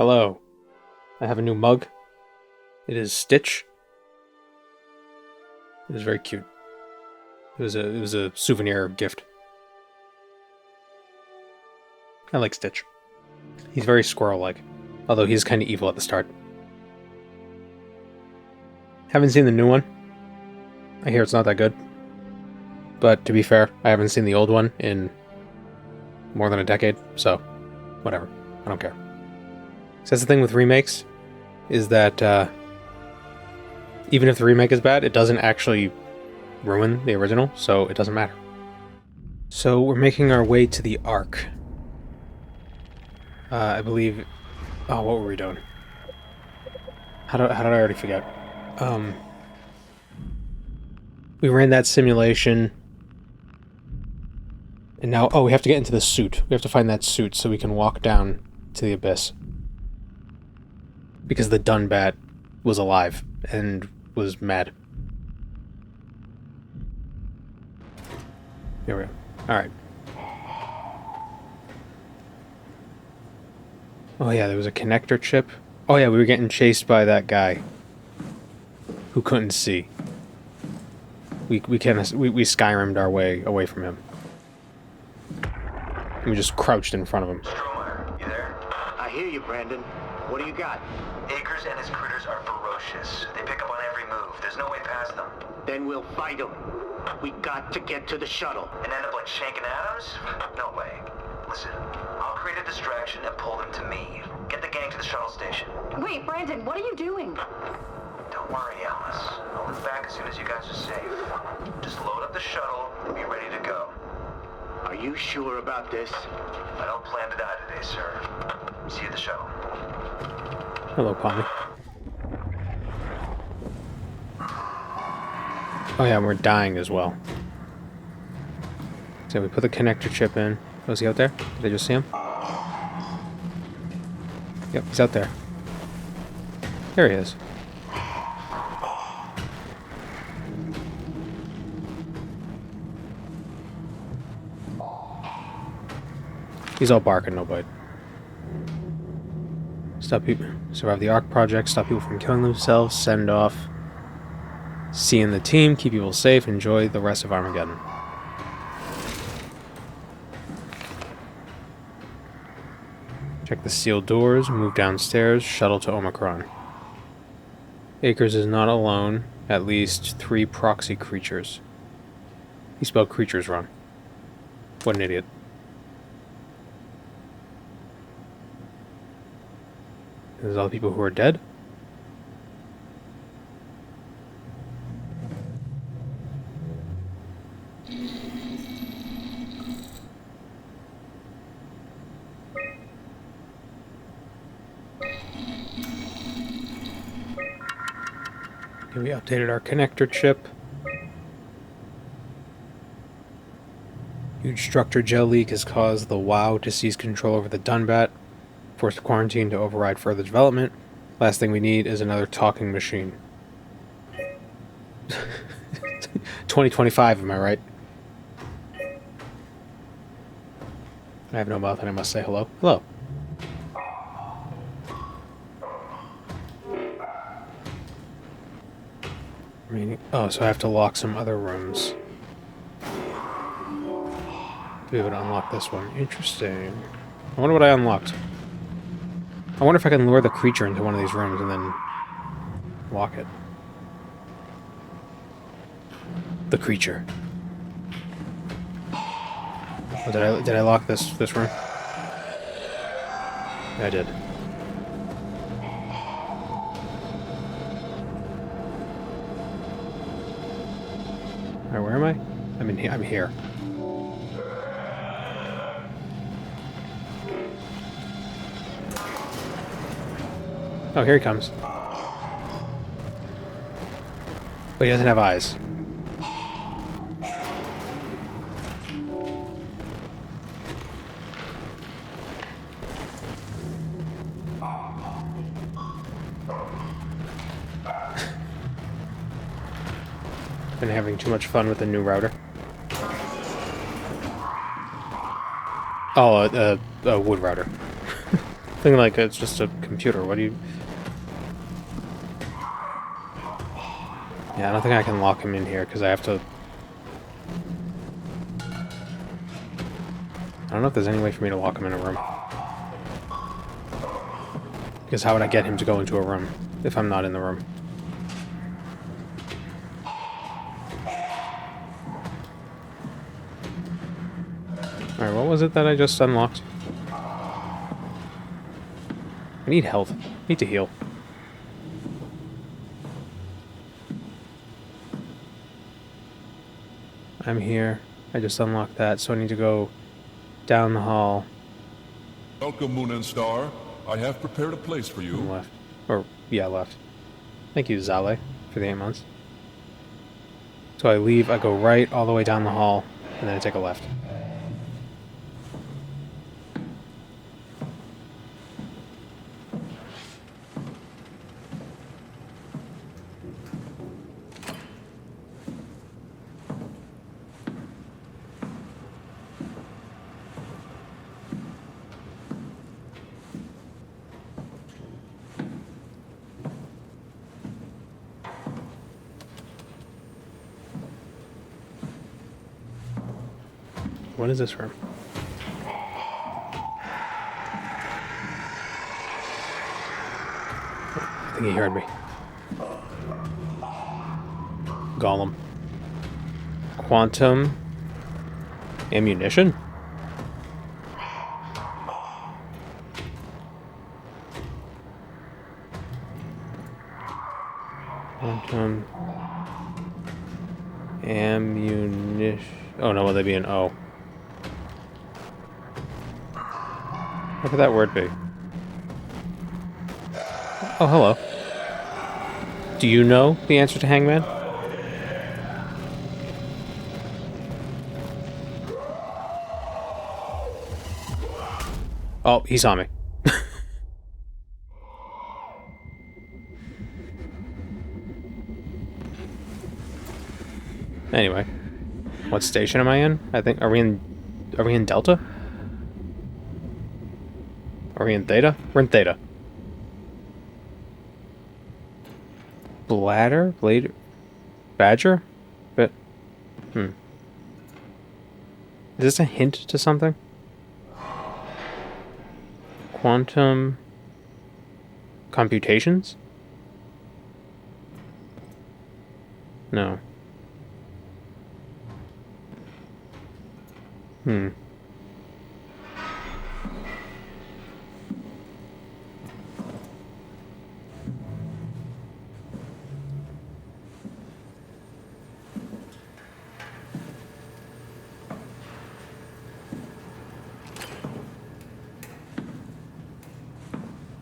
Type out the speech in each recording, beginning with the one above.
Hello. I have a new mug. It is Stitch. It is very cute. It was a souvenir gift. I like Stitch. He's very squirrel-like, although he's kind of evil at the start. Haven't seen the new one. I hear it's not that good. But to be fair, I haven't seen the old one in more than a decade, so whatever. I don't care. So that's the thing with remakes, is that even if the remake is bad, it doesn't actually ruin the original, so it doesn't matter. So we're making our way to the Ark. I believe... Oh, what were we doing? How did I already forget? We ran that simulation. And now... Oh, we have to get into the suit. We have to find that suit so we can walk down to the Abyss. Because the Dunbat was alive and was mad. Here we go. Alright. Oh yeah, there was a connector chip. Oh yeah, we were getting chased by that guy who couldn't see. We Skyrim'd our way away from him. And we just crouched in front of him. Stromer, you there? I hear you, Brandon. What do you got? Akers and his critters are ferocious. They pick up on every move. There's no way past them. Then we'll fight them. We got to get to the shuttle. And end up like Shank and Adams? No way. Listen, I'll create a distraction and pull them to me. Get the gang to the shuttle station. Wait, Brandon, what are you doing? Don't worry, Alice. I'll be back as soon as you guys are safe. Just load up the shuttle and be ready to go. Are you sure about this? I don't plan to die today, sir. See you at the shuttle. Hello, Polly. Oh yeah, we're dying as well. So we put the connector chip in. Oh, is he out there? Did I just see him? Yep, he's out there. There he is. He's all barking, no bite. Stop people. Survive the Ark project. Stop people from killing themselves. Send off. See in the team. Keep people safe. Enjoy the rest of Armageddon. Check the sealed doors. Move downstairs. Shuttle to Omicron. Akers is not alone. At least 3 proxy creatures. He spelled creatures wrong. What an idiot. There's all the people who are dead. Okay, we updated our connector chip. Huge structure gel leak has caused the WoW to seize control over the Dunbat. Forced quarantine to override further development. Last thing we need is another talking machine. 2025, am I right? I have no mouth and I must say hello. Hello. Oh, so I have to lock some other rooms. To be able to unlock this one. Interesting. I wonder what I unlocked. I wonder if I can lure the creature into one of these rooms and then lock it. The creature. Oh, did I lock this room? Yeah, I did. Alright, where am I? I'm here. Oh, here he comes. But he doesn't have eyes. Been having too much fun with the new router. Oh, a wood router. Thinking like it's just a computer. What do you... Yeah, I don't think I can lock him in here because I have to... I don't know if there's any way for me to lock him in a room. Because how would I get him to go into a room if I'm not in the room? Alright, what was it that I just unlocked? I need health. I need to heal. I'm here. I just unlocked that, so I need to go down the hall. Welcome, Moon and Star. I have prepared a place for you. Left. Or, yeah, left. Thank you, Zale, for the 8 months. So I leave, I go right all the way down the hall, and then I take a left. What is this room? I think he heard me. Golem. Quantum ammunition? Quantum ammunition. Oh no, will they be an O? What could that word be? Oh, hello. Do you know the answer to Hangman? Oh, he saw me. Anyway, what station am I in? I think are we in Delta? Are we in Theta? We're in Theta. Bladder? Blade? Badger? But... Is this a hint to something? Quantum... computations? No.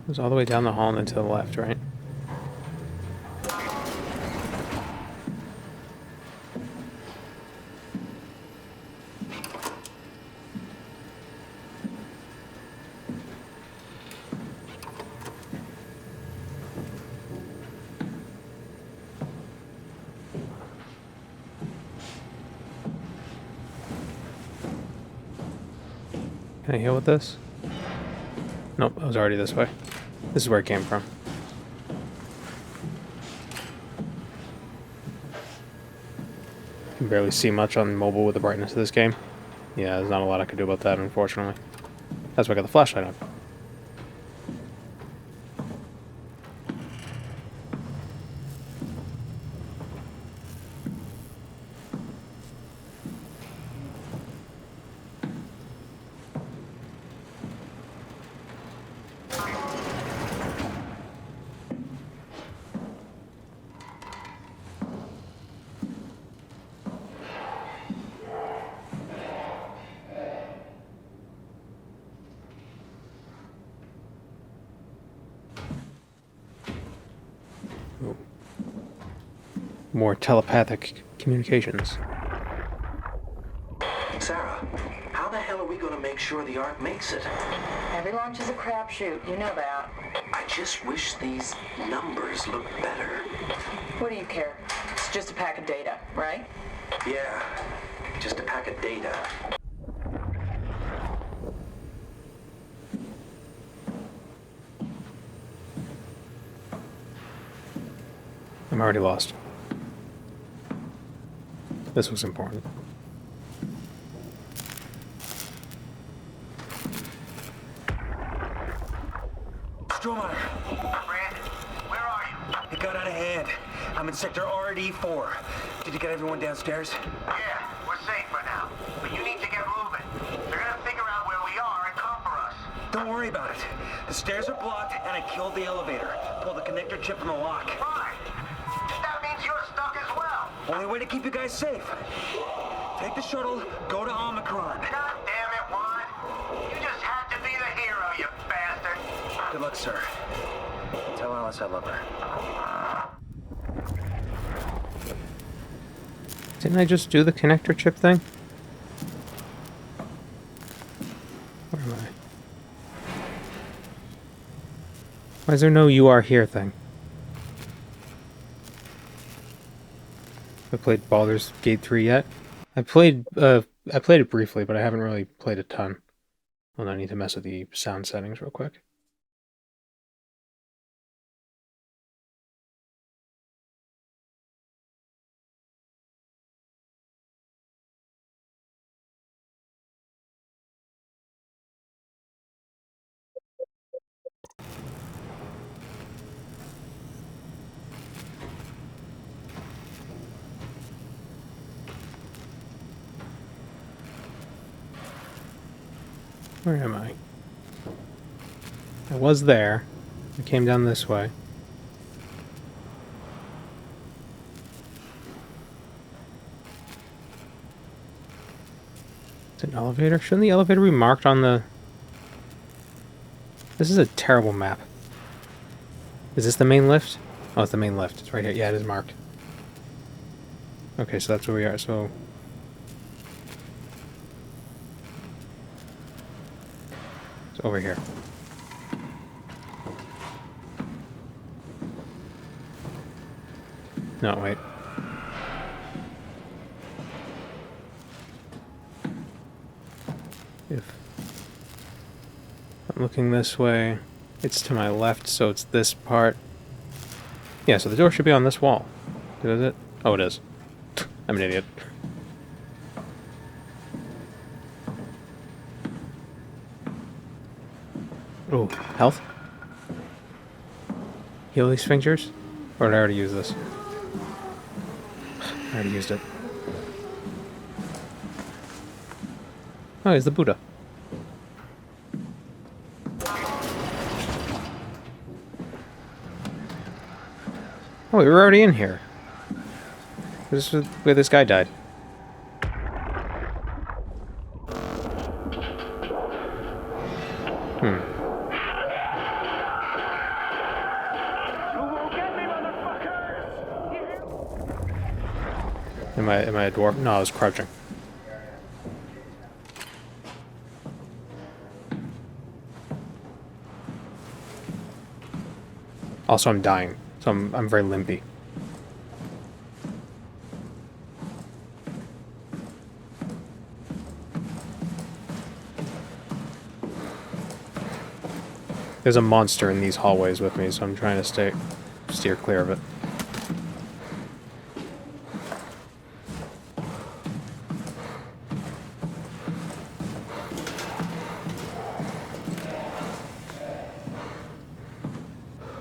It was all the way down the hall and then to the left, right? Can I heal with this? Nope, I was already this way. This is where it came from. Can barely see much on mobile with the brightness of this game. Yeah, there's not a lot I can do about that, unfortunately. That's why I got the flashlight on. More telepathic communications. Sarah, how the hell are we going to make sure the Ark makes it? Every launch is a crapshoot, you know that. I just wish these numbers looked better. What do you care? It's just a pack of data, right? Yeah, just a pack of data. I'm already lost. This was important. Soma! Brandon, where are you? It got out of hand. I'm in sector RD4. Did you get everyone downstairs? Yeah, we're safe for now. But you need to get moving. They're gonna figure out where we are and come for us. Don't worry about it. The stairs are blocked, and I killed the elevator. Pulled the connector chip from the lock. Fine. That means you're stuck as well. Only way to keep you guys safe. Take the shuttle, go to Omicron. God damn it, Juan. You just had to be the hero, you bastard. Good luck, sir. Tell Alice I love her. Didn't I just do the connector chip thing? Where am I? Why is there no "you are here" thing? Have I played Baldur's Gate 3 yet? I played it briefly, but I haven't really played a ton. Well, I need to mess with the sound settings real quick. Where am I? I was there. I came down this way. It's an elevator? Shouldn't the elevator be marked on the... This is a terrible map. Is this the main lift? Oh, it's the main lift. It's right here. Yeah, it is marked. Okay, so that's where we are. So... it's over here. No, wait. If I'm looking this way, it's to my left, so it's this part. Yeah, so the door should be on this wall. Is it? Oh, it is. I'm an idiot. Oh, health? Heal these sphincters? Or did I already use this? I already used it. Oh, he's the Buddha. Oh, we were already in here. This is where this guy died. Am I a dwarf? No, I was crouching. Also, I'm dying, so I'm very limpy. There's a monster in these hallways with me, so I'm trying to steer clear of it.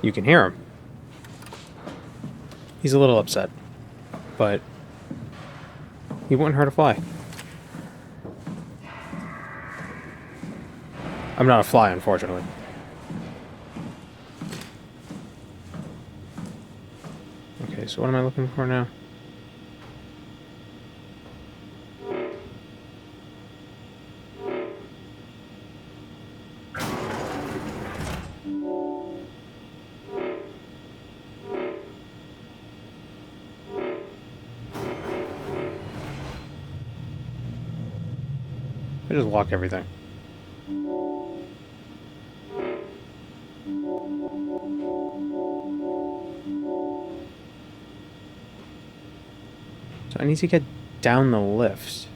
You can hear him. He's a little upset, but he wouldn't hurt a fly. I'm not a fly, unfortunately. Okay, so what am I looking for now? I just lock everything. So I need to get down the lift.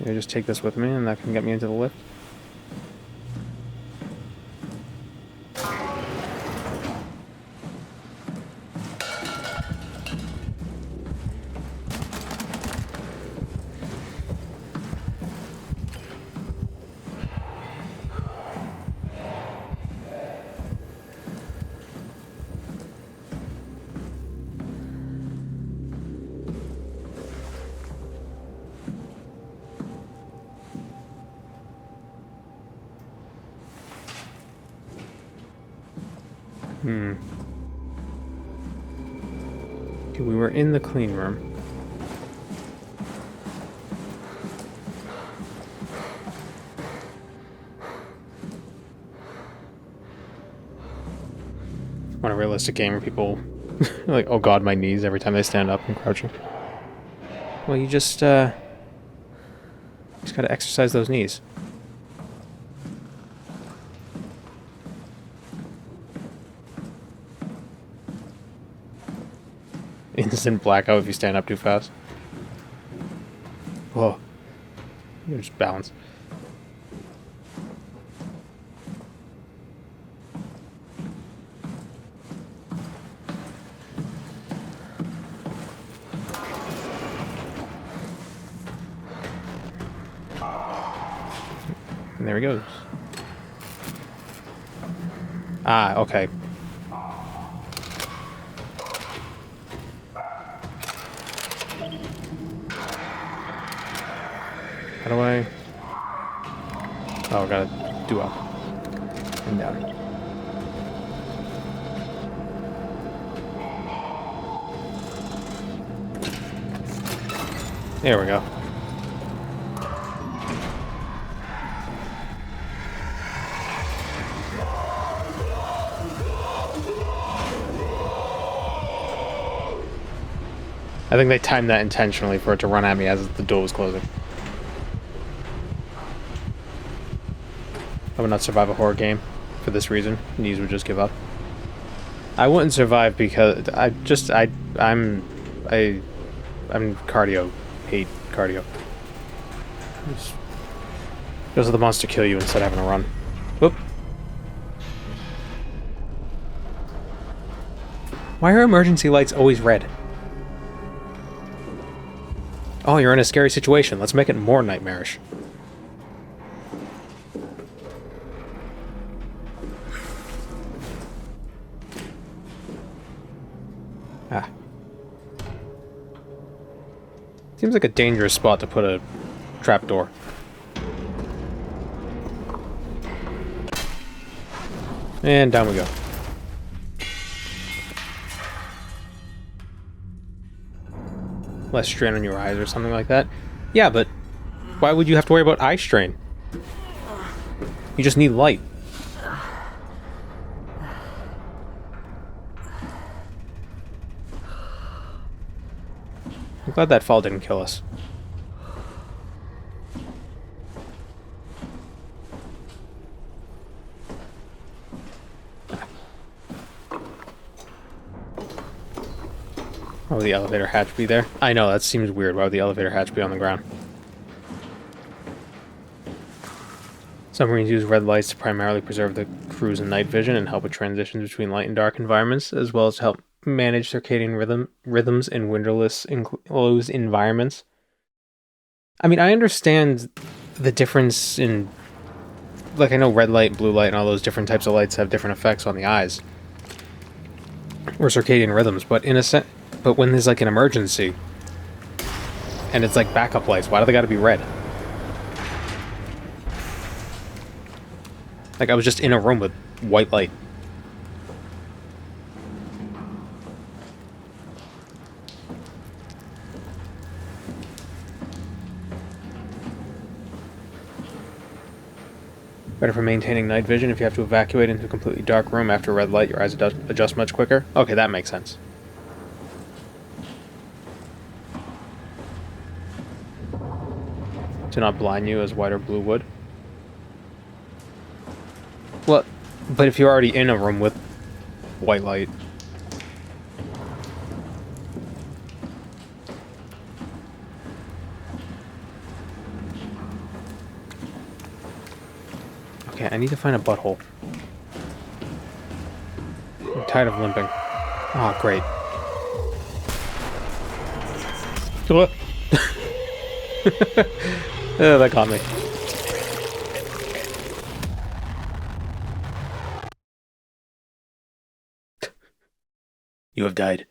Maybe I just take this with me and that can get me into the lift. Okay, we were in the clean room. On a realistic game where people like, oh god, my knees every time they stand up and crouching. Well, you just gotta exercise those knees. Instant blackout if you stand up too fast. Whoa. You just balance. And there he goes. Ah, okay. How do I... Oh, I gotta do up and down. There we go. I think they timed that intentionally for it to run at me as the door was closing. I would not survive a horror game for this reason. Knees would just give up. I wouldn't survive because I'm cardio. Hate cardio. Those are the monster kill you instead of having to run. Whoop. Why are emergency lights always red? Oh, you're in a scary situation. Let's make it more nightmarish. Ah. Seems like a dangerous spot to put a trapdoor. And down we go. Less strain on your eyes or something like that. Yeah, but why would you have to worry about eye strain? You just need light. I'm glad that fall didn't kill us. Why would the elevator hatch be there? I know, that seems weird. Why would the elevator hatch be on the ground? Submarines use red lights to primarily preserve the crew's night vision and help with transitions between light and dark environments, as well as to help manage circadian rhythms in windowless, enclosed environments. I mean, I understand the difference in... Like, I know red light, blue light, and all those different types of lights have different effects on the eyes. Or circadian rhythms, but in a sense... But when there's, like, an emergency, and it's, like, backup lights, why do they gotta be red? Like, I was just in a room with white light. Better for maintaining night vision if you have to evacuate into a completely dark room after red light, your eyes adjust much quicker. Okay, that makes sense. To not blind you as white or blue would. Well, but if you're already in a room with white light... Okay, I need to find a butthole. I'm tired of limping. Oh, great. Oh, that got me. You have died.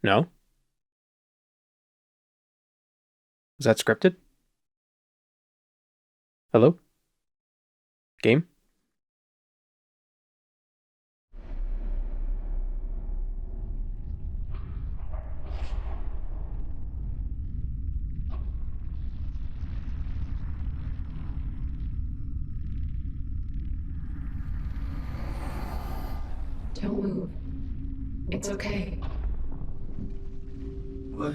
No? Is that scripted? Hello? Game? Don't move. It's okay. What?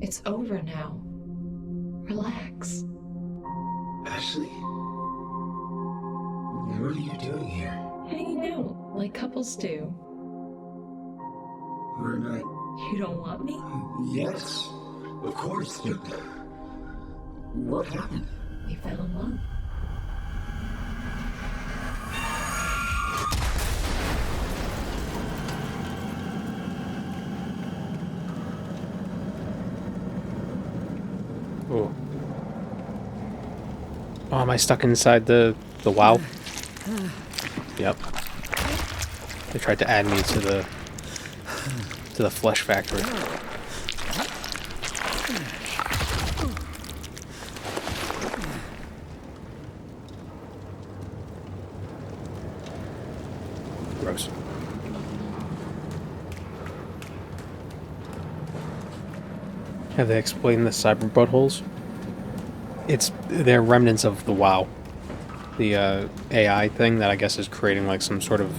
It's over now. Relax. Ashley? What are you doing here? Hanging out like couples do. We're not... You don't want me? Yes, of course, but... What happened? We fell in love. Oh. Oh, am I stuck inside the WoW? Yep. They tried to add me to the flesh factory. Gross. Have they explained the cyber buttholes? They're remnants of the WoW. The AI thing that I guess is creating like some sort of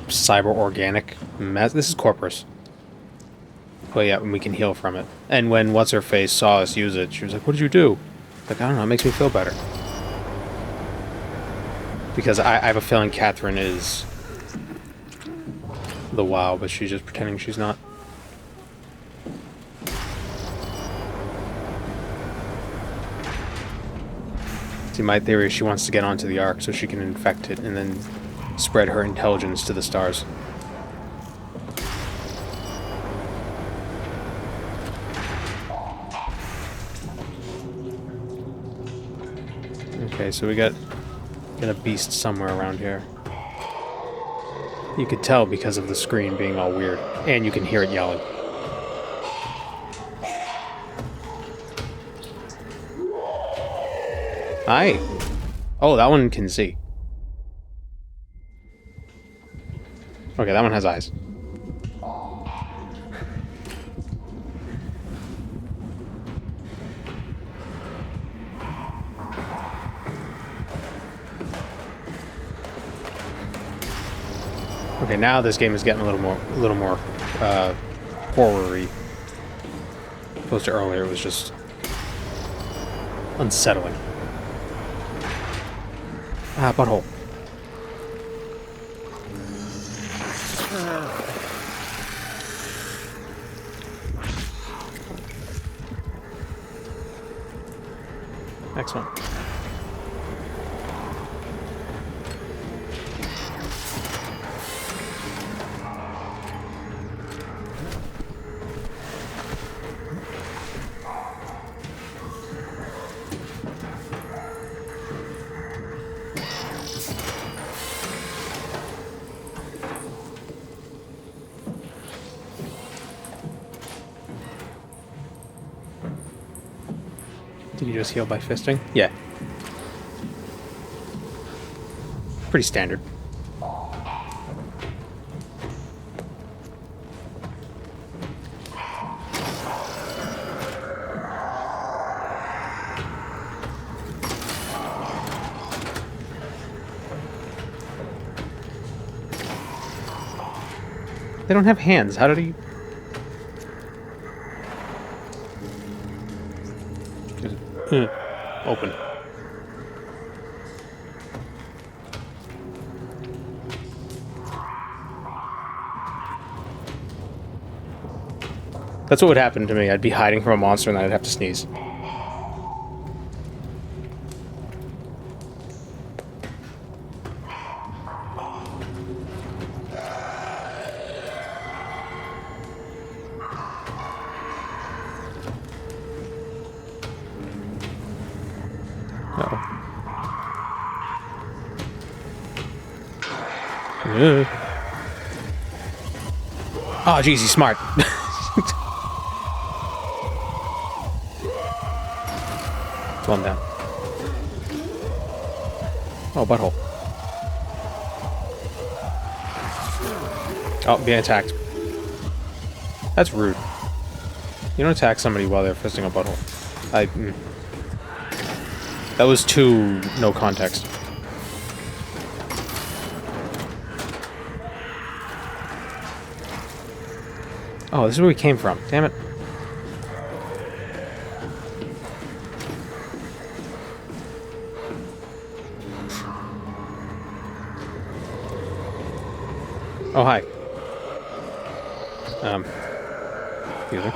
cyber organic mess. This is Corpus. But yeah, we can heal from it. And when What's-Her-Face saw us use it, she was like, what did you do? Like, I don't know, it makes me feel better. Because I have a feeling Catherine is the WoW, but she's just pretending she's not. See, my theory is she wants to get onto the Ark so she can infect it and then spread her intelligence to the stars. Okay, so we got a beast somewhere around here. You could tell because of the screen being all weird, and you can hear it yelling. Hi. Oh, that one can see. Okay, that one has eyes. Okay, now this game is getting a little more horror-y. Opposed to earlier, it was just unsettling. Ah, butthole. Excellent. Did you just heal by fisting? Yeah. Pretty standard. They don't have hands. How did he... Open. That's what would happen to me. I'd be hiding from a monster and then I'd have to sneeze. Oh, jeez, he's smart. Slow him down. Oh, butthole. Oh, being attacked. That's rude. You don't attack somebody while they're fisting a butthole. That was too no context. Oh, this is where we came from. Damn it. Oh, hi. Excuse me.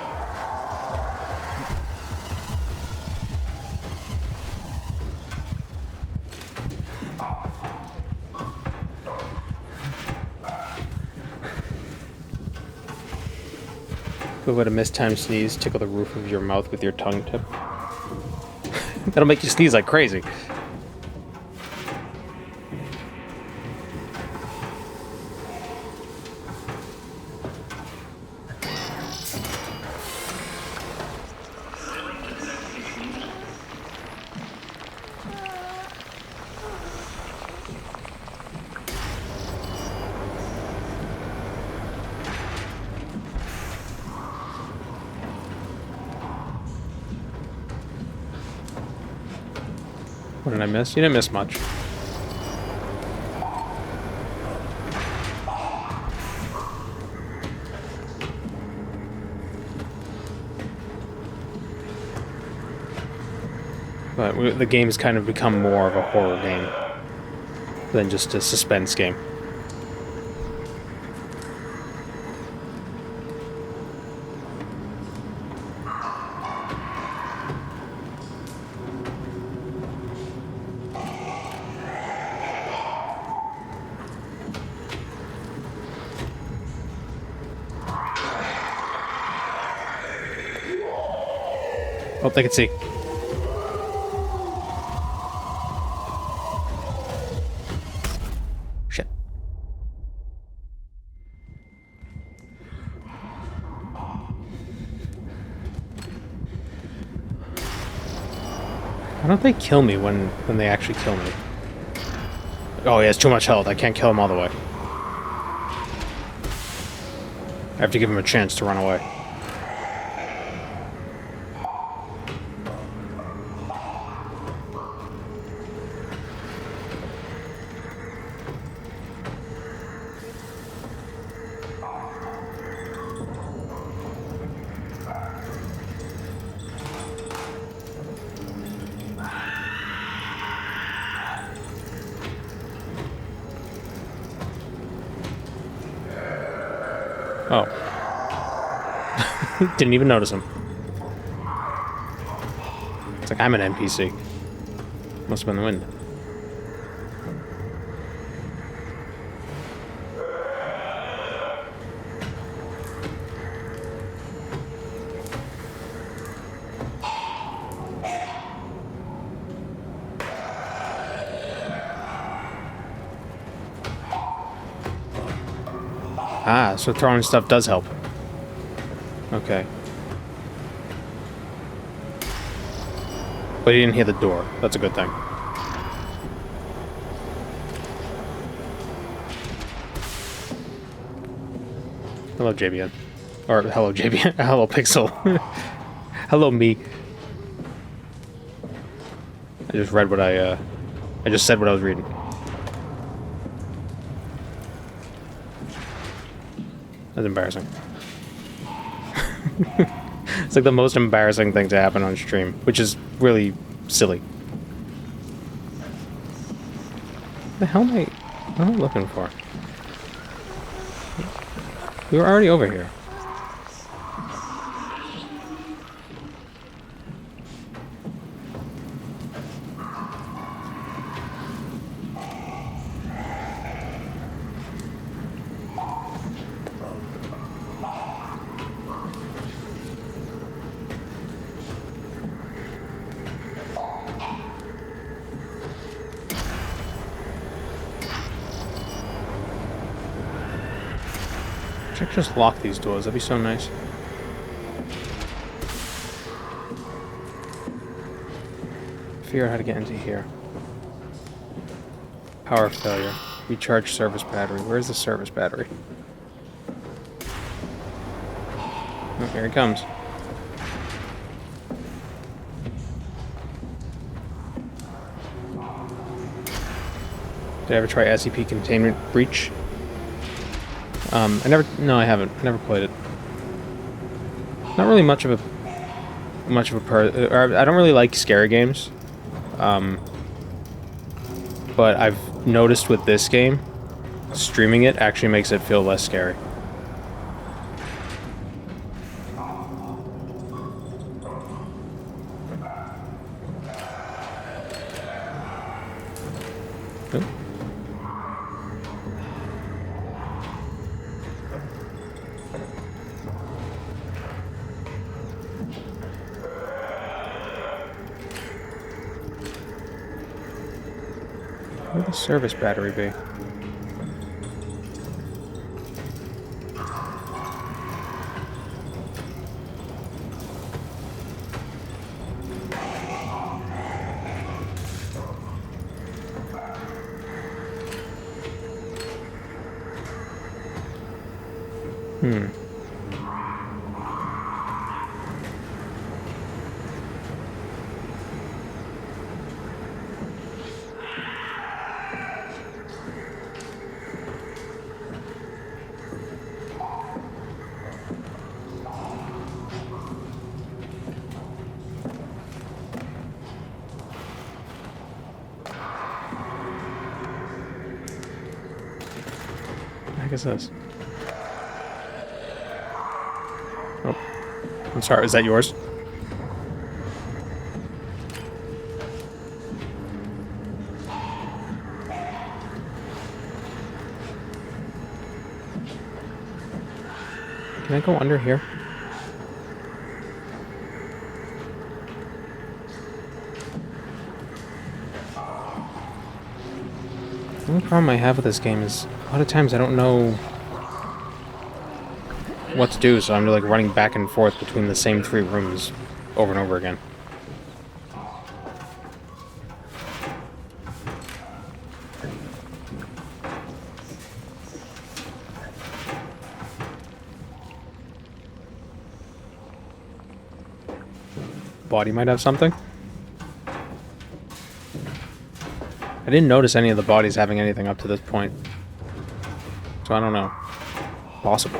Who would a mistimed sneeze tickle the roof of your mouth with your tongue tip? That'll make you sneeze like crazy. What did I miss? You didn't miss much. But the game's kind of become more of a horror game than just a suspense game. Oh, they can see. Shit. Why don't they kill me when they actually kill me? Oh, he has too much health. I can't kill him all the way. I have to give him a chance to run away. Oh. Didn't even notice him. It's like I'm an NPC. Must have been the wind. Ah, so throwing stuff does help. Okay. But he didn't hear the door. That's a good thing. Hello, JBN. Or, hello, JBN. Hello, Pixel. Hello, me. I just read what I just said what I was reading. That's embarrassing. It's like the most embarrassing thing to happen on stream, which is really silly. What the hell am I looking for? We were already over here. Check, just lock these doors. That'd be so nice. Figure out how to get into here. Power failure. Recharge service battery. Where's the service battery? Oh, here it comes. Did I ever try SCP Containment Breach? No, I haven't. I never played it. Not really much of a or I don't really like scary games. But I've noticed with this game, streaming it actually makes it feel less scary. Oop. Where'd the service battery be? What the heck is this? Oh, I'm sorry. Is that yours? Can I go under here? The only problem I have with this game is a lot of times I don't know what to do, so I'm like running back and forth between the same 3 rooms over and over again. Body might have something. I didn't notice any of the bodies having anything up to this point. So I don't know. Possible.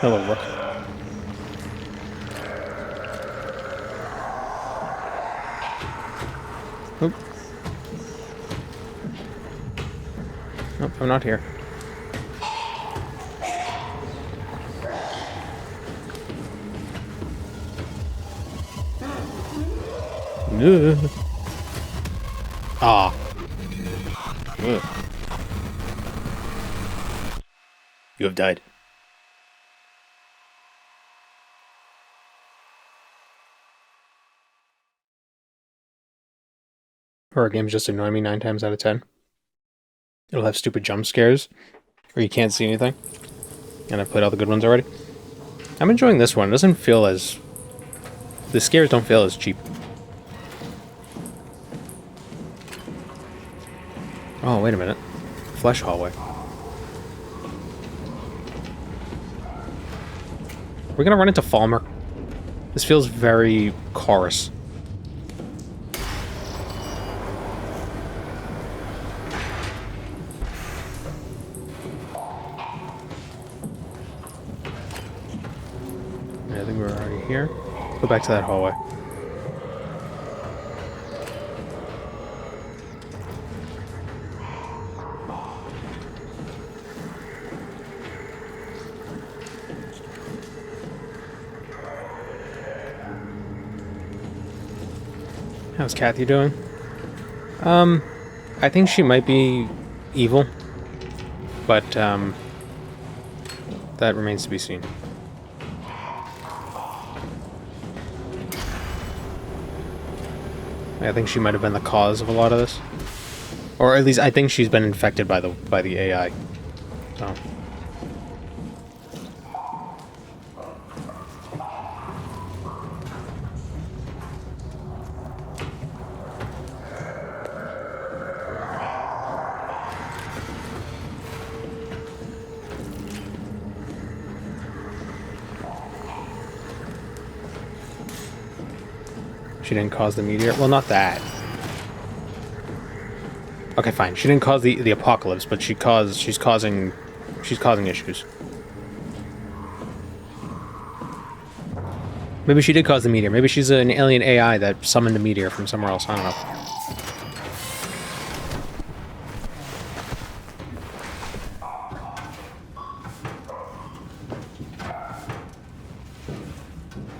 Hello, Rook. Oop. Nope, I'm not here. Ugh. Ah. Ugh. You have died. Horror games just annoy me 9 times out of 10. It'll have stupid jump scares, or you can't see anything. And I've played all the good ones already. I'm enjoying this one. It doesn't feel as... The scares don't feel as cheap. Oh, wait a minute. Flesh hallway. We're gonna run into Falmer. This feels very chorus. I think we're already here. Go back to that hallway. How's Kathy doing? I think she might be evil, but that remains to be seen. I think she might have been the cause of a lot of this, or at least I think she's been infected by the AI. So. She didn't cause the meteor. Well, not that. Okay, fine. She didn't cause the apocalypse, but she's causing issues. Maybe she did cause the meteor. Maybe she's an alien AI that summoned a meteor from somewhere else. I don't know.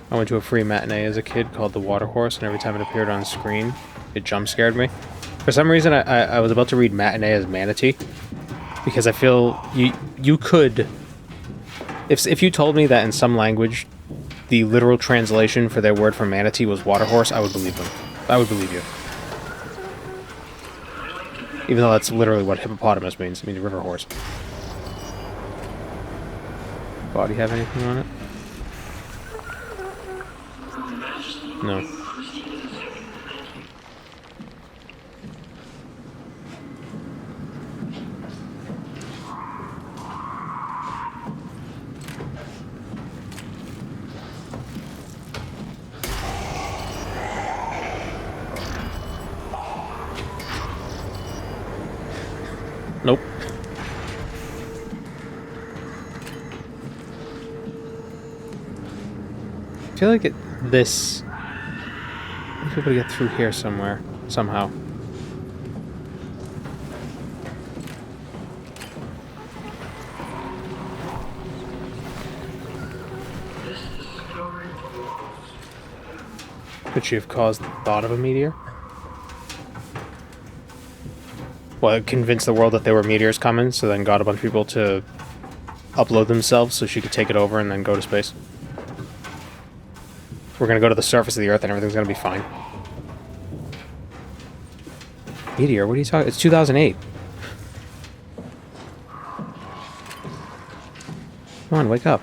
I went to a free matinee as a kid called The Water Horse, and every time it appeared on screen, it jump scared me. For some reason, I was about to read matinee as manatee, because I feel you could... If you told me that in some language, the literal translation for their word for manatee was water horse, I would believe them. I would believe you. Even though that's literally what hippopotamus means. It means river horse. Body have anything on it? No. Nope. I feel like this... I should be able to get through here somewhere, somehow. Could she have caused the thought of a meteor? Well, it convinced the world that there were meteors coming, so then got a bunch of people to upload themselves so she could take it over and then go to space. We're gonna go to the surface of the Earth and everything's gonna be fine. Meteor? What are you talking? It's 2008. Come on, wake up.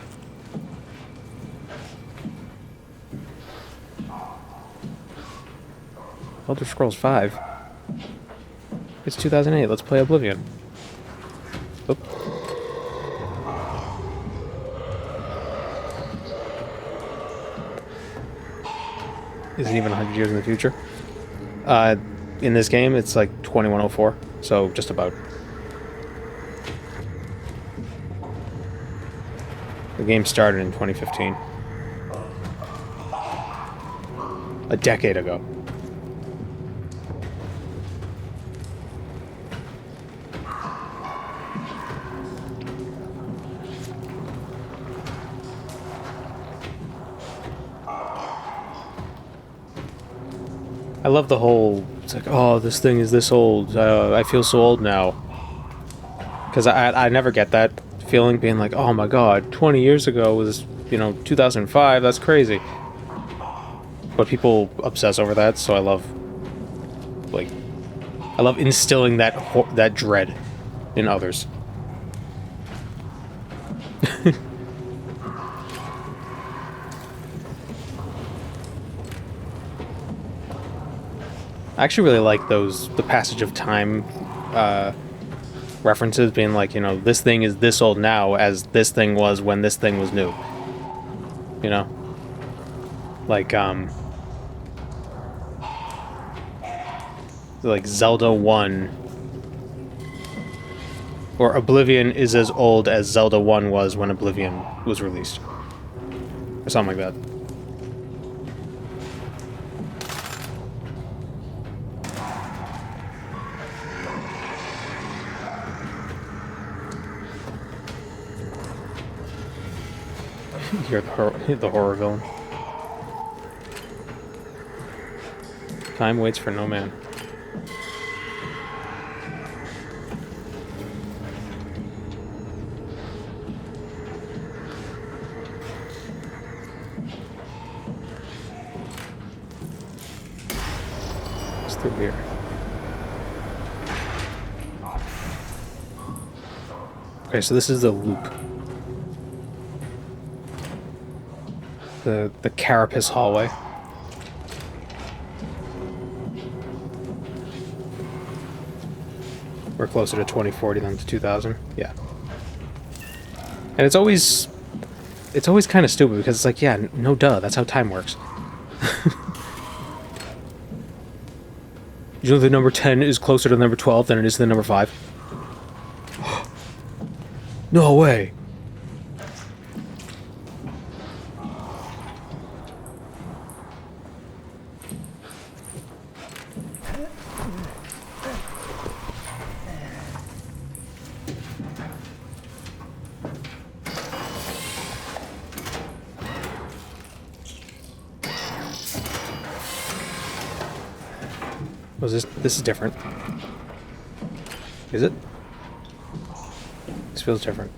Elder Scrolls 5. It's 2008. Let's play Oblivion. Oop. Isn't even 100 years in the future. In this game, it's like 2104, so just about. The game started in 2015. A decade ago. I love the whole, it's like, oh, this thing is this old, I feel so old now. Because I never get that feeling, being like, oh my god, 20 years ago was, 2005, that's crazy. But people obsess over that, so I love instilling that dread in others. I actually really like the passage of time references being like, this thing is this old now as this thing was when this thing was new. Like Zelda 1 or Oblivion is as old as Zelda 1 was when Oblivion was released. Or something like that. You're the horror villain. Time waits for no man. It's through here. Okay, so this is the loop. The carapace hallway. We're closer to 2040 than to 2000. Yeah. And it's always kind of stupid because it's like, yeah, no duh, that's how time works. You know the number 10 is closer to the number 12 than it is to the number 5? No way. Was this is different. Is it? This feels different.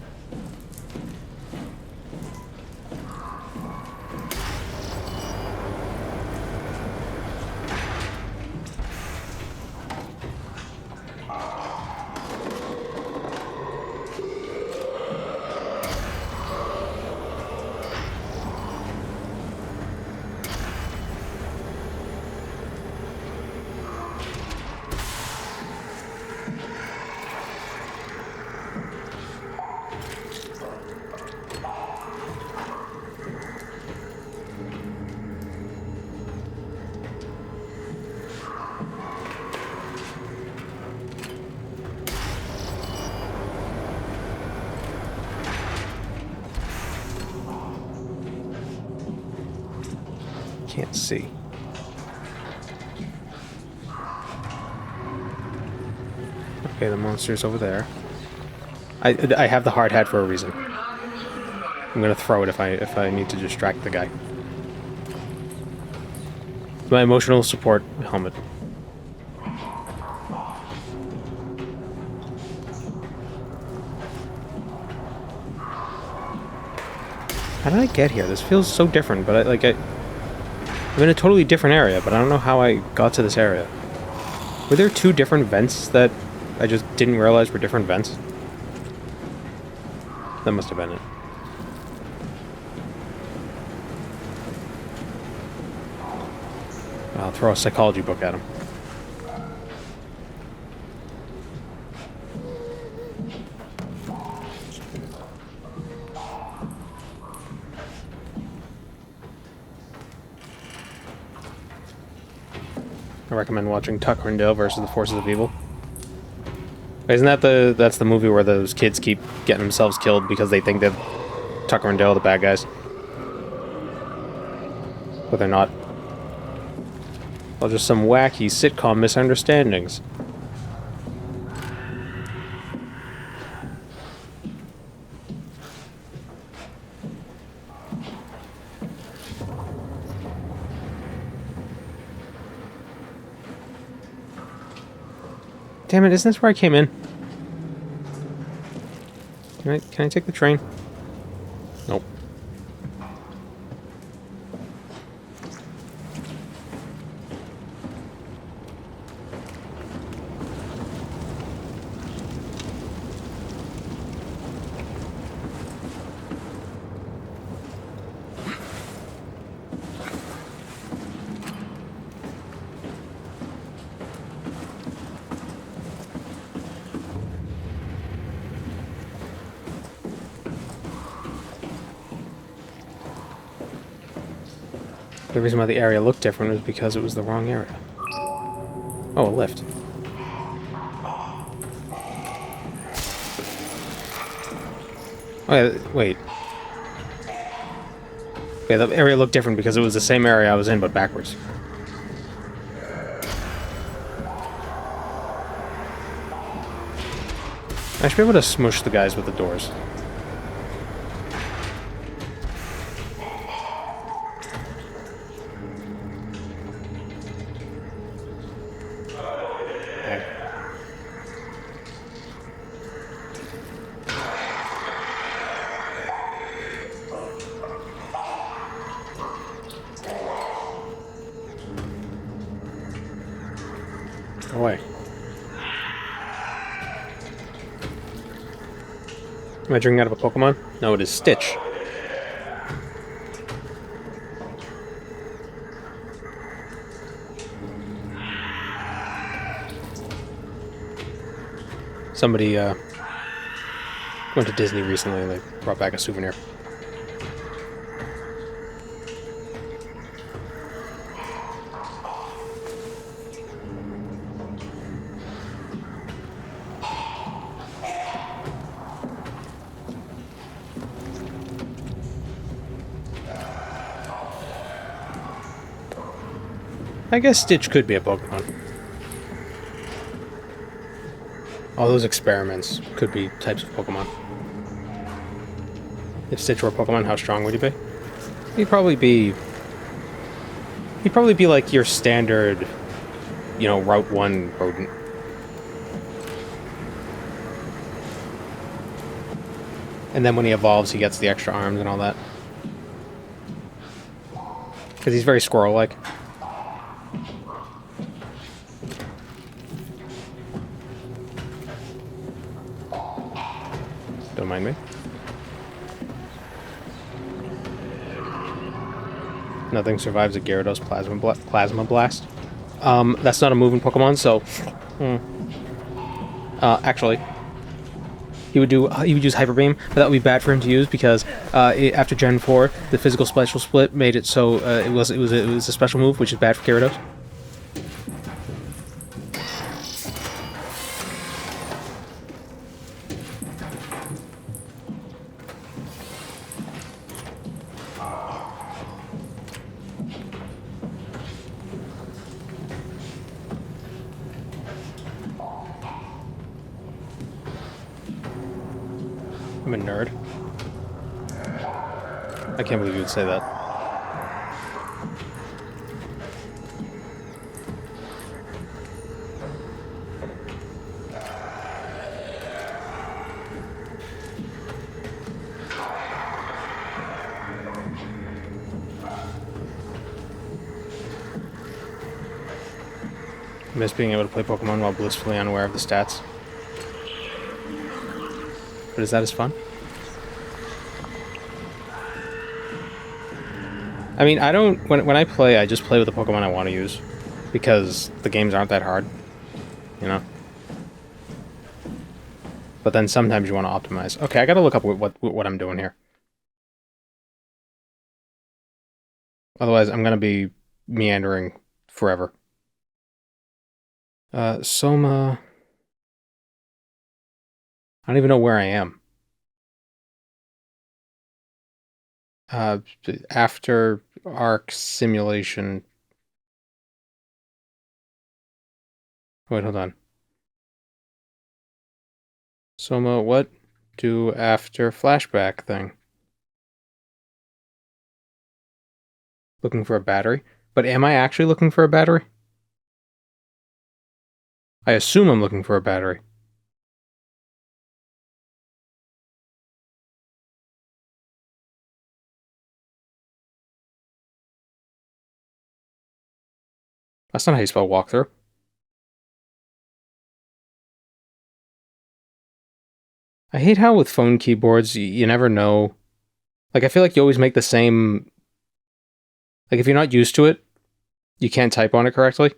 Can't see. Okay, the monster's over there. I have the hard hat for a reason. I'm gonna throw it if I need to distract the guy. My emotional support helmet. How did I get here? This feels so different, but I'm in a totally different area, but I don't know how I got to this area. Were there two different vents that I just didn't realize were different vents? That must have been it. I'll throw a psychology book at him. I recommend watching Tucker and Dale versus the Forces of Evil. Isn't that that's the movie where those kids keep getting themselves killed because they think that Tucker and Dale are the bad guys? But they're not. Well, just some wacky sitcom misunderstandings. Damn it, isn't this where I came in? Can I take the train? Nope. The reason why the area looked different was because it was the wrong area. Oh, a lift. Oh, yeah, wait. Yeah, the area looked different because it was the same area I was in, but backwards. I should be able to smush the guys with the doors. Am I drinking out of a Pokemon? No, it is Stitch. Somebody went to Disney recently and they brought back a souvenir. I guess Stitch could be a Pokemon. All those experiments could be types of Pokemon. If Stitch were a Pokemon, how strong would he be? He'd probably be like your standard, you know, Route 1 rodent. And then when he evolves, he gets the extra arms and all that. Because he's very squirrel-like. Don't mind me. Nothing survives a Gyarados Plasma Blast. That's not a moving Pokemon, so... actually... He would use Hyper Beam, but that would be bad for him to use because after Gen 4, the physical special split made it so it was a special move, which is bad for Gyarados. I'm a nerd. I can't believe you would say that. I miss being able to play Pokemon while blissfully unaware of the stats. But is that as fun? I mean, I don't... When I play, I just play with the Pokemon I want to use. Because the games aren't that hard. You know? But then sometimes you want to optimize. Okay, I gotta look up what I'm doing here. Otherwise, I'm gonna be meandering forever. Soma... I don't even know where I am. After Arc Simulation... Wait, hold on. Soma, what do after flashback thing? Looking for a battery? But am I actually looking for a battery? I assume I'm looking for a battery. That's not how you spell walkthrough. I hate how with phone keyboards, you never know. Like, I feel like you always make the same... Like, if you're not used to it, you can't type on it correctly.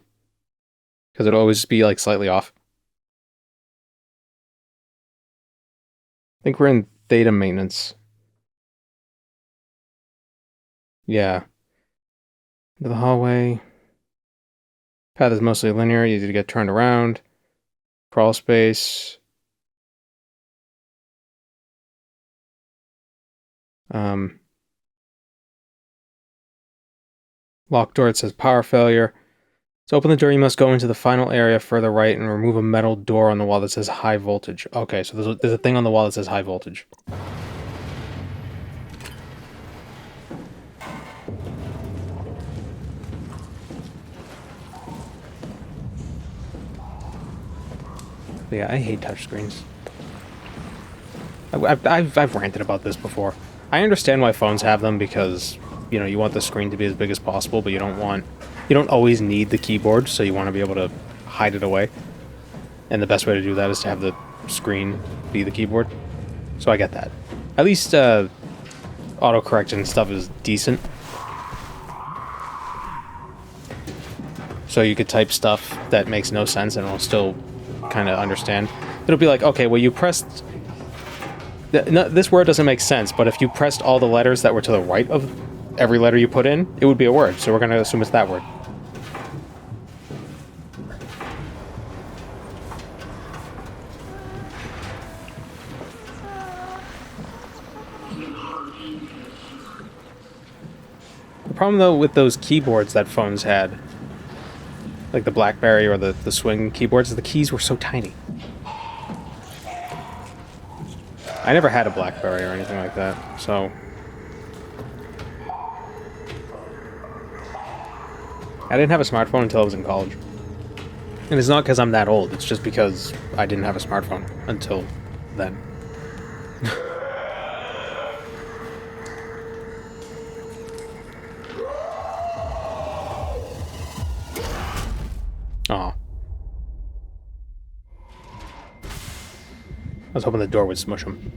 Because it'll always be, like, slightly off. I think we're in Theta maintenance. Yeah. Into the hallway. Path is mostly linear, easy to get turned around. Crawl space. Locked door, it says power failure. To open the door, you must go into the final area further right and remove a metal door on the wall that says high voltage. Okay, so there's a thing on the wall that says high voltage. But yeah, I hate touchscreens. I've ranted about this before. I understand why phones have them because, you know, you want the screen to be as big as possible, but you don't always need the keyboard, so you want to be able to hide it away. And the best way to do that is to have the screen be the keyboard. So I get that. At least autocorrect and stuff is decent. So you could type stuff that makes no sense and it'll still kind of understand. It'll be like, okay, well you pressed... No, this word doesn't make sense, but if you pressed all the letters that were to the right of every letter you put in, it would be a word. So we're going to assume it's that word. The problem, though, with those keyboards that phones had, like the BlackBerry or the Swing keyboards, the keys were so tiny. I never had a BlackBerry or anything like that, so... I didn't have a smartphone until I was in college. And it's not because I'm that old, it's just because I didn't have a smartphone until then. Aw. I was hoping the door would smush him.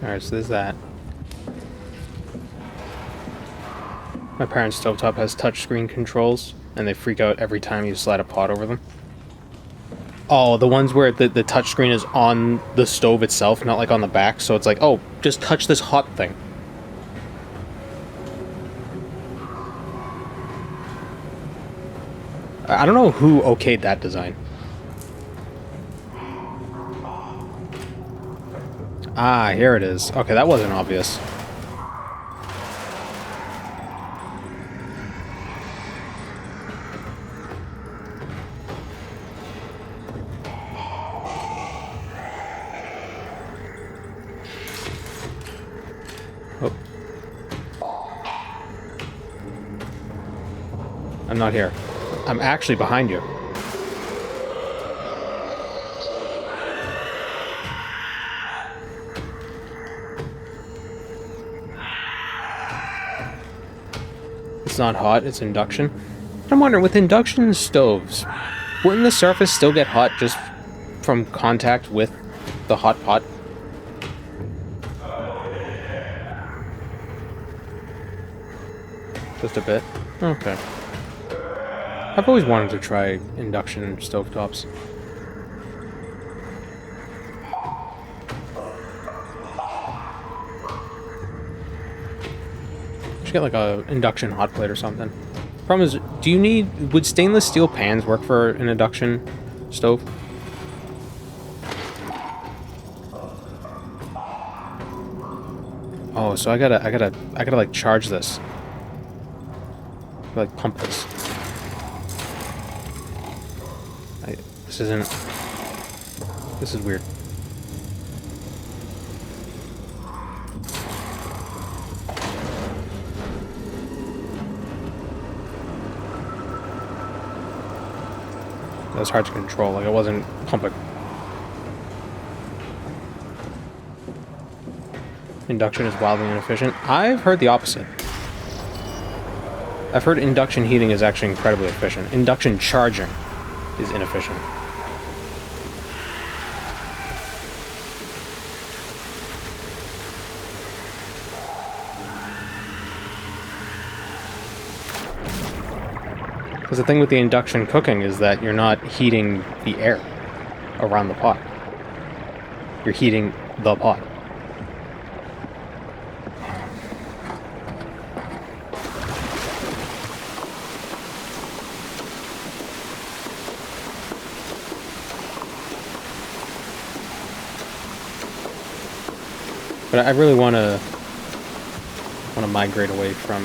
Alright, so there's that. My parents' stovetop has touchscreen controls, and they freak out every time you slide a pot over them. Oh, the ones where the touchscreen is on the stove itself, not like on the back, so it's like, oh, just touch this hot thing. I don't know who okayed that design. Ah, here it is. Okay, that wasn't obvious. Oh. I'm not here. I'm actually behind you. It's not hot, it's induction. I'm wondering, with induction stoves, wouldn't the surface still get hot just from contact with the hot pot? Just a bit? Okay. I've always wanted to try induction stovetops. Should get like a induction hot plate or something. Problem is, would stainless steel pans work for an induction stove? Oh, so I gotta like charge this. Like pump this. This is weird. That was hard to control, like I wasn't pumping. Induction is wildly inefficient. I've heard the opposite. I've heard induction heating is actually incredibly efficient. Induction charging is inefficient. Because the thing with the induction cooking is that you're not heating the air around the pot. You're heating the pot. But I really want to migrate away from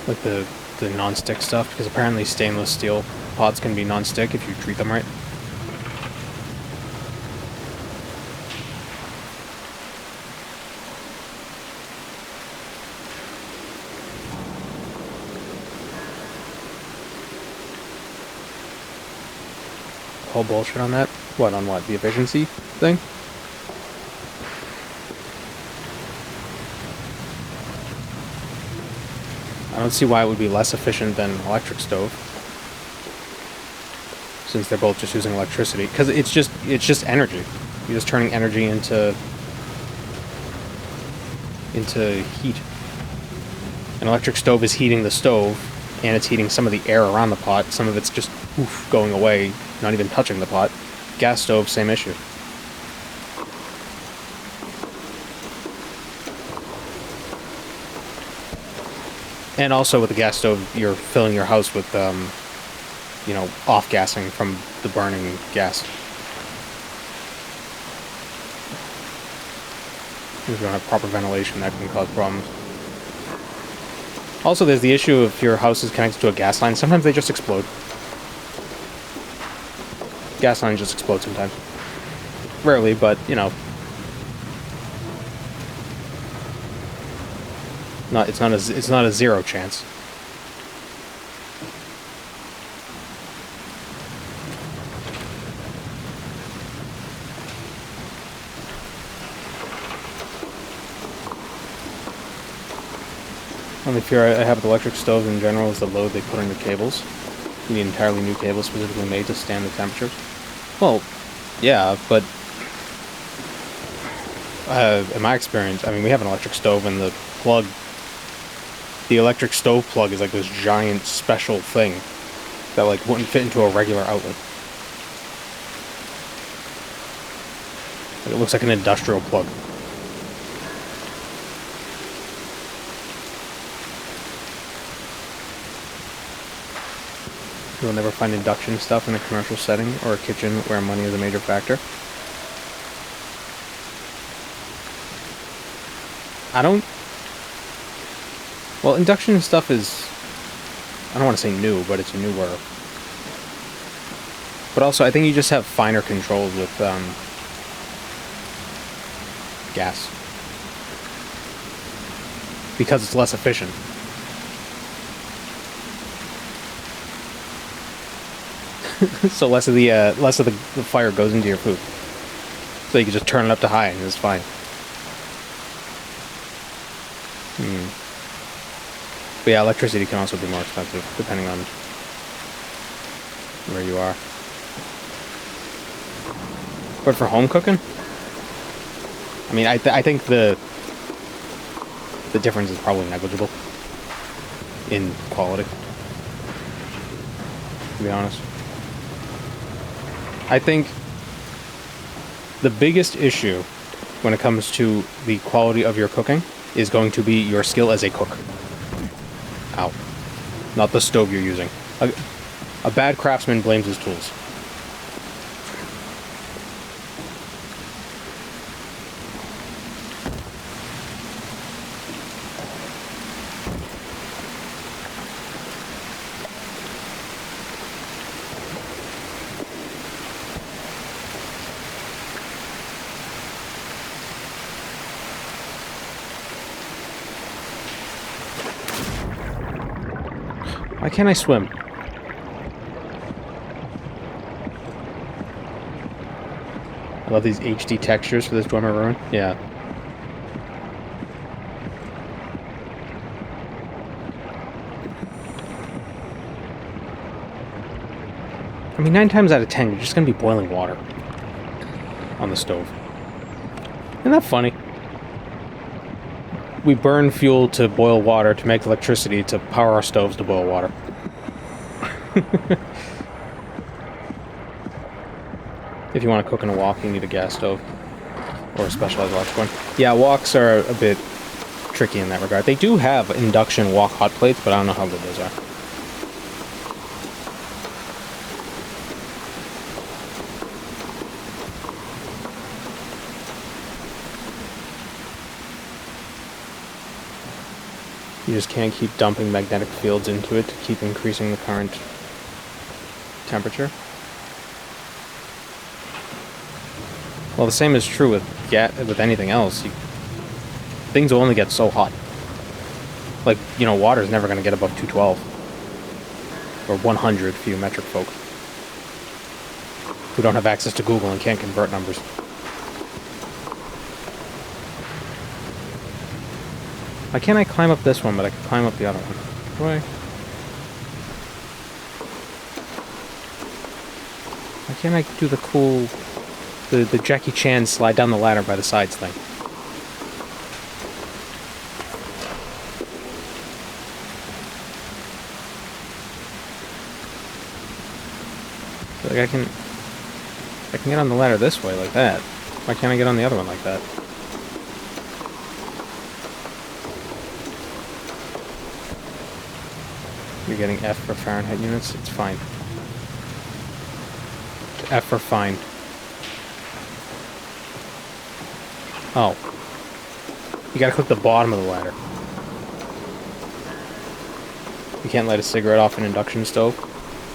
like the non-stick stuff, because apparently stainless steel pots can be non-stick if you treat them right. Whole bullshit on that? What, on what? The efficiency thing? I don't see why it would be less efficient than an electric stove, since they're both just using electricity. Because it's just energy. You're just turning energy into heat. An electric stove is heating the stove, and it's heating some of the air around the pot. Some of it's just going away, not even touching the pot. Gas stove, same issue. And also with the gas stove, you're filling your house with, you know, off-gassing from the burning gas. If you don't have proper ventilation, that can cause problems. Also, there's the issue if your house is connected to a gas line. Sometimes they just explode. Gas lines just explode sometimes. Rarely, but, you know. It's not a zero chance. Only fear I have with electric stoves in general is the load they put on your cables. You need entirely new cables specifically made to stand the temperatures. Well, yeah, but in my experience, I mean, we have an electric stove and the plug, the electric stove plug is like this giant special thing that like wouldn't fit into a regular outlet. Like, it looks like an industrial plug. You'll never find induction stuff in a commercial setting or a kitchen where money is a major factor. Well, induction stuff is, I don't want to say new, but it's newer. But also, I think you just have finer controls with gas. Because it's less efficient. So less of the fire goes into your food. So you can just turn it up to high and it's fine. But yeah, electricity can also be more expensive depending on where you are. But for home cooking, I mean, I think the difference is probably negligible in quality, to be honest. I think the biggest issue when it comes to the quality of your cooking is going to be your skill as a cook. Ow. Not the stove you're using. A bad craftsman blames his tools. Why can't I swim? I love these HD textures for this Dormer Ruin. Yeah. I mean, 9 times out of 10, you're just gonna be boiling water on the stove. Isn't that funny? We burn fuel to boil water to make electricity to power our stoves to boil water. If you want to cook in a wok, you need a gas stove or a specialized electric one. Yeah, woks are a bit tricky in that regard. They do have induction wok hot plates, but I don't know how good those are. You just can't keep dumping magnetic fields into it to keep increasing the current temperature. Well, the same is true with anything else. Things will only get so hot. Like, you know, water is never going to get above 212. Or 100 for you metric folk. Who don't have access to Google and can't convert numbers. Why can't I climb up this one, but I can climb up the other one? away. Why can't I do the cool, the Jackie Chan slide down the ladder by the sides thing? Like I can get on the ladder this way like that. Why can't I get on the other one like that? You're getting F for Fahrenheit units? It's fine. F for fine. Oh. You gotta click the bottom of the ladder. You can't light a cigarette off an induction stove?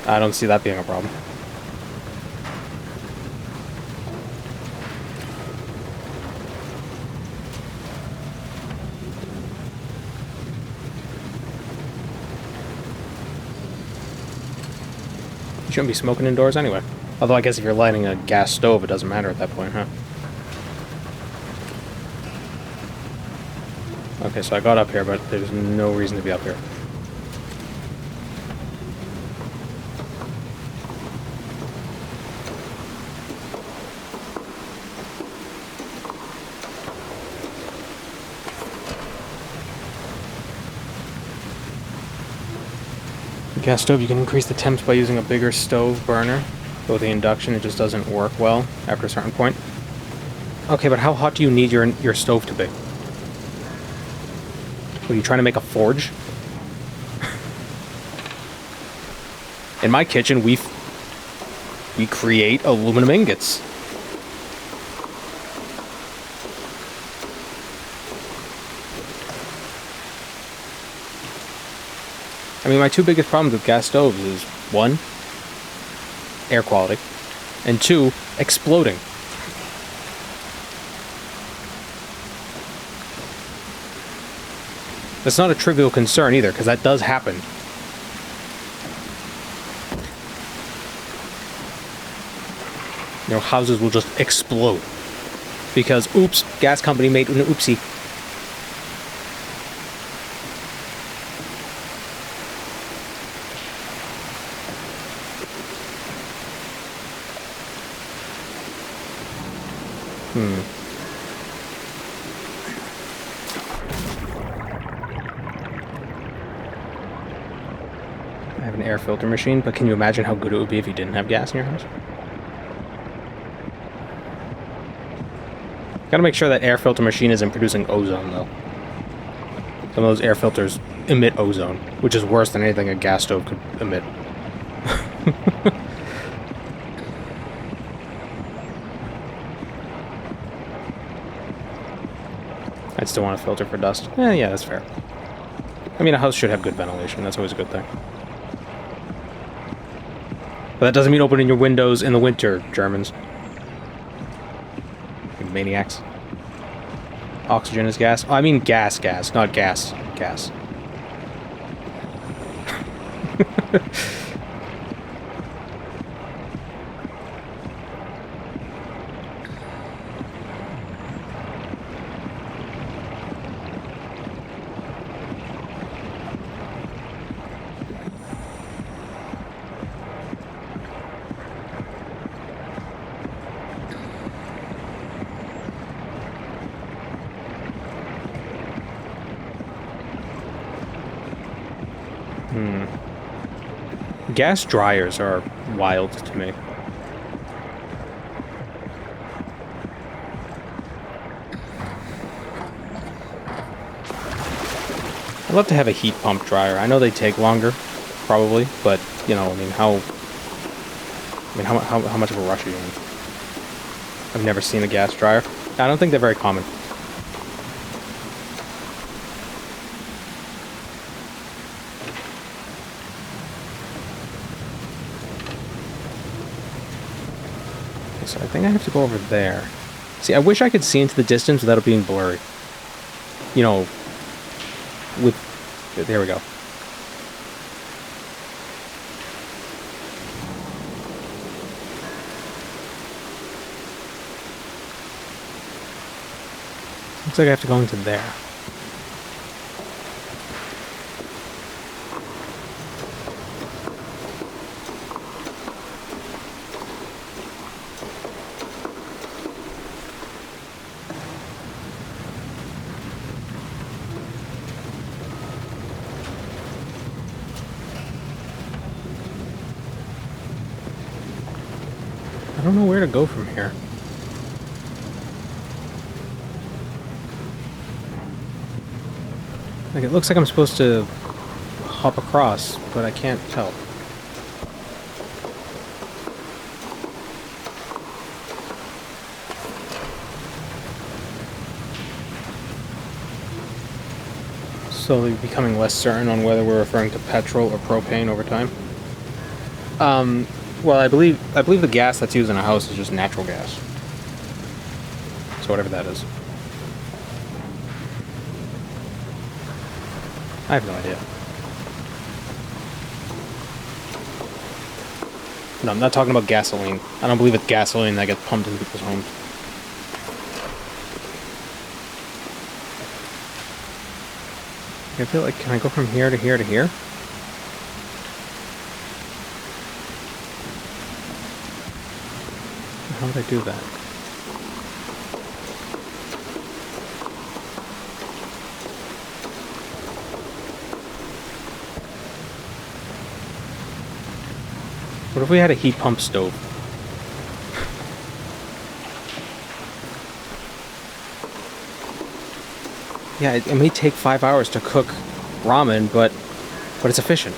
I don't see that being a problem. You shouldn't be smoking indoors anyway. Although I guess if you're lighting a gas stove, it doesn't matter at that point, huh? Okay, so I got up here, but there's no reason to be up here. Gas stove, you can increase the temps by using a bigger stove burner. But with the induction, it just doesn't work well after a certain point. Okay, but how hot do you need your stove to be? Are you trying to make a forge? In my kitchen, we create aluminum ingots. I mean, my two biggest problems with gas stoves is, one, air quality, and two, exploding. That's not a trivial concern either, because that does happen. You know, houses will just explode. Because, oops, gas company made an oopsie. I have an air filter machine, but can you imagine how good it would be if you didn't have gas in your house? Gotta make sure that air filter machine isn't producing ozone, though. Some of those air filters emit ozone, which is worse than anything a gas stove could emit. I'd still want a filter for dust. Yeah, that's fair. I mean, a house should have good ventilation. That's always a good thing. But that doesn't mean opening your windows in the winter, Germans. You maniacs. Oxygen is gas? Oh, I mean gas, not gas. Gas. Gas dryers are wild to me. I'd love to have a heat pump dryer. I know they take longer, probably, but you know, how much of a rush are you in? I've never seen a gas dryer. I don't think they're very common. So I think I have to go over there. See, I wish I could see into the distance without it being blurry. You know, with... There we go. Looks like I have to go into there. don't know where to go from here. Like, it looks like I'm supposed to hop across, but I can't tell. Slowly becoming less certain on whether we're referring to petrol or propane over time. Well, I believe the gas that's used in a house is just natural gas. So whatever that is. I have no idea. No, I'm not talking about gasoline. I don't believe it's gasoline that gets pumped into people's homes. I feel like, can I go from here to here to here? How would I do that? What if we had a heat pump stove? Yeah, it may take 5 hours to cook ramen, but it's efficient.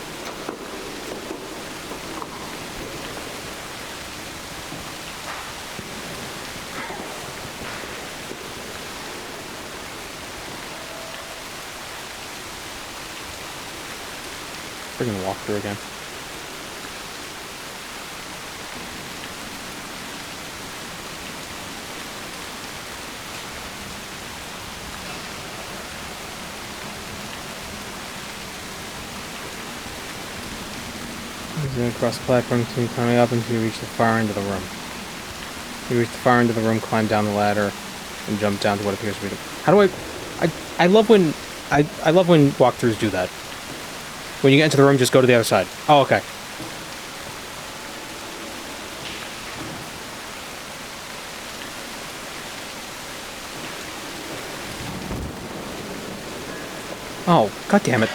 Friggin' walkthrough again. Across the platform, continue climbing up until you reach the far end of the room. You reach the far end of the room, climb down the ladder, and jump down to what appears to be the... How do I love when... I love when walkthroughs do that. When you get into the room, just go to the other side. Oh, okay. Oh, god damn it.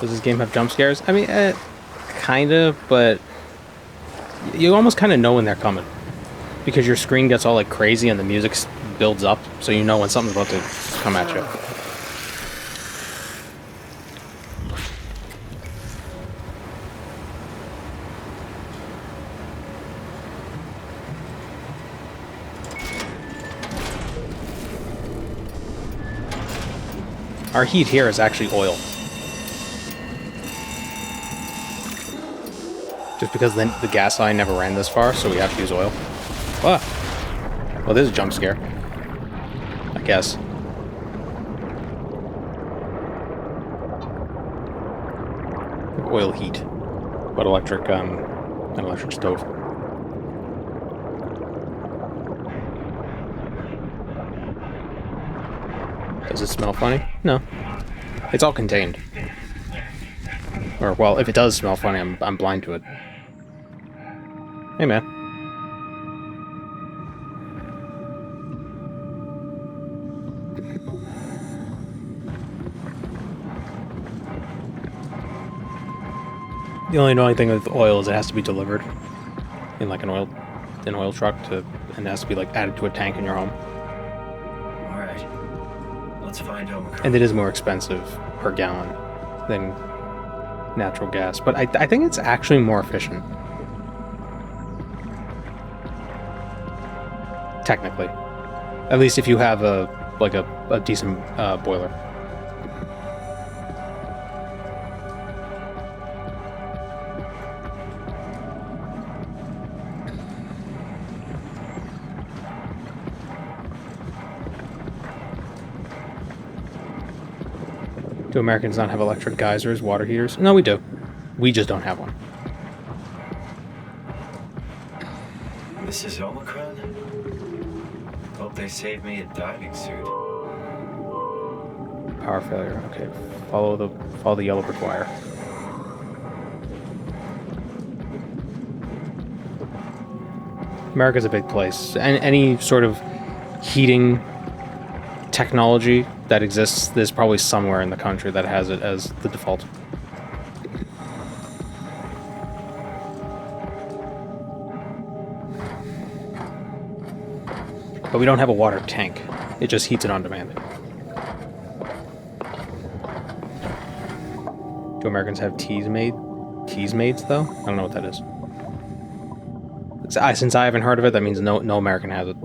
Does this game have jump scares? I mean, kinda, but you almost kind of know when they're coming. Because your screen gets all like crazy and the music builds up, so you know when something's about to come at you. Our heat here is actually oil. Just because then the gas line never ran this far, so we have to use oil. Ah. Well, this is a jump scare. I guess. Oil heat. But electric, an electric stove. Does it smell funny? No. It's all contained. Or, well, if it does smell funny, I'm blind to it. Hey, man. The only annoying thing with oil is it has to be delivered in like an oil truck and it has to be like added to a tank in your home. All right, let's find Omicron. And it is more expensive per gallon than natural gas, but I think it's actually more efficient. Technically. At least if you have a decent boiler. Do Americans not have electric geysers, water heaters? No, we do. We just don't have one. This is Omicron? Hope they saved me a diving suit. Power failure. Okay, follow the yellow brick wire. America's a big place, and any sort of heating technology that exists, there's probably somewhere in the country that has it as the default. But we don't have a water tank. It just heats it on demand. Do Americans have teas maids though? I don't know what that is. Since I haven't heard of it, that means no American has it.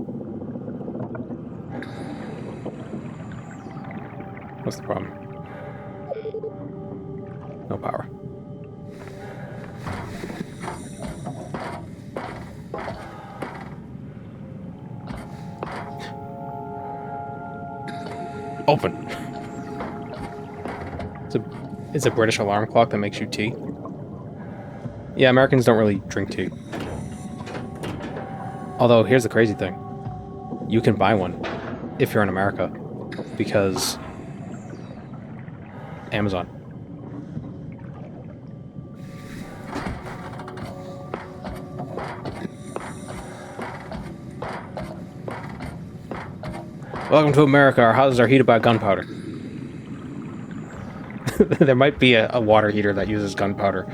What's the problem? No power. Open. It's a British alarm clock that makes you tea. Yeah, Americans don't really drink tea. Although, here's the crazy thing. You can buy one if you're in America. Because Amazon. Welcome to America. Our houses are heated by gunpowder. There might be a water heater that uses gunpowder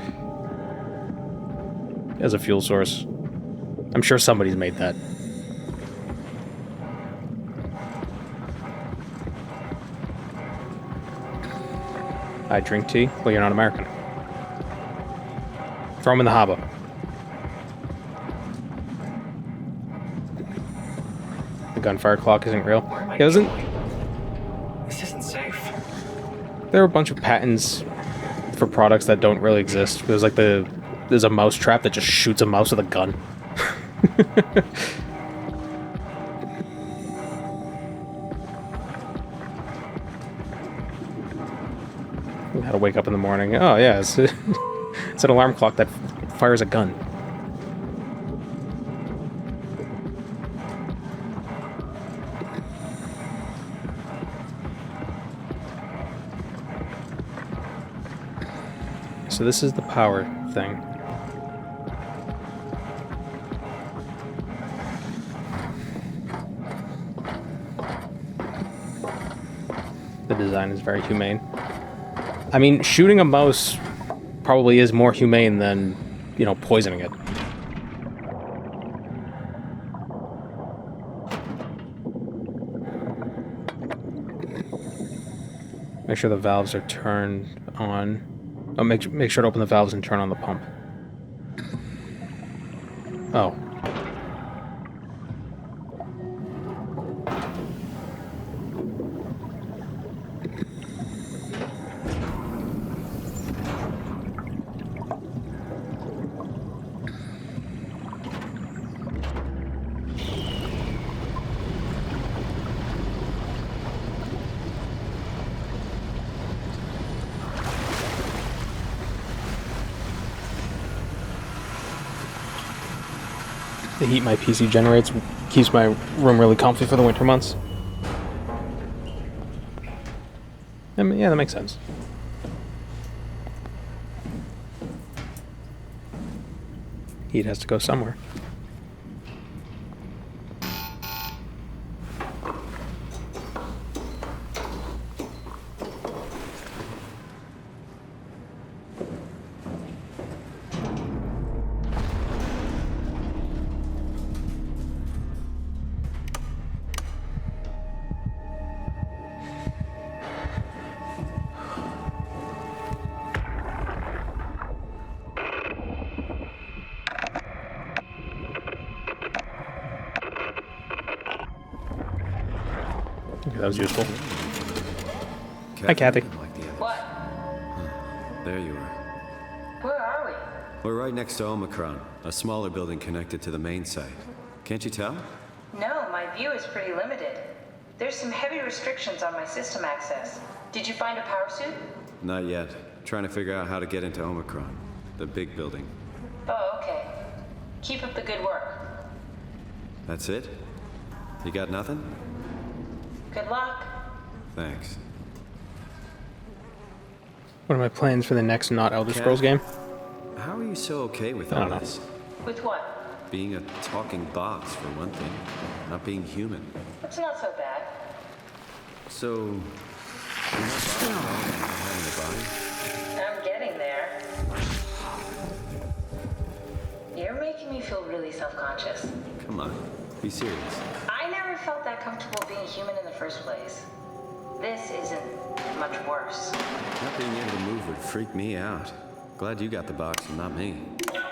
as a fuel source. I'm sure somebody's made that. I drink tea? Well, you're not American. Throw them in the harbor. The gunfire clock isn't real. It wasn't. This isn't safe. There are a bunch of patents for products that don't really exist. There's like there's a mouse trap that just shoots a mouse with a gun. How to wake up in the morning. Oh yeah, it's an alarm clock that fires a gun. So this is the power thing. The design is very humane. I mean, shooting a mouse probably is more humane than, you know, poisoning it. Make sure the valves are turned on. Oh, make sure to open the valves and turn on the pump. Oh. The heat my PC generates keeps my room really comfy for the winter months. I mean, yeah, that makes sense. Heat has to go somewhere. Okay, that was useful. Hi, Kathy. What? There you are. Where are we? We're right next to Omicron, a smaller building connected to the main site. Can't you tell? No, my view is pretty limited. There's some heavy restrictions on my system access. Did you find a power suit? Not yet. Trying to figure out how to get into Omicron, the big building. Oh, okay. Keep up the good work. That's it? You got nothing? Good luck. Thanks. What are my plans for the next not Elder Scrolls game? How are you so okay with I all don't know. this? With what? being a talking box, for one thing. Not being human. It's not so bad. So, you're not bothered at all by not having a body? I'm getting there. You're making me feel really self-conscious. Come on, be serious. I never felt that comfortable being human in the first place. This isn't much worse. Not being able to move would freak me out. Glad you got the box and not me.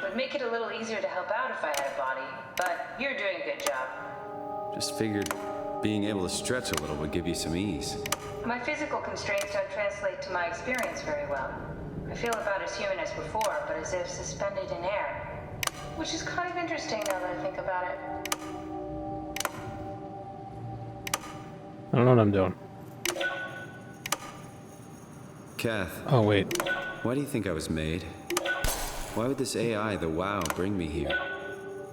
Would make it a little easier to help out if I had a body, but you're doing a good job. Just figured being able to stretch a little would give you some ease. My physical constraints don't translate to my experience very well. I feel about as human as before, but as if suspended in air. Which is kind of interesting now that I think about it. I don't know what I'm doing. Kath. Oh, wait. Why do you think I was made? Why would this AI, the WoW, bring me here?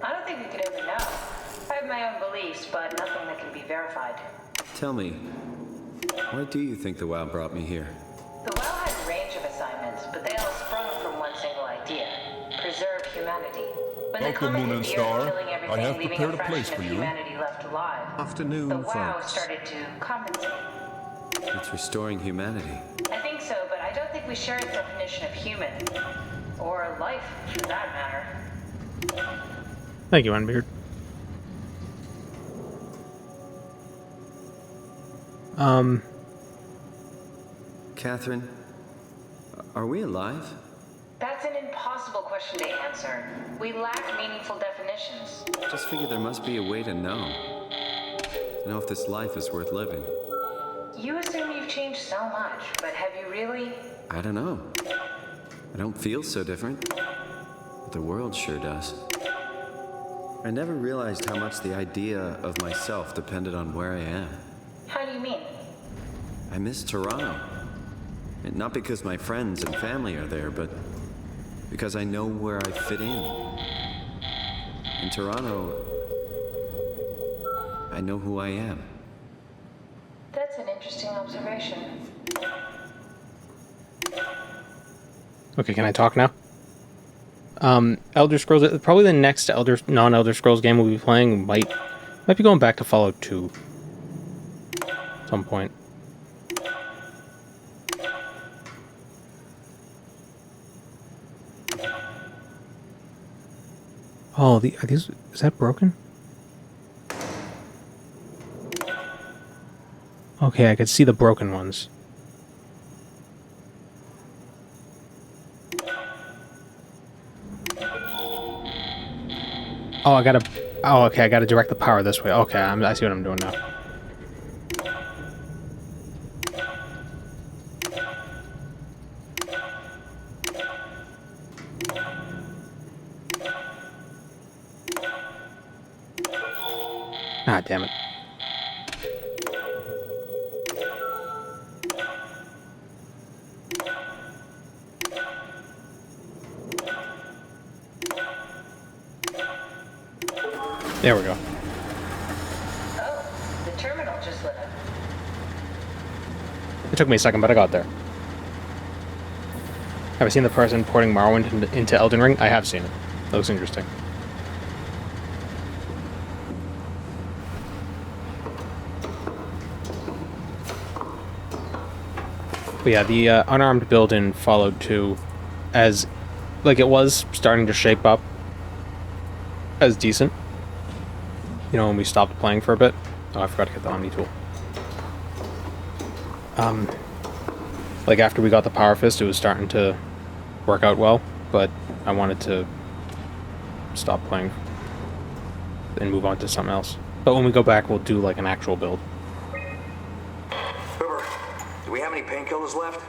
I don't think we could ever know. I have my own beliefs, but nothing that can be verified. Tell me, why do you think the WoW brought me here? The WoW had a range of assignments, but they all sprung from one single idea. Preserve humanity. When the Welcome, comet Moon hit and the Earth, Star. killing everything, I have leaving prepared a a place fraction for of you. humanity left alive. Afternoon, The WoW folks. started to compensate. It's restoring humanity. I think so, but I don't think we share its definition of human. Or life, for that matter. Thank you, Unbeard. Catherine, are we alive? That's an impossible question to answer. We lack meaningful definitions. Just figured there must be a way to know. To know if this life is worth living. You assume you've changed so much, but have you really? I don't know. I don't feel so different. But the world sure does. I never realized how much the idea of myself depended on where I am. How do you mean? I miss Toronto. And not because my friends and family are there, but because I know where I fit in. In Toronto, I know who I am. That's an interesting observation. Okay, can I talk now? Elder Scrolls, probably the next non-Elder Scrolls game we'll be playing might be going back to Fallout 2 at some point. Oh, is that broken? Okay, I could see the broken ones. Oh, okay, I gotta direct the power this way. Okay, I see what I'm doing now. Ah, damn it. There we go. Oh, the terminal just lit up. It took me a second, but I got there. Have I seen the person porting Morrowind into Elden Ring? I have seen it. That looks interesting. But yeah, the unarmed build in Fallout 2, as like it was starting to shape up as decent. You know, when we stopped playing for a bit. Oh, I forgot to get the Omni tool. Like after we got the Power Fist, it was starting to work out well, but I wanted to stop playing and move on to something else. But when we go back, we'll do like an actual build. River, do we have any painkillers left?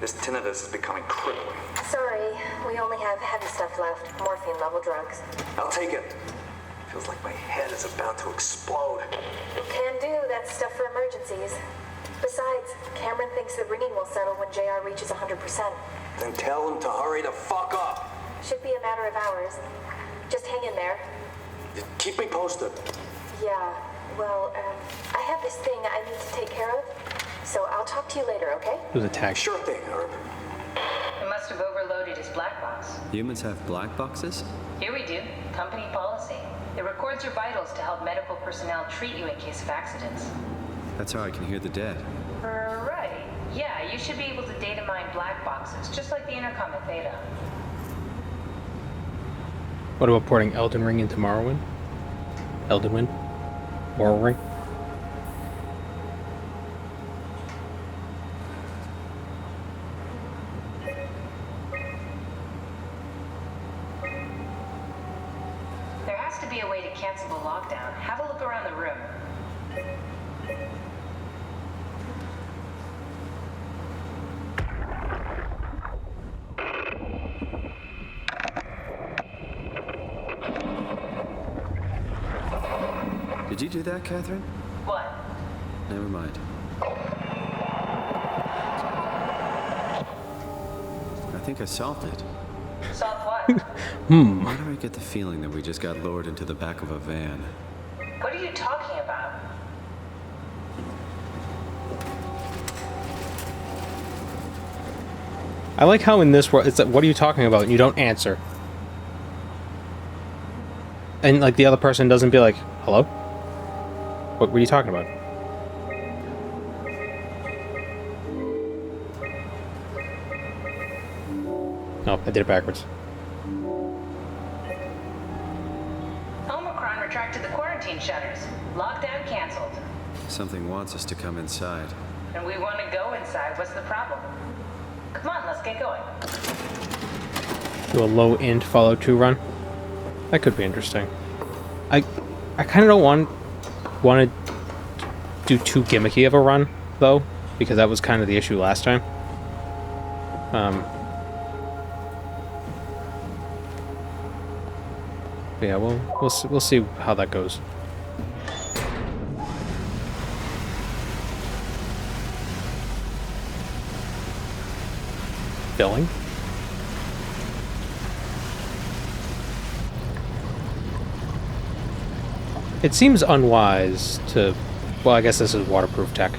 This tinnitus is becoming crippling. Sorry, we only have heavy stuff left. Morphine level drugs. I'll take it. Feels like my head is about to explode. Can do, that's stuff for emergencies. Besides, Cameron thinks the ringing will settle when JR reaches 100%. Then tell him to hurry the fuck up. Should be a matter of hours. Just hang in there. Just keep me posted. Yeah, well, I have this thing I need to take care of, so I'll talk to you later, okay? It was a tag. Sure thing, Herb. It must have overloaded his black box. Humans have black boxes? Here we do. Company policy. It records your vitals to help medical personnel treat you in case of accidents. That's how I can hear the dead. Right. Yeah, you should be able to data mine black boxes, just like the intercom at Theta. What about porting Elden Ring into Morrowind? Elden Ring? Morrowind? There has to be a way to cancel the lockdown. Have a look around the room. Did you do that, Catherine? What? Never mind. I think I solved it. Solved what? Why do I get the feeling that we just got lowered into the back of a van? What are you talking about? I like how in this world, it's like, what are you talking about? And you don't answer. And like the other person doesn't be like, hello? What were you talking about? No, I did it backwards. Omicron retracted the quarantine shutters. Lockdown canceled. Something wants us to come inside. And we want to go inside. What's the problem? Come on, let's get going. Do a low-end Fallout 2 run. That could be interesting. I kind of don't want to do too gimmicky of a run, though, because that was kind of the issue last time. But yeah, we'll see how that goes. Filling. It seems unwise to... Well, I guess this is waterproof tech.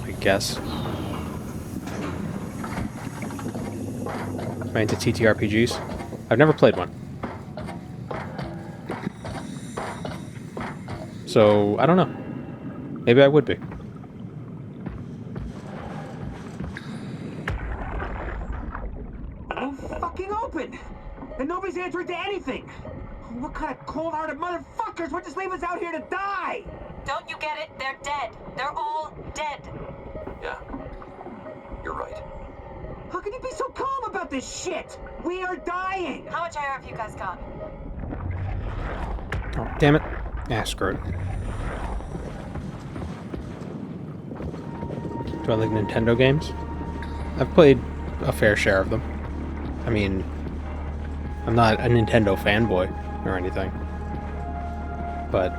I guess. Am I into TTRPGs? I've never played one. So, I don't know. Maybe I would be. Won't fucking open! And nobody's answering to anything! What kind of cold-hearted motherfuckers would just leave us out here to die? Don't you get it? They're dead. They're all dead. Yeah. You're right. How can you be so calm about this shit? We are dying! How much air have you guys got? Oh, damn it. Ah, screw it. Do I like Nintendo games? I've played a fair share of them. I mean, I'm not a Nintendo fanboy or anything. But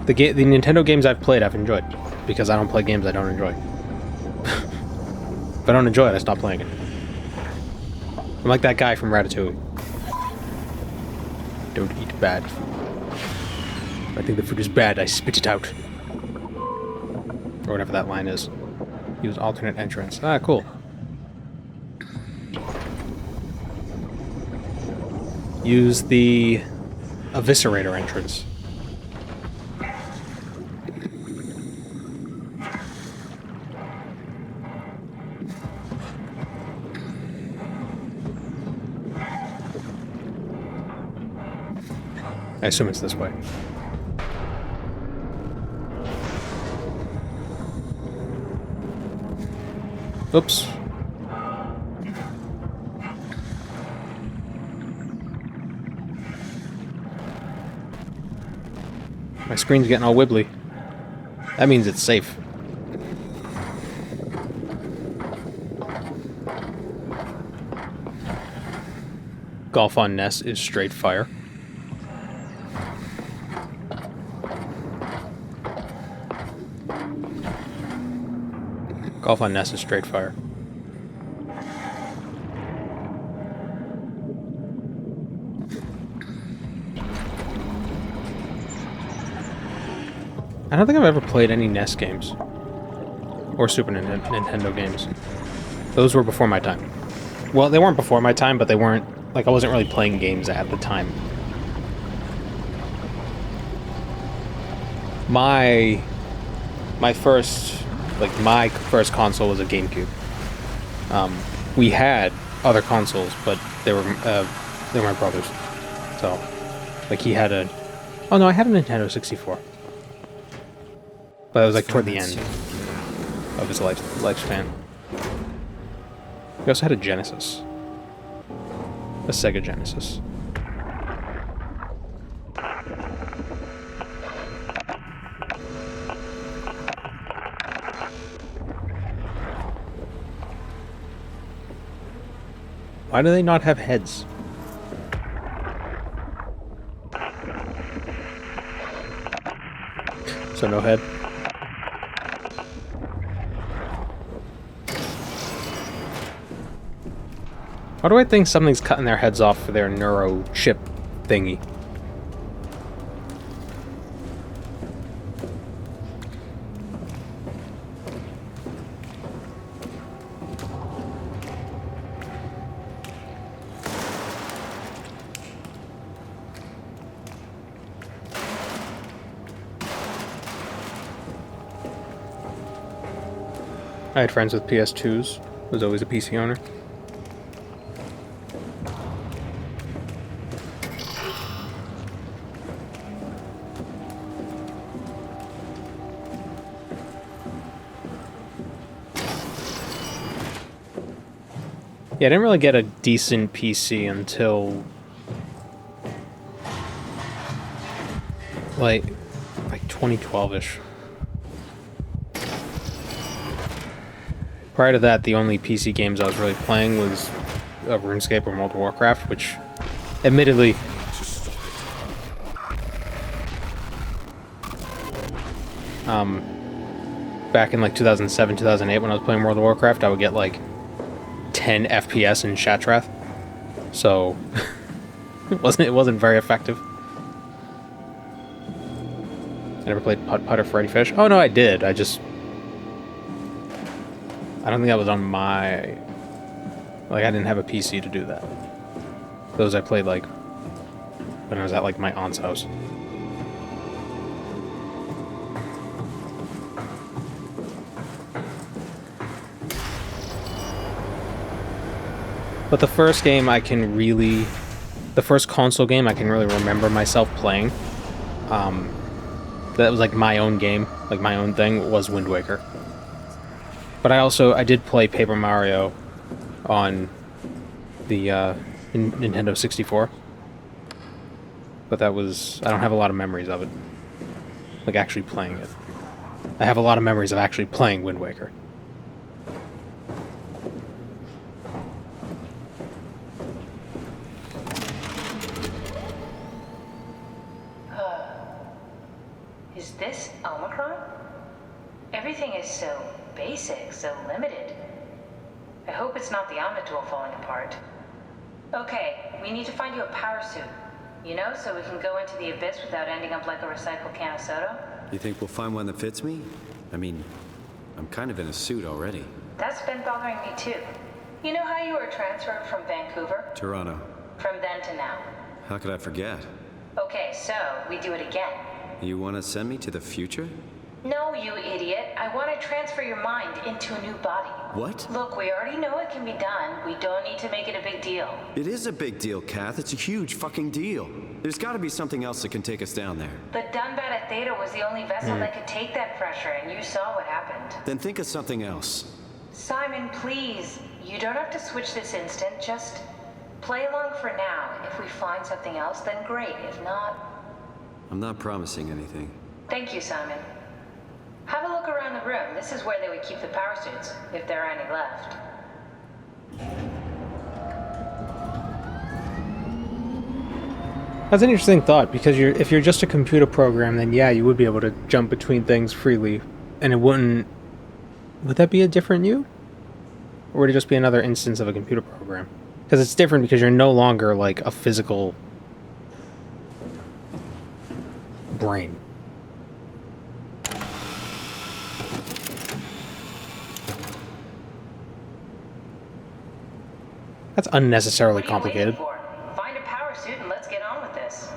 the Nintendo games I've played, I've enjoyed. Because I don't play games I don't enjoy. If I don't enjoy it, I stop playing it. I'm like that guy from Ratatouille. Don't eat bad food. If I think the food is bad, I spit it out. Or whatever that line is. Use alternate entrance. Ah, cool. Use the Eviscerator entrance. I assume it's this way. Oops. My screen's getting all wibbly. That means it's safe. Golf on Ness is straight fire. Golf on Ness is straight fire. I don't think I've ever played any NES games. Or Super Nintendo games. Those were before my time. Well, they weren't before my time, but they weren't... Like, I wasn't really playing games at the time my first console was a GameCube. We had other consoles, but they were my brother's. So, like, he had oh no, I had a Nintendo 64, but it was like toward the end of his lifespan. We also had a Genesis, a Sega Genesis. Why do they not have heads? So no head. Why do I think something's cutting their heads off for their neuro chip thingy? I had friends with PS2s. Was always a PC owner. Yeah, I didn't really get a decent PC until like 2012-ish. Prior to that, the only PC games I was really playing was RuneScape or World of Warcraft, which, admittedly, back in like 2007, 2008, when I was playing World of Warcraft, I would get like 10 FPS in Shattrath, so it wasn't very effective. I never played Putt or Freddy Fish. Oh no, I did. I don't think that was on my... Like, I didn't have a PC to do that. Those I played, like, when I was at, like, my aunt's house. But the first game I can really... The first console game I can really remember myself playing, that was, like, my own game, like, my own thing, was Wind Waker. But I did play Paper Mario on the Nintendo 64. But that was... I don't have a lot of memories of it. Like, actually playing it. I have a lot of memories of actually playing Wind Waker. Is this Omicron? Everything is so basic, so limited. I hope it's not the Omnitool falling apart. Okay, we need to find you a power suit. You know, so we can go into the Abyss without ending up like a recycled can of soda. You think we'll find one that fits me? I mean, I'm kind of in a suit already. That's been bothering me too. You know how you were transferred from Vancouver? Toronto. From then to now. How could I forget? Okay, so we do it again. You want to send me to the future? No, you idiot. I want to transfer your mind into a new body. What? Look, we already know it can be done. We don't need to make it a big deal. It is a big deal, Kath. It's a huge fucking deal. There's got to be something else that can take us down there. The Dunbat at Theta was the only vessel that could take that pressure, and you saw what happened. Then think of something else. Simon, please. You don't have to switch this instant. Just play along for now. If we find something else, then great. If not... I'm not promising anything. Thank you, Simon. Have a look around the room. This is where they would keep the power suits, if there are any left. That's an interesting thought, because if you're just a computer program, then yeah, you would be able to jump between things freely, and it wouldn't... Would that be a different you? Or would it just be another instance of a computer program? Because it's different because you're no longer, like, a physical brain. That's unnecessarily complicated. Find a power suit and let's get on with this.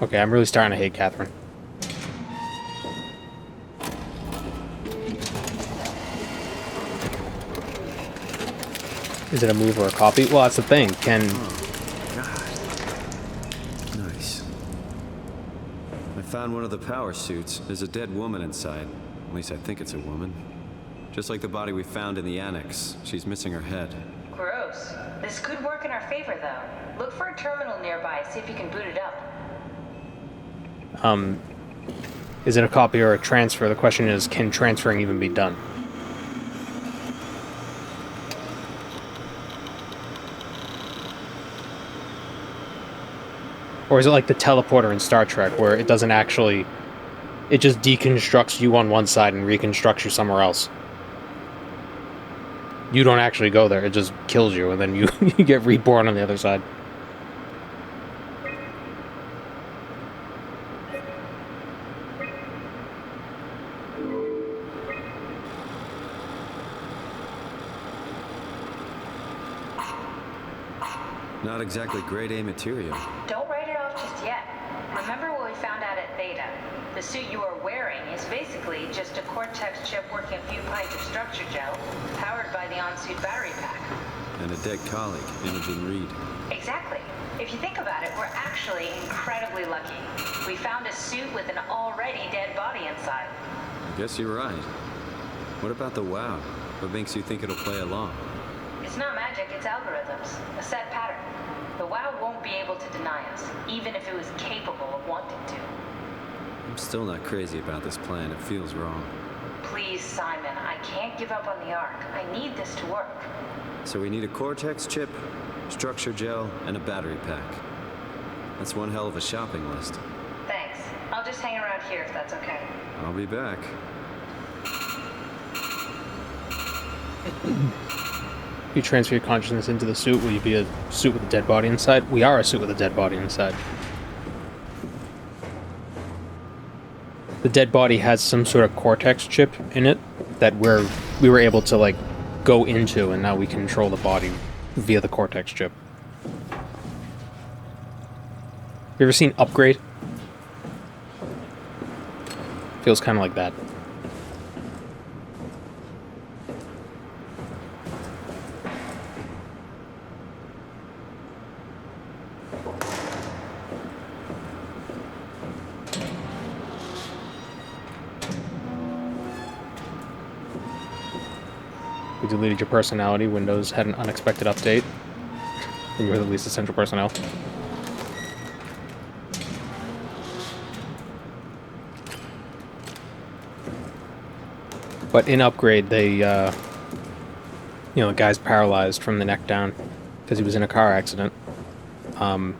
Okay, I'm really starting to hate Catherine. Is it a move or a copy? Well, that's the thing. Can... God. Nice. I found one of the power suits. There's a dead woman inside. At least I think it's a woman. Just like the body we found in the annex. She's missing her head. Gross. This could work in our favor, though. Look for a terminal nearby, see if you can boot it up. Is it a copy or a transfer? The question is, can transferring even be done? Or is it like the teleporter in Star Trek, where it doesn't actually... It just deconstructs you on one side and reconstructs you somewhere else? You don't actually go there, it just kills you, and then you, you get reborn on the other side. Not exactly grade A material. Don't write it off just yet. Remember what we found out at Theta? The suit you are wearing is basically just a Cortex chip working a few pints of structure gel, powered by the on-suit battery pack. And a dead colleague, Imogen Reed. Exactly. If you think about it, we're actually incredibly lucky. We found a suit with an already dead body inside. I guess you're right. What about the WoW? What makes you think it'll play along? It's not magic, it's algorithms. A set pattern. The WoW won't be able to deny us, even if it was capable of wanting to. I'm still not crazy about this plan. It feels wrong. Please, Simon, I can't give up on the Ark. I need this to work. So we need a Cortex chip, structure gel, and a battery pack. That's one hell of a shopping list. Thanks. I'll just hang around here if that's okay. I'll be back. You transfer your consciousness into the suit, will you be a suit with a dead body inside? We are a suit with a dead body inside. The dead body has some sort of Cortex chip in it that we were able to, like, go into, and now we control the body via the Cortex chip. You ever seen Upgrade? Feels kind of like that. You deleted your personality. Windows had an unexpected update. And you were the least essential personnel. But in Upgrade, they, you know, the guy's paralyzed from the neck down because he was in a car accident. And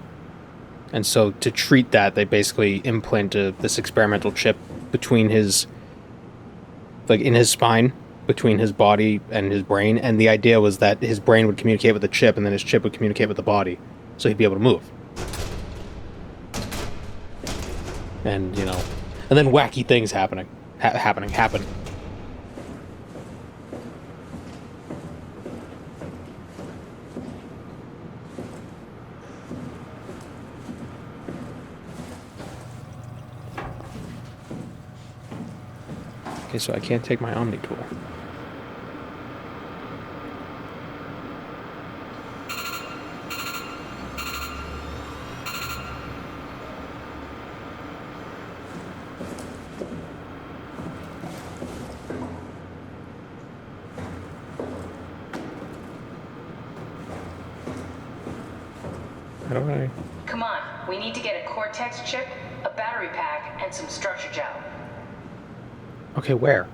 so to treat that, they basically implanted this experimental chip between his, like, in his spine, between his body and his brain, and the idea was that his brain would communicate with the chip, and then his chip would communicate with the body, so he'd be able to move. And, you know, and then wacky things happen. Okay, so I can't take my Omni tool. How do I... Come on, we need to get a Cortex chip, a battery pack, and some structure gel. Okay, where?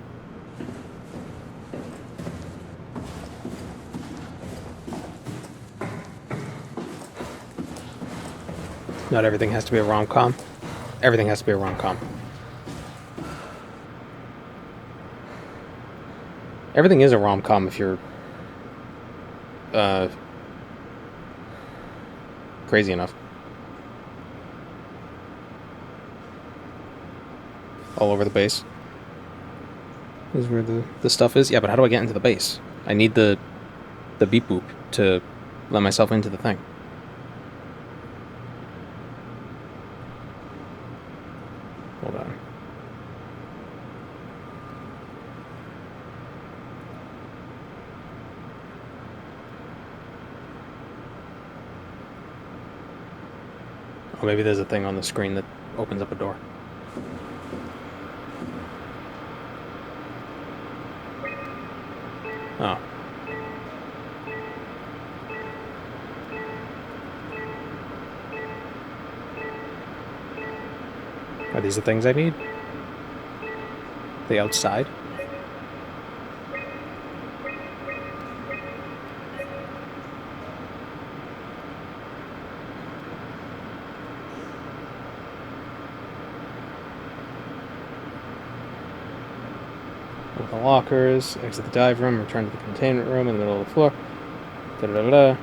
Not everything has to be a rom-com. Everything has to be a rom-com. Everything is a rom-com if you're crazy enough. All over the base. Is where the stuff is? Yeah, but how do I get into the base? I need the beep boop to let myself into the thing. Hold on. Oh, maybe there's a thing on the screen that opens up a door. Oh. Are these the things I need? The outside? With the lockers, exit the dive room, return to the containment room in the middle of the floor. Da-da-da-da.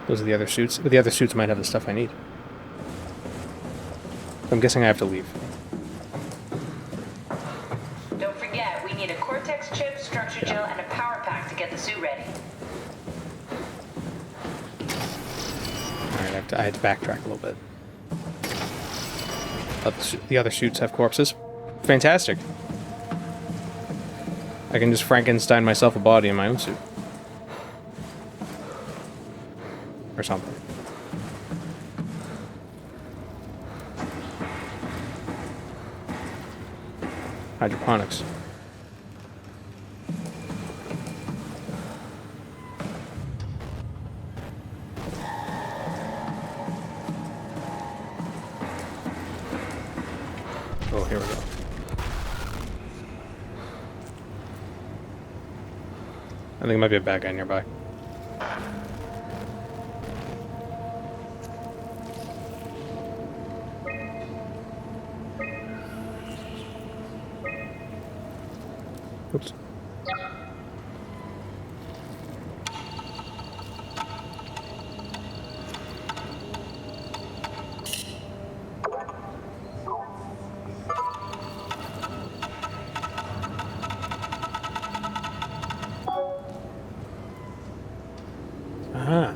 Those are the other suits. But the other suits might have the stuff I need. I'm guessing I have to leave. Don't forget, we need a Cortex chip, structure gel, and a power pack to get the suit ready. Alright, I had to backtrack a little bit. The other suits have corpses. Fantastic. I can just Frankenstein myself a body in my own suit. Or something. Hydroponics. Oh, here we go. I think it might be a bad guy nearby. Oops. Ah.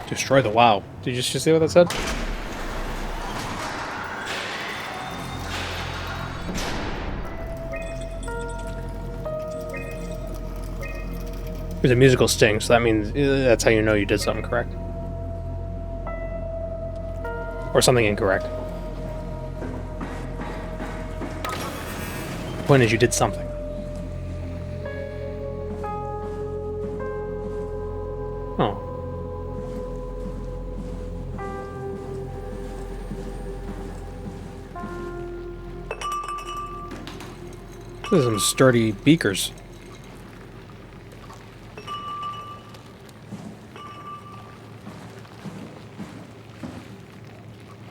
Destroy the WoW. Did you just see what that said? There's a musical sting, so that means that's how you know you did something correct. Or something incorrect. The point is you did something. Oh. Those are some sturdy beakers.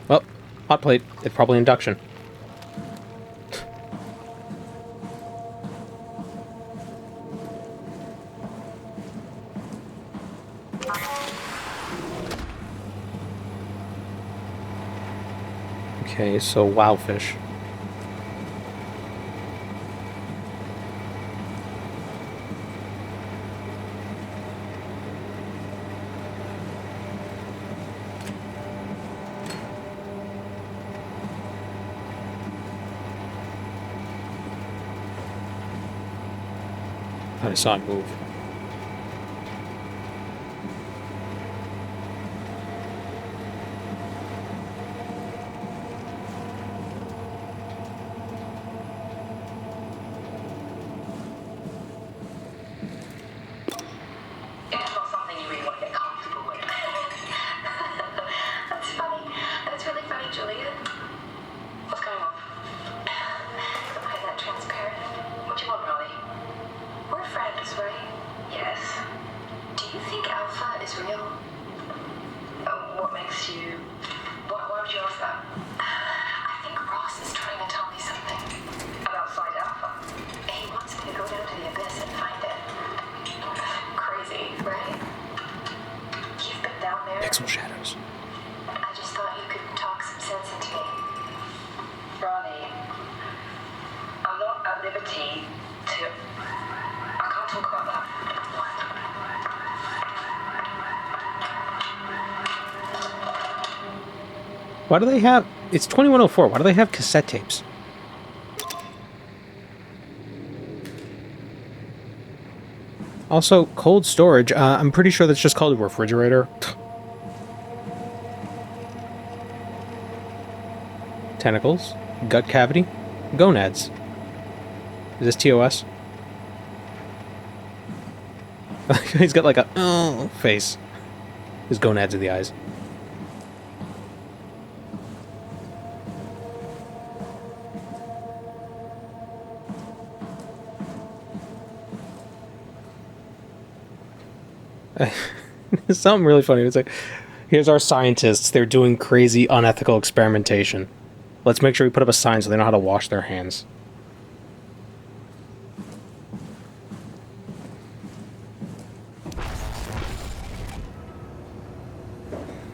Well, hot plate. It's probably induction. Okay, so wowfish. I saw it move. It's not something you really want to get comfortable with. That's funny. That's really funny, Julia. What's going on? Don't play that transparent. What do you want, Molly? We're friends, right? Yes. Do you think Alpha is real? What makes you... Why would you ask that? I think Ross is trying to tell me something. About Flight Alpha? He wants me to go down to the Abyss and find it. Crazy, right? You've been down there. Pixel shadows. I just thought you could talk some sense into me. Ronnie, I'm not at liberty to... I can't talk about that. Why do they have... It's 2104. Why do they have cassette tapes? Also, cold storage. I'm pretty sure that's just called a refrigerator. Tentacles. Gut cavity. Gonads. Is this TOS? He's got like a face. His gonads are the eyes. Something really funny. It's like, here's our scientists. They're doing crazy, unethical experimentation. Let's make sure we put up a sign so they know how to wash their hands.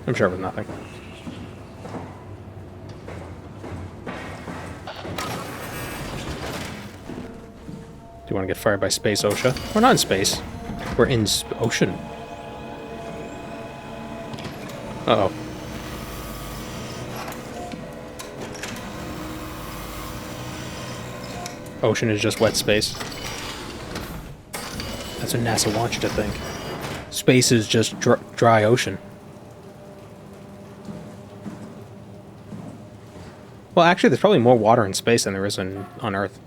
I'm sure it was nothing. Do you want to get fired by space OSHA? We're not in space. We're in ocean. Uh-oh. Ocean is just wet space. That's what NASA wants you to think. Space is just dry ocean. Well, actually, there's probably more water in space than there is on Earth.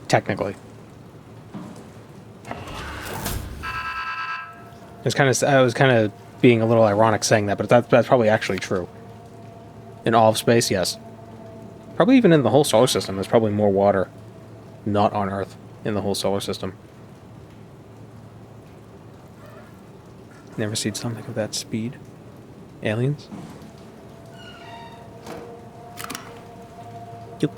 Technically. I was kind of being a little ironic saying that, but that's probably actually true. In all of space, yes. Probably even in the whole solar system, there's probably more water not on Earth in the whole solar system. Never seen something of that speed. Aliens? Yep.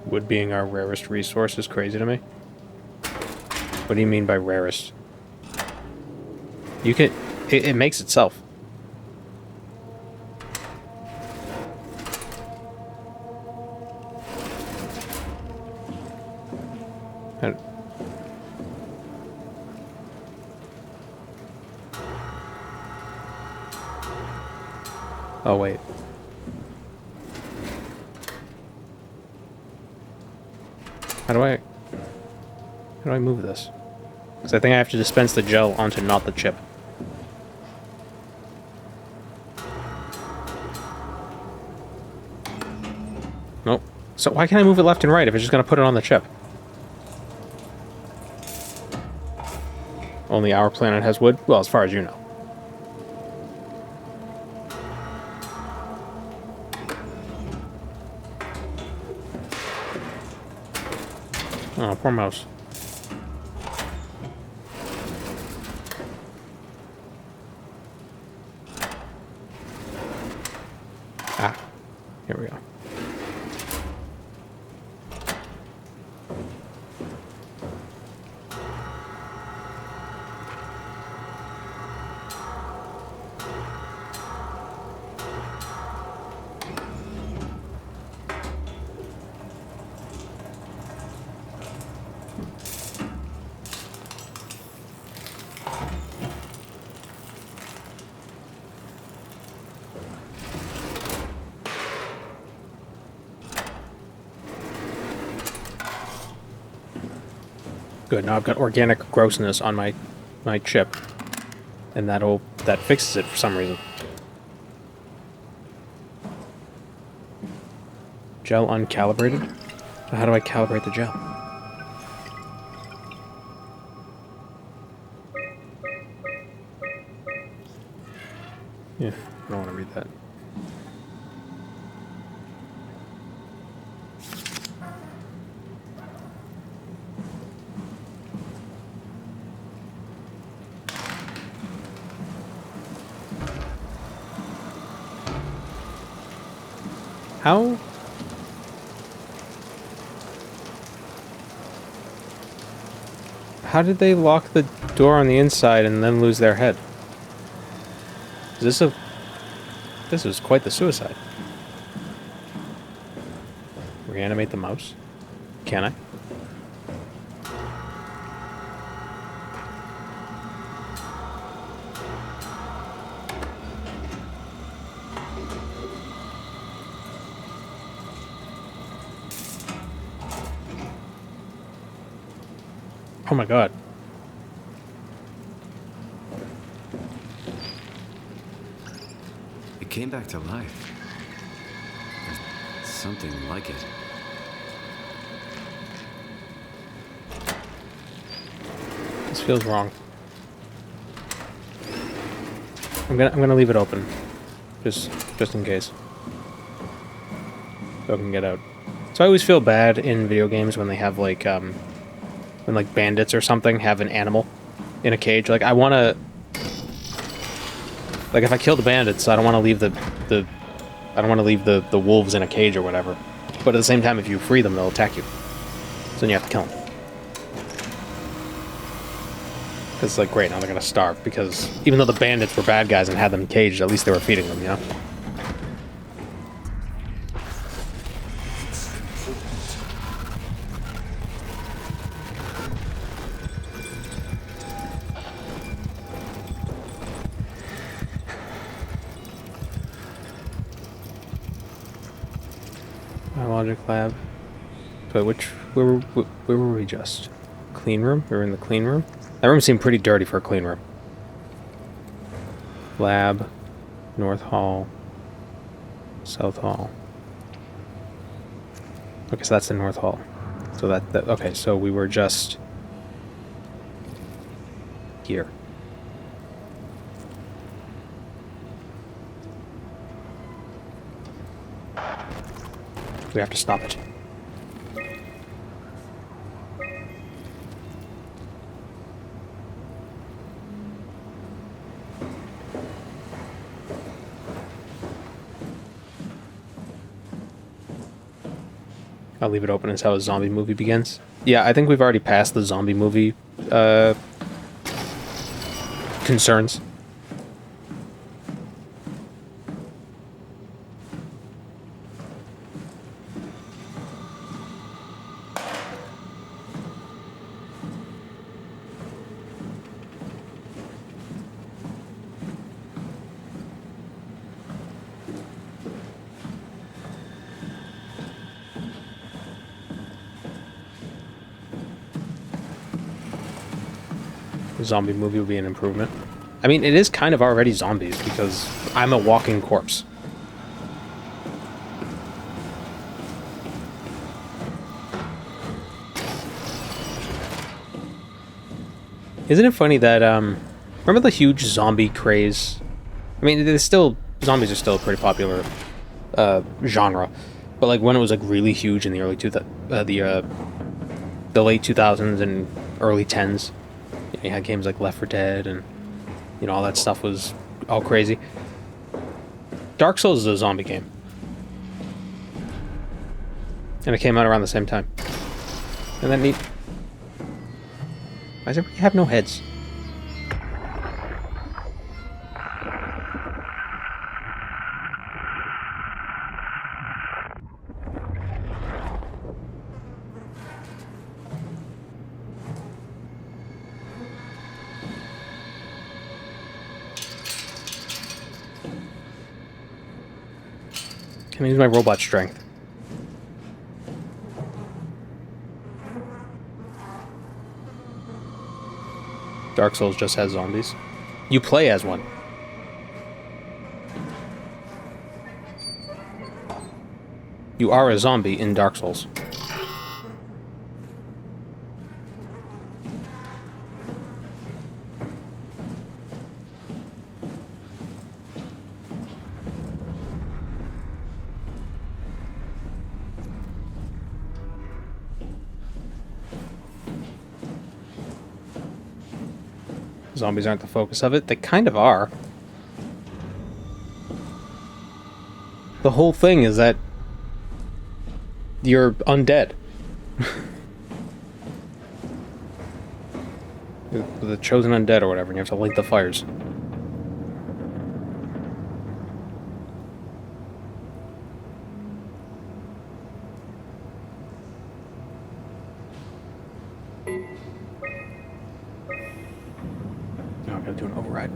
Wood being our rarest resource is crazy to me. What do you mean by rarest? You can... It makes itself. Oh, wait. How do I move this? Because I think I have to dispense the gel onto not the chip. Nope. So why can't I move it left and right if it's just going to put it on the chip? Only our planet has wood? Well, as far as you know. Oh, poor mouse. Ah, here we go. Good, now I've got organic grossness on my chip. And that fixes it for some reason. Gel uncalibrated? So how do I calibrate the gel? Yeah, I don't want to read that. How did they lock the door on the inside and then lose their head? This is quite the suicide. Reanimate the mouse? Can I? Oh my god. It came back to life. There's something like it. This feels wrong. I'm gonna leave it open. Just in case. So I can get out. So I always feel bad in video games when they have like when like bandits or something have an animal in a cage. Like I wanna, like if I kill the bandits, I don't want to leave the wolves in a cage or whatever. But at the same time, if you free them, they'll attack you. So then you have to kill them. Because it's like, great, now they're gonna starve. Because even though the bandits were bad guys and had them caged, at least they were feeding them, you know? Biologic lab. But where were we just? Clean room? We were in the clean room? That room seemed pretty dirty for a clean room. Lab, North Hall, South Hall. Okay, so that's the North Hall. So that okay, so we were just here. We have to stop it. I'll leave it open as how a zombie movie begins. Yeah, I think we've already passed the zombie movie concerns. Zombie movie would be an improvement. I mean, it is kind of already zombies because I'm a walking corpse. Isn't it funny that, remember the huge zombie craze? I mean, there's still, zombies are still a pretty popular, genre. But, like, when it was, like, really huge in the early the late 2000s and early 10s, you had games like Left 4 Dead and, you know, all that stuff was all crazy. Dark Souls is a zombie game. And it came out around the same time. Isn't that neat? Why does everybody have no heads? Can I use my robot strength? Dark Souls just has zombies. You play as one. You are a zombie in Dark Souls. Zombies aren't the focus of it. They kind of are. The whole thing is that you're undead. The chosen undead or whatever, and you have to light the fires. Now I gotta do an override.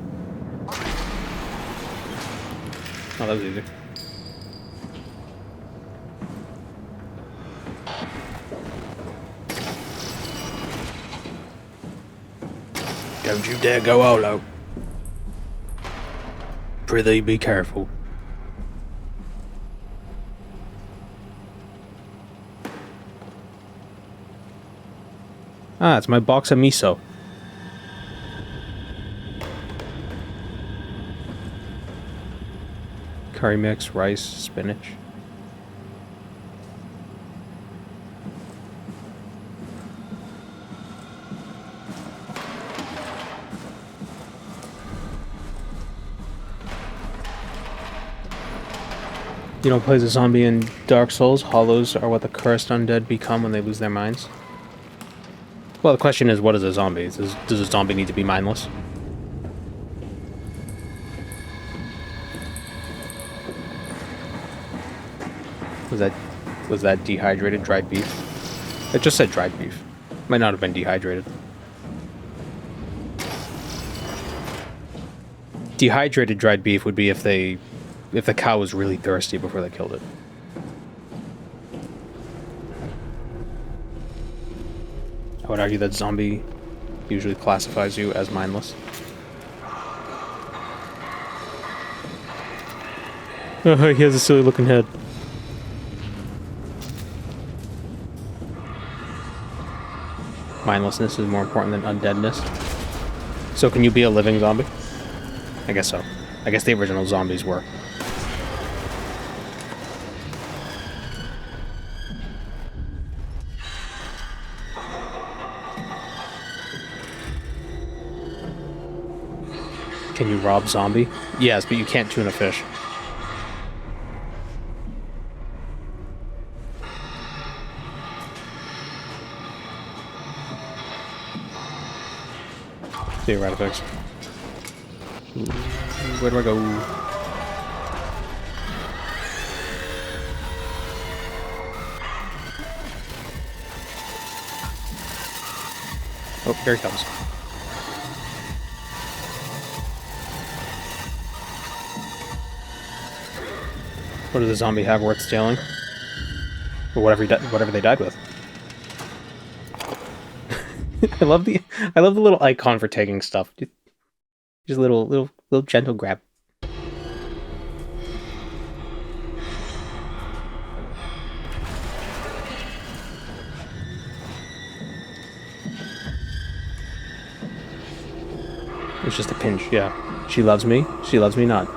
Oh, that was easy. Don't you dare go holo. Prithee be careful. Ah, it's my box of miso. Curry mix, rice, spinach. You don't play as a zombie in Dark Souls. Hollows are what the cursed undead become when they lose their minds. Well, the question is, what is a zombie? Does a zombie need to be mindless? Was that dehydrated dried beef? It just said dried beef. Might not have been dehydrated. Dehydrated dried beef would be if the cow was really thirsty before they killed it. I would argue that zombie usually classifies you as mindless. Oh, he has a silly looking head. Mindlessness is more important than undeadness. So can you be a living zombie? I guess so. I guess the original zombies were. Can you rob zombie? Yes, but you can't tune a fish. See you, Radifix. Where do I go? Oh, here he comes. What does a zombie have worth stealing? Or whatever they died with. I love the little icon for taking stuff. Just a little gentle grab. It's just a pinch, yeah. She loves me not.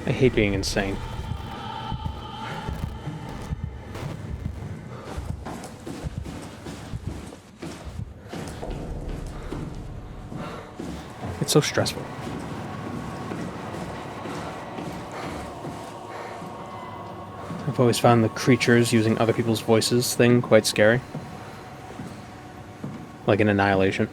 I hate being insane. It's so stressful. I've always found the creatures using other people's voices thing quite scary. Like in Annihilation.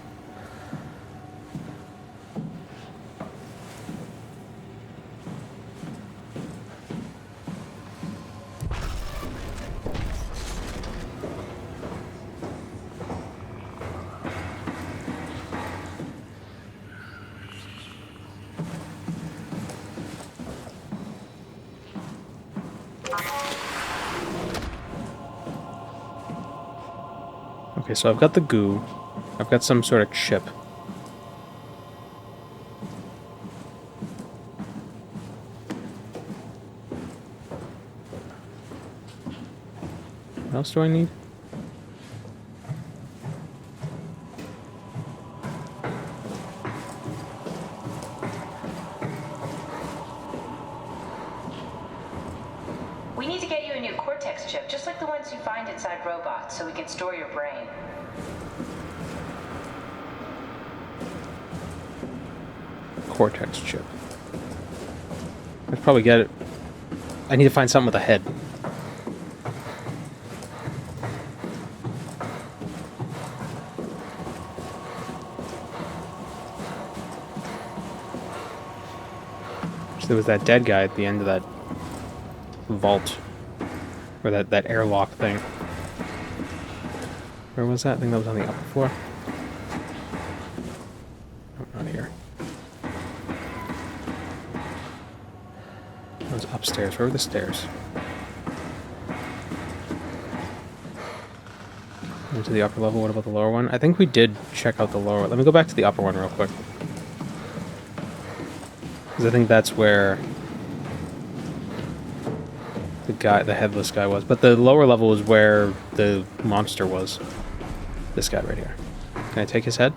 Okay, so I've got the goo. I've got some sort of chip. What else do I need? We need to get you a new Cortex chip, just like the ones you find inside robots, so we can store your brain. Cortex chip. I'd probably get it. I need to find something with a head. So there was that dead guy at the end of that vault. Or that airlock thing. Where was that thing that was on the upper floor? Oh, not here. That was upstairs. Where were the stairs? Into the upper level. What about the lower one? I think we did check out the lower one. Let me go back to the upper one real quick. Because I think that's where the headless guy was. But the lower level was where the monster was. This guy right here. Can I take his head?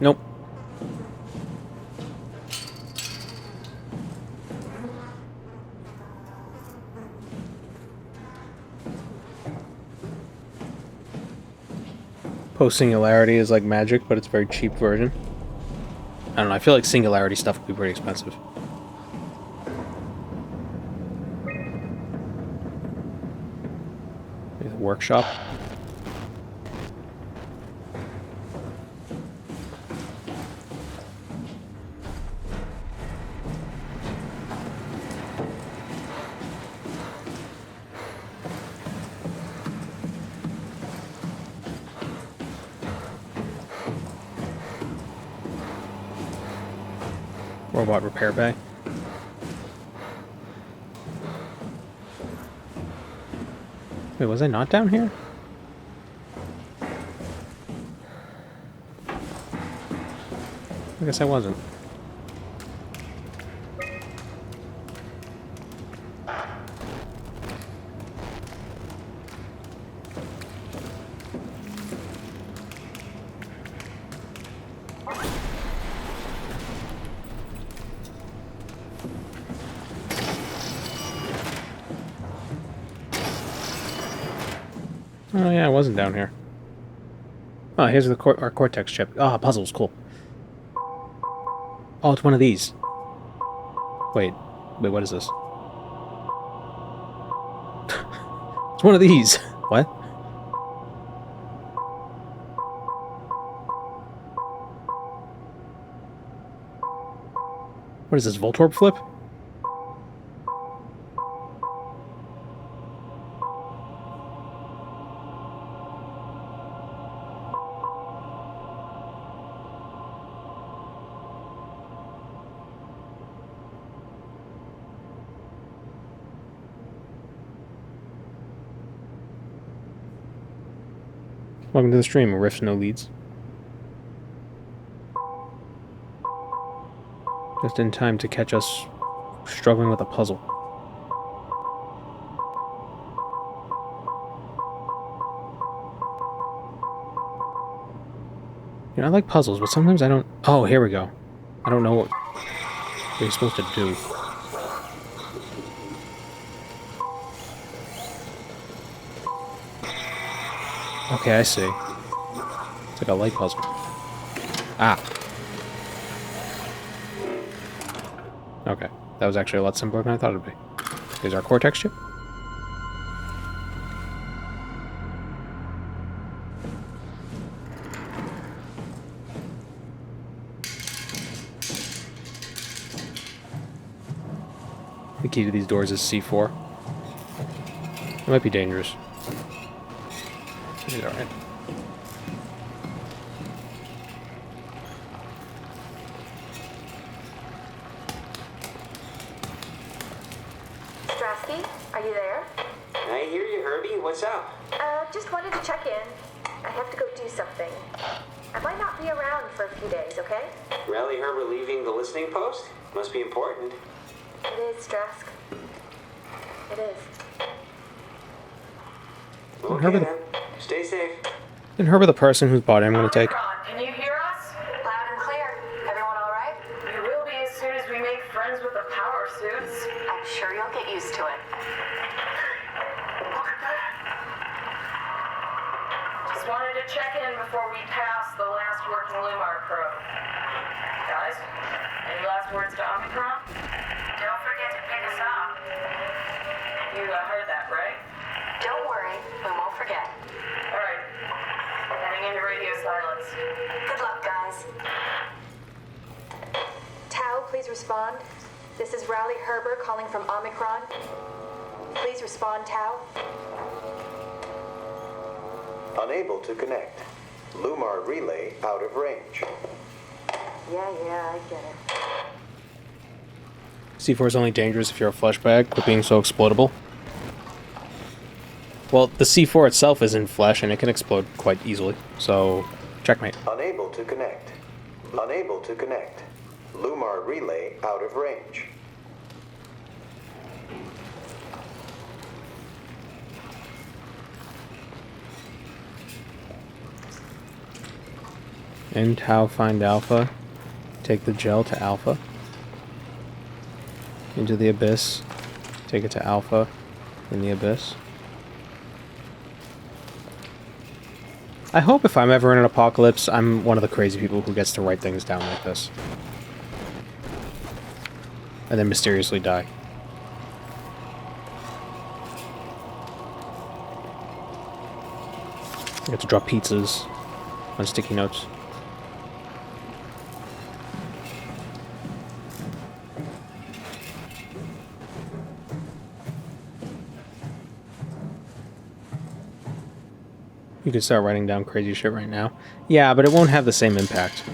Nope. Post-singularity is like magic, but it's a very cheap version. I don't know, I feel like singularity stuff would be pretty expensive. Maybe the workshop. Robot repair bay. Wait, was I not down here? I guess I wasn't. Oh yeah, I wasn't down here. Oh, here's our Cortex chip. Ah, puzzles, cool. Oh, it's one of these. Wait, what is this? It's one of these. What? What is this, Voltorb flip? Welcome to the stream, Riffs No Leads. Just in time to catch us struggling with a puzzle. You know, I like puzzles, but sometimes I don't... Oh, here we go. I don't know what you're supposed to do. Okay, I see. It's like a light puzzle. Ah. Okay. That was actually a lot simpler than I thought it would be. Here's our Cortex chip. The key to these doors is C4. It might be dangerous. It's alright. Strasky, are you there? I hear you, Herbie. What's up? Just wanted to check in. I have to go do something. I might not be around for a few days, okay? Rally Herbert leaving the listening post? Must be important. It is, Strask. It is. Okay, Herbert- then. Stay safe. Isn't Herbert the person whose body I'm going to take? Can you hear us? Loud and clear. Everyone all right? We will be as soon as we make friends with the power suits. I'm sure you'll get used to it. Just wanted to check in before we pass the last working Lumar crew. Guys, any last words to Omicron? Don't forget to pick us up. You heard that, right? Don't worry, we won't forget. All right. Heading into radio silence. Good luck, guys. Tau, please respond. This is Rowley Herbert calling from Omicron. Please respond, Tau. Unable to connect. Lumar relay out of range. Yeah, I get it. C4 is only dangerous if you're a flesh bag, quit being so explodable. Well, the C4 itself is in flesh and it can explode quite easily, so checkmate. Unable to connect. Unable to connect. Lumar relay out of range. In Tau, find Alpha. Take the gel to Alpha. Into the Abyss. Take it to Alpha in the Abyss. I hope if I'm ever in an apocalypse, I'm one of the crazy people who gets to write things down like this. And then mysteriously die. I get to drop pizzas on sticky notes. You could start writing down crazy shit right now. Yeah, but it won't have the same impact.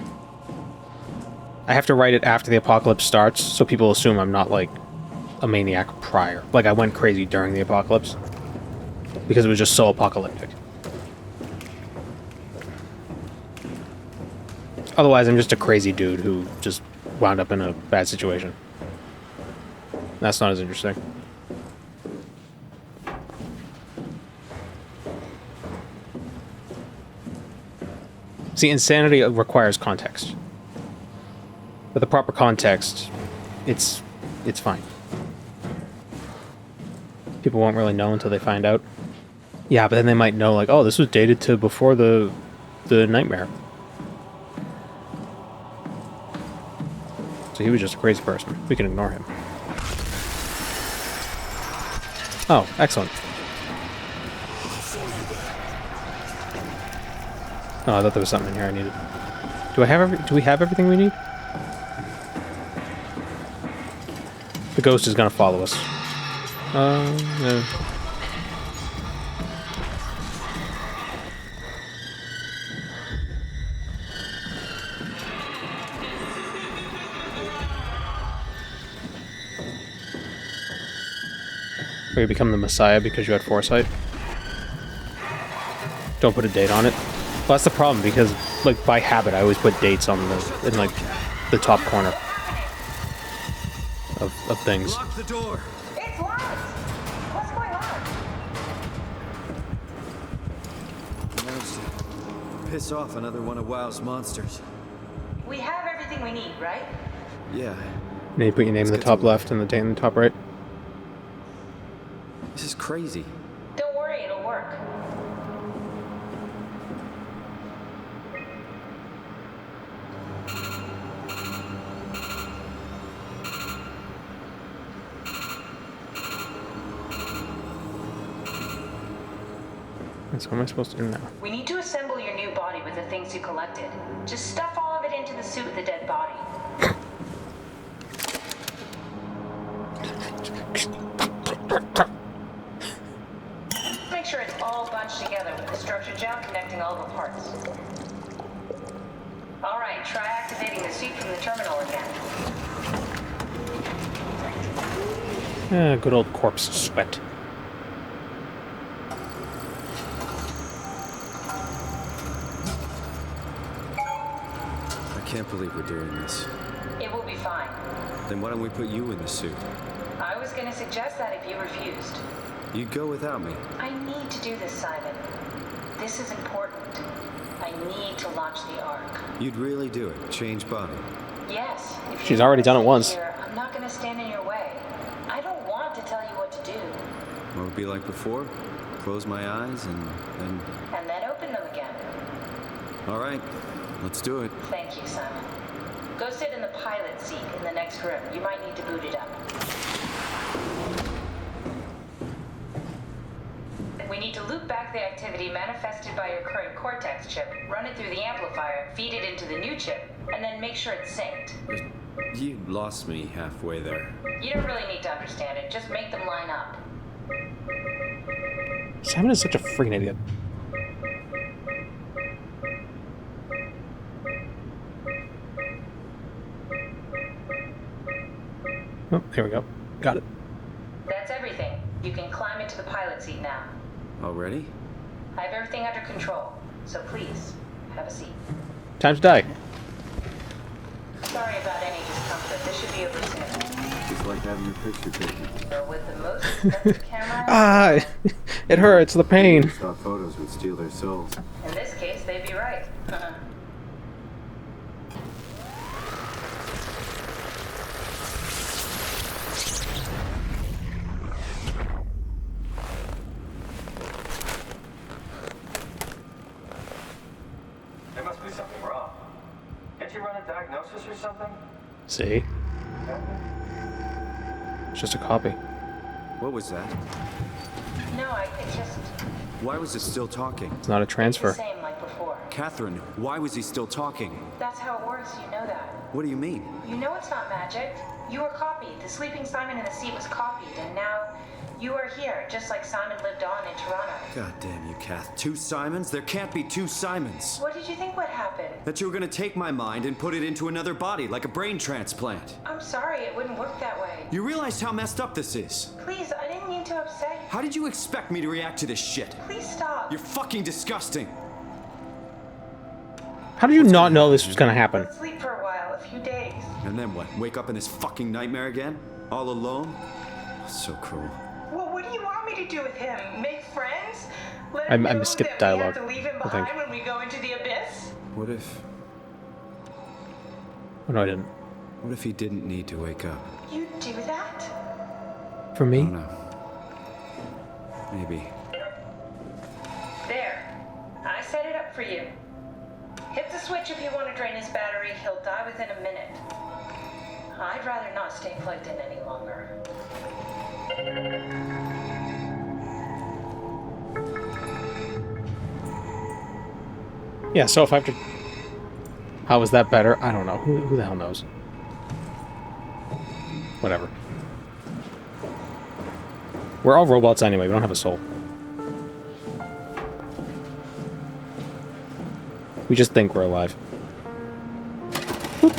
I have to write it after the apocalypse starts, so people assume I'm not, like, a maniac prior. Like, I went crazy during the apocalypse. Because it was just so apocalyptic. Otherwise, I'm just a crazy dude who just wound up in a bad situation. That's not as interesting. See, insanity requires context. With the proper context, it's fine. People won't really know until they find out. Yeah, but then they might know, like, oh, this was dated to before the nightmare. So he was just a crazy person. We can ignore him. Oh, excellent. Oh, I thought there was something in here I needed. Do we have everything we need? The ghost is gonna follow us. No. Or you become the Messiah because you had foresight. Don't put a date on it. Well, that's the problem, because, like, by habit, I always put dates on in like, the top corner of things. Lock the door. It's locked! What's going on? Managed to piss off another one of WoW's monsters. We have everything we need, right? Yeah, And then you put your name in the top left and the date in the top right. this is crazy. Don't worry, it'll work. And so what am I supposed to do now? We need to assemble your new body with the things you collected. Just stuff all of it into the suit with the dead body. Make sure it's all bunched together together with the structure gel connecting all the parts. Alright, try activating the suit from the terminal again. Good old corpse sweat. I can't believe we're doing this. It will be fine. Then why don't we put you in the suit? I was gonna suggest that if you refused. You'd go without me. I need to do this, Simon. This is important. I need to launch the Ark. You'd really do it? Change body? Yes. If She's already done it once. Here, I'm not gonna stand in your way. I don't want to tell you what to do. What would it be like before? Close my eyes and then... And then open them again. All right, let's do it. Thank you, Simon. Go sit in the pilot seat in the next room. You might need to boot it up. We need to loop back the activity manifested by your current Cortex chip, run it through the amplifier, feed it into the new chip, and then make sure it's synced. You lost me halfway there. You don't really need to understand it. Just make them line up. Simon is such a freaking idiot. Oh, here we go. Got it. That's everything. You can climb into the pilot seat now. Already? I have everything under control, so please, have a seat. Time to die. Sorry about any discomfort. This should be over soon. It's like having your picture taken. So with the most expensive camera... Ah! It hurts, the pain. Stock photos would steal their souls. In this case, they'd be right. There must be something wrong. Can't you run a diagnosis or something? See? It's just a copy. What was that? No, it just... Why was it still talking? It's not a transfer. It's the same like before. Catherine, why was he still talking? That's how it works, you know that. What do you mean? You know it's not magic. You were copied. The sleeping Simon in the seat was copied, and now you are here, just like Simon lived on in Toronto. God damn you, Kath. 2 Simons? There can't be 2 Simons. What did you think would happen? That you were gonna take my mind and put it into another body, like a brain transplant. I'm sorry, it wouldn't work that way. You realize how messed up this is? Please, I didn't mean to upset you. How did you expect me to react to this shit? Please stop. You're fucking disgusting. How do you not know this was gonna happen? Let's sleep for a while, a few days. And then what? Wake up in this fucking nightmare again? All alone? So cruel. Well, what do you want me to do with him? Make friends? Let I him know skipped that dialogue, we have to leave him I think. behind when we go into the abyss? What if... Oh, no, I didn't. What if he didn't need to wake up? You do that? For me? I don't know. Maybe. There. I set it up for you. Hit the switch if you want to drain his battery. He'll die within a minute. I'd rather not stay plugged in any longer. Yeah, so if I have to... How is that better? I don't know. Who the hell knows? Whatever. We're all robots anyway. We don't have a soul. We just think we're alive. Boop.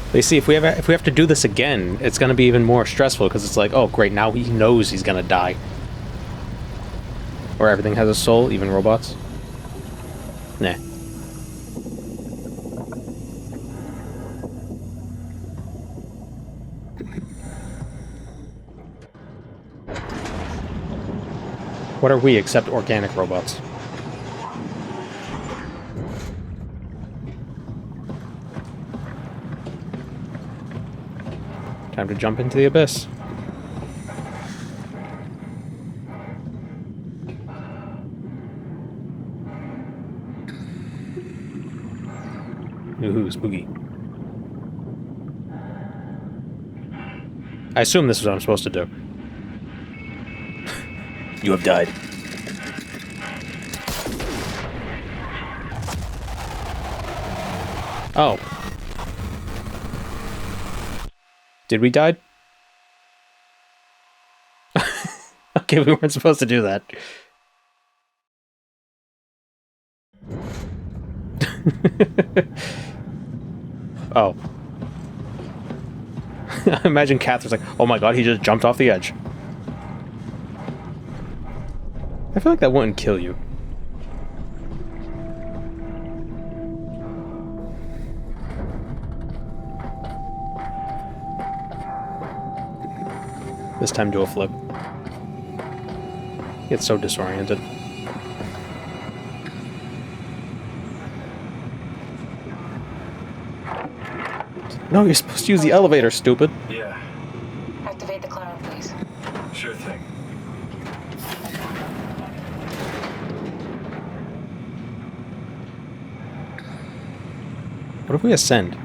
But you see, if we have to do this again, it's gonna be even more stressful because it's like, oh great, now he knows he's gonna die. Or everything has a soul, even robots. Nah. What are we except organic robots? Time to jump into the abyss. Ooh, spooky. I assume this is what I'm supposed to do. You have died. Oh. Did we die? Okay, we weren't supposed to do that. Oh. I imagine Catherine's like, oh my god, he just jumped off the edge. I feel like that wouldn't kill you. This time do a flip. It's so disoriented. No, you're supposed to use the elevator, stupid. Yeah, Activate the cloud, please. sure thing. What if we ascend?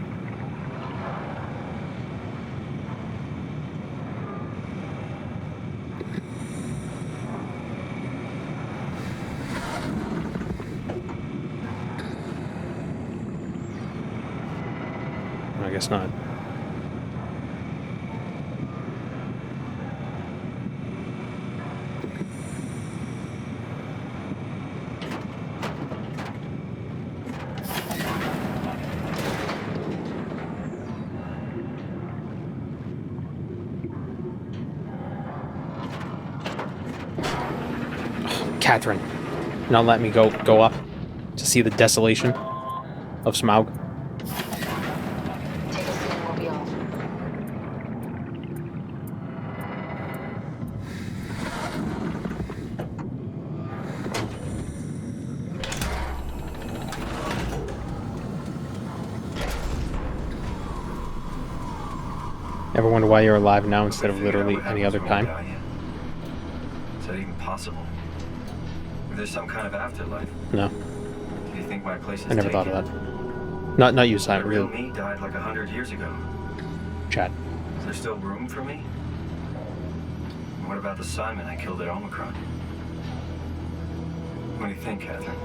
I guess not. Catherine, not let me go up to see the desolation of Smaug. Take a seat and we'll be off. Ever wonder why you're alive now instead of literally any other time? Is that even possible? Is there some kind of afterlife? No, Do you think my place is I never thought of that. Not you, Simon. The real Really, me died like 100 years ago. Chad. Is there still room for me? And what about the Simon I killed at Omicron? What do you think, Catherine?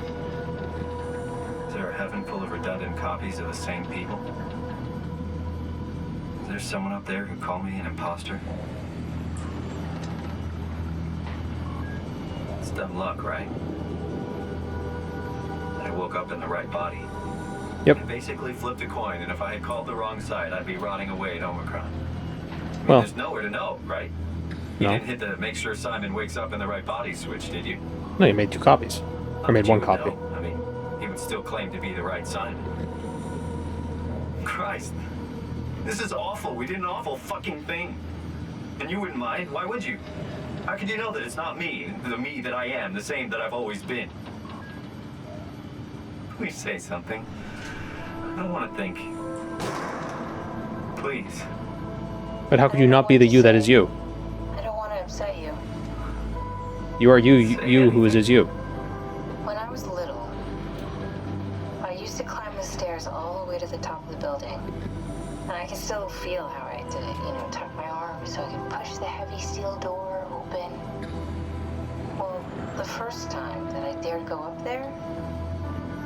Is there a heaven full of redundant copies of the same people? Is there someone up there who called me an imposter? It's dumb luck, right? I woke up in the right body. Yep. I basically flipped a coin, and if I had called the wrong side, I'd be rotting away at Omicron. I mean, Well, there's nowhere to know, right? You no. didn't hit the make sure Simon wakes up in the right body switch, did you? No, you made 2 copies. Or made You 1 would copy. know. I mean, he would still claim to be the right Simon. Christ. This is awful. We did an awful fucking thing. And you wouldn't mind? Why would you? How could you know that it's not me, the me that I am, the same that I've always been? Please say something. I don't want to think. Please. But how could you not be the you that is you? I don't want to upset you. You are you who is you. When I was little, I used to climb the stairs all the way to the top of the building. And I can still feel how I did it, you know, tuck my arms so I could push the heavy steel door open. Well, the first time that I dared go up there,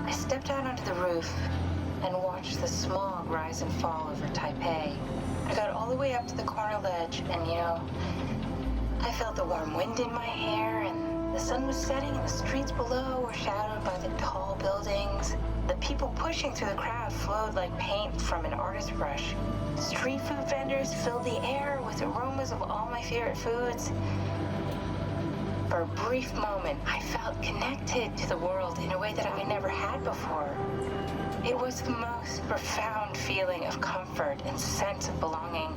I stepped out onto the roof and watched the smog rise and fall over Taipei. I got all the way up to the corner ledge and, you know, I felt the warm wind in my hair and the sun was setting and the streets below were shadowed by the tall buildings. The people pushing through the crowd flowed like paint from an artist's brush. Street food vendors filled the air with aromas of all my favorite foods. For a brief moment, I felt connected to the world in a way that I never had before. It was the most profound feeling of comfort and sense of belonging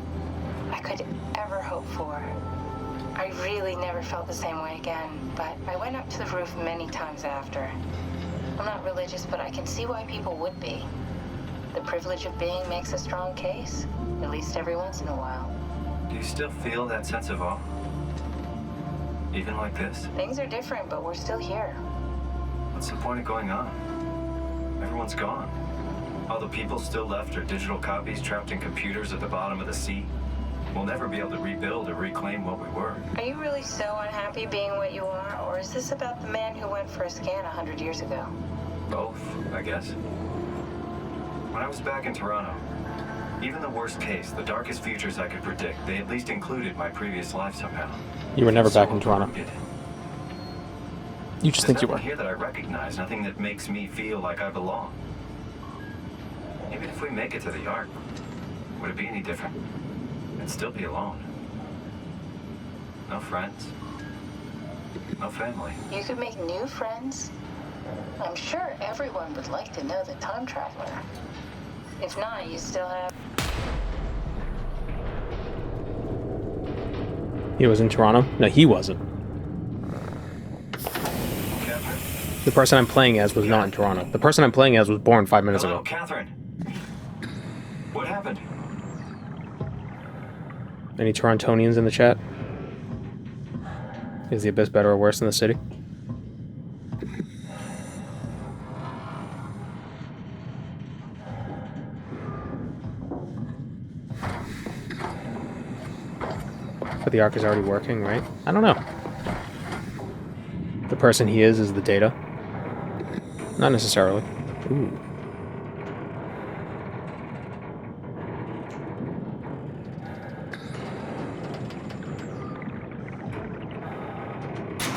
I could ever hope for. I really never felt the same way again, but I went up to the roof many times after. I'm not religious, but I can see why people would be. The privilege of being makes a strong case, at least every once in a while. Do you still feel that sense of awe? Even like this? Things are different, but we're still here. What's the point of going on? Everyone's gone. All the people still left are digital copies trapped in computers at the bottom of the sea. We'll never be able to rebuild or reclaim what we were. Are you really so unhappy being what you are, or is this about the man who went for a scan 100 years ago? Both, I guess. When I was back in Toronto, even the worst case, the darkest futures I could predict, they at least included my previous life somehow. You were never So back in Toronto. uprooted. You just think you were. There's nothing here that I recognize, nothing that makes me feel like I belong. Even if we make it to the Ark, would it be any different? I'd still be alone. No friends. No family. You could make new friends. I'm sure everyone would like to know the time traveler. If not, you still have... He was in Toronto? No, he wasn't. Catherine? The person I'm playing as was not in Toronto. The person I'm playing as was born 5 minutes Hello, ago. Catherine. What happened? Any Torontonians in the chat? Is the Abyss better or worse than the city? But the Ark is already working, right? I don't know. The person he is the data? Not necessarily. Ooh.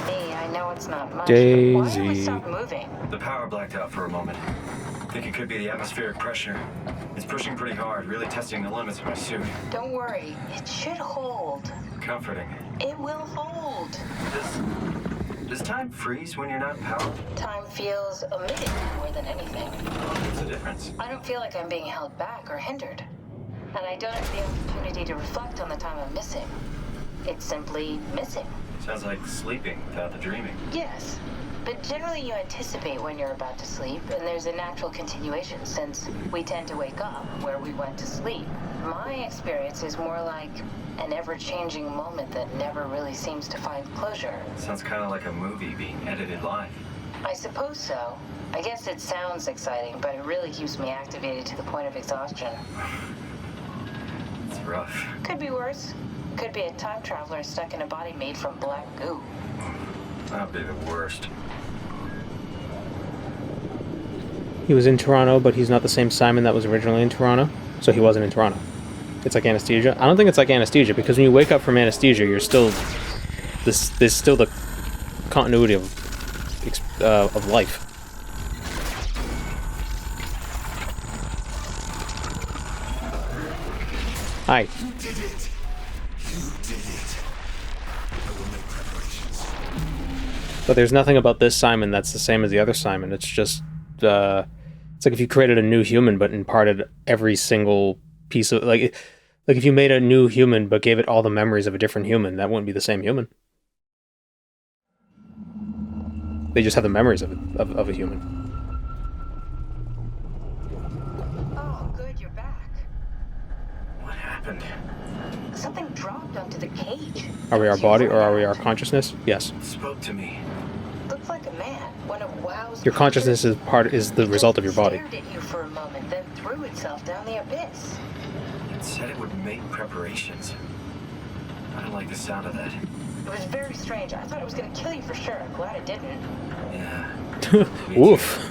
Hey, I know it's not much, Daisy. but why don't we stop moving? The power blacked out for a moment. Think it could be the atmospheric pressure. It's pushing pretty hard, really testing the limits of my suit. Don't worry, it should hold. Comforting. It will hold. Does time freeze when you're not powered? Time feels omitted more than anything. What's the difference? I don't feel like I'm being held back or hindered. And I don't have the opportunity to reflect on the time I'm missing. It's simply missing. Sounds like sleeping without the dreaming. Yes, but generally you anticipate when you're about to sleep, and there's a natural continuation since we tend to wake up where we went to sleep. My experience is more like an ever-changing moment that never really seems to find closure. Sounds kind of like a movie being edited live. I suppose so. I guess it sounds exciting, but it really keeps me activated to the point of exhaustion. It's rough. Could be worse. Could be a time traveler stuck in a body made from black goo. That'd be the worst. He was in Toronto, but he's not the same Simon that was originally in Toronto, so he wasn't in Toronto. It's like anesthesia. I don't think it's like anesthesia, because when you wake up from anesthesia, you're still... There's still the continuity of life. Hi. You did it. You did it. I will make preparations. But there's nothing about this Simon that's the same as the other Simon. It's just... it's like if you created a new human, but imparted every single piece of... Like if you made a new human, but gave it all the memories of a different human, that wouldn't be the same human. They just have the memories of a human. Oh, good, you're back. What happened? Something dropped onto the cage. Are we our body or are we our consciousness? Yes. It spoke to me. Looked like a man. One of WoW's Your consciousness is the result of your body. Stared at you for a moment, then threw itself down the abyss. It said it would make preparations. I don't like the sound of that. It was very strange. I thought it was going to kill you for sure. I'm glad it didn't. Yeah. Oof.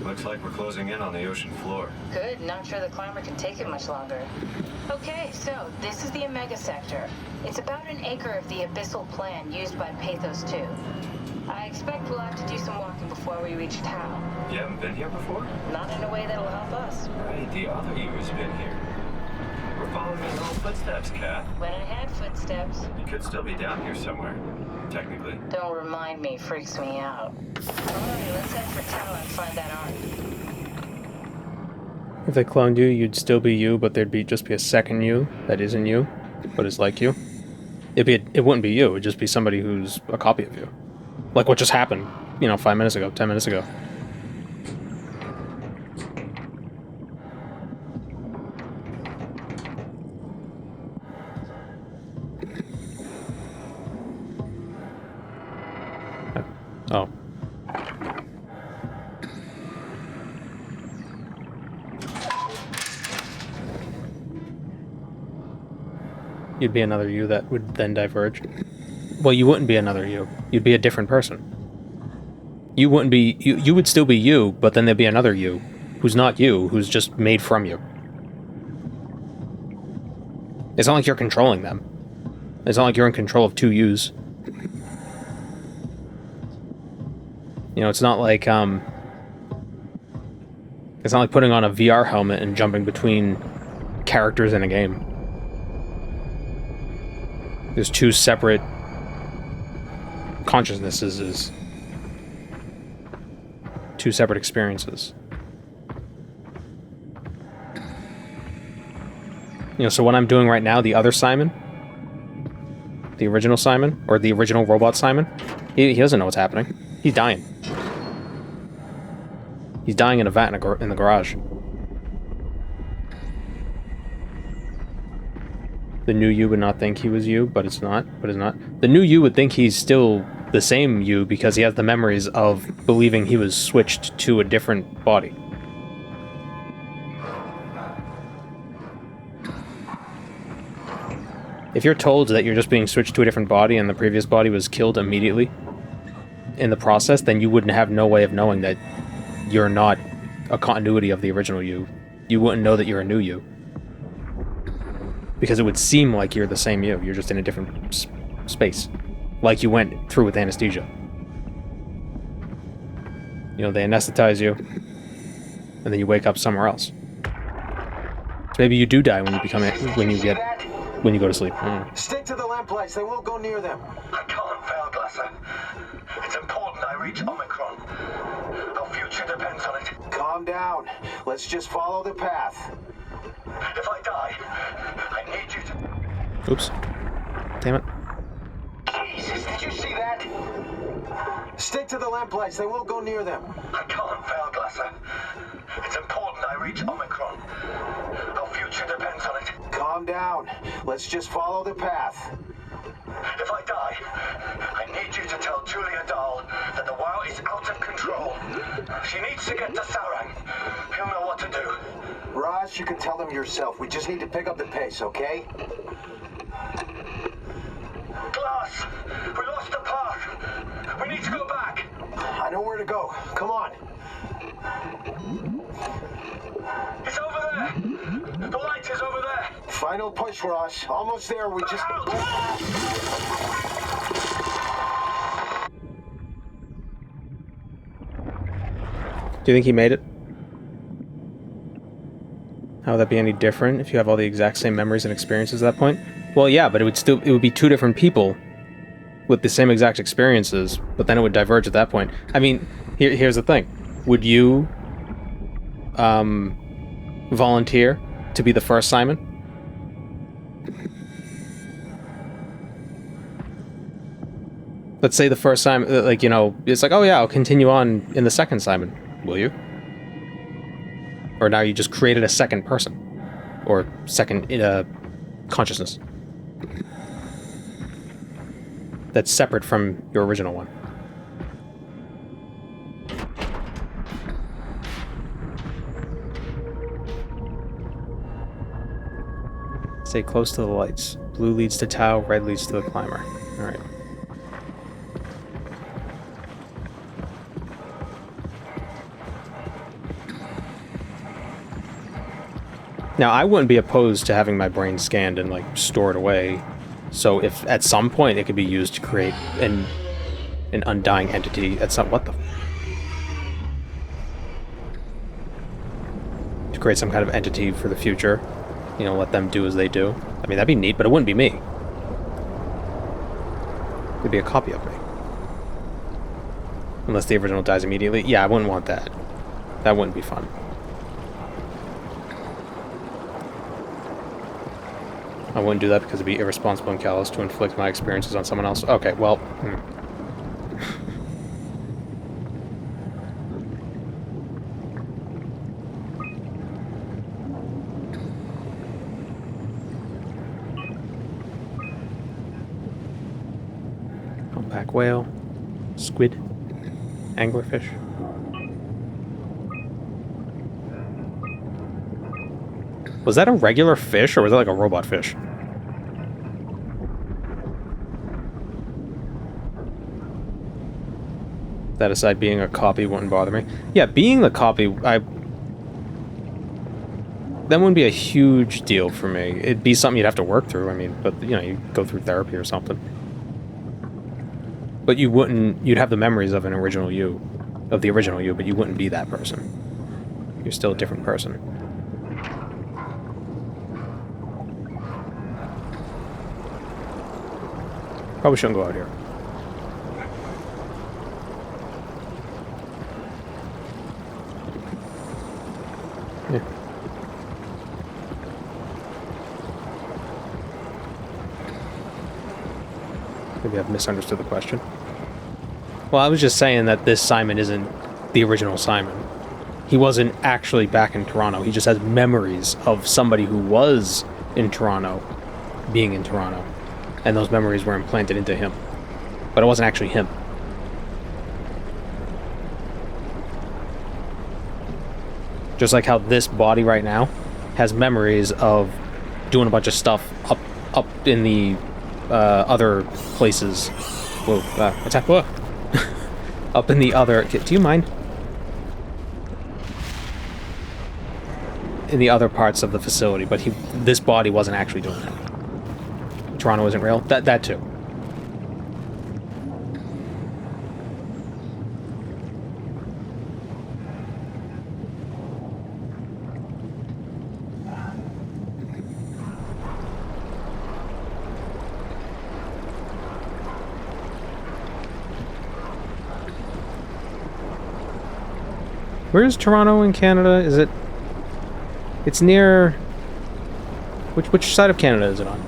Looks like we're closing in on the ocean floor. Good. Not sure the climber can take it much longer. Okay, so this is the Omega Sector. It's about an acre of the Abyssal plan used by Pathos 2. I expect we'll have to do some walking before we reach town. You haven't been here before? Not in a way that'll help us. Right, the other you has been here. We're following your own footsteps, Kat. When I had footsteps. You could still be down here somewhere, technically. Don't remind me, freaks me out. Alright, let's head for town and find that Ark. If they cloned you, you'd still be you, but there'd just be a second you that isn't you, but is like you. It wouldn't be you, it'd just be somebody who's a copy of you. Like what just happened, 5 minutes ago, 10 minutes ago. Oh. You'd be another you that would then diverge. Well, you wouldn't be another you. You'd be a different person. You wouldn't be... You would still be you, but then there'd be another you, who's not you, who's just made from you. It's not like you're controlling them. It's not like you're in control of two yous. You know, it's not like, it's not like putting on a VR helmet and jumping between characters in a game. There's two separate consciousnesses, two separate experiences. You know, so what I'm doing right now, the other Simon, the original Simon, or the original robot Simon, he doesn't know what's happening. He's dying. He's dying in a vat in the garage. The new you would not think he was you, but it's not. The new you would think he's still the same you because he has the memories of believing he was switched to a different body. If you're told that you're just being switched to a different body and the previous body was killed immediately in the process, then you wouldn't have no way of knowing that you're not a continuity of the original you. You wouldn't know that you're a new you. Because it would seem like you're the same you. You're just in a different space. Like you went through with anesthesia. You know, they anesthetize you, and then you wake up somewhere else. So maybe you do die when you become when you go to sleep. Stick to the lamplights. They won't go near them. I can't fail, Glasser. It's important I reach Omicron. Our future depends on it. Calm down. Let's just follow the path. If I die, I need you to... Oops. Damn it. Jesus, did you see that? Stick to the lamplights. They won't go near them. I can't fail, Glasser. It's important I reach Omicron. Our future depends on it. Calm down. Let's just follow the path. If I die, I need you to tell Julia Dahl that the WoW is out of control. She needs to get to Sarang. He'll know what to do. Raj, you can tell them yourself. We just need to pick up the pace, okay? Glass! We lost the path! We need to go back! I know where to go. Come on. It's over there! The light is over there! Final push, Raj. Almost there. We just... Do you think he made it? How would that be any different if you have all the exact same memories and experiences at that point? Well, yeah, but it would be two different people with the same exact experiences, but then it would diverge at that point. I mean, here's the thing. Would you volunteer to be the first Simon? Let's say the first Simon, like, you know, it's like, oh yeah, I'll continue on in the second Simon. Will you? Or now you just created a second person. Or second consciousness. That's separate from your original one. Stay close to the lights. Blue leads to Tau, red leads to the climber. Alright. Now, I wouldn't be opposed to having my brain scanned and, like, stored away. So if at some point it could be used to create an undying entity at some... What the... To create some kind of entity for the future. You know, let them do as they do. I mean, that'd be neat, but it wouldn't be me. It'd be a copy of me. Unless the original dies immediately. Yeah, I wouldn't want that. That wouldn't be fun. I wouldn't do that because it'd be irresponsible and callous to inflict my experiences on someone else. Okay, well... Humpback whale, squid, anglerfish. Was that a regular fish, or was that like a robot fish? That aside, being a copy wouldn't bother me. Yeah, being the copy, that wouldn't be a huge deal for me. It'd be something you'd have to work through. I mean, but, you know, you go through therapy or something. But you wouldn't, you'd have the memories of an original you, of the original you, but you wouldn't be that person. You're still a different person. Probably shouldn't go out here. Yeah. Maybe I've misunderstood the question. Well, I was just saying that this Simon isn't the original Simon. He wasn't actually back in Toronto. He just has memories of somebody who was in Toronto being in Toronto. And those memories were implanted into him. But it wasn't actually him. Just like how this body right now has memories of doing a bunch of stuff up in the other places. Whoa, what's that? Whoa. Up in the other... Do you mind? In the other parts of the facility, but this body wasn't actually doing that. Toronto isn't real? That too. Where's Toronto in Canada? Is it... It's near... Which side of Canada is it on?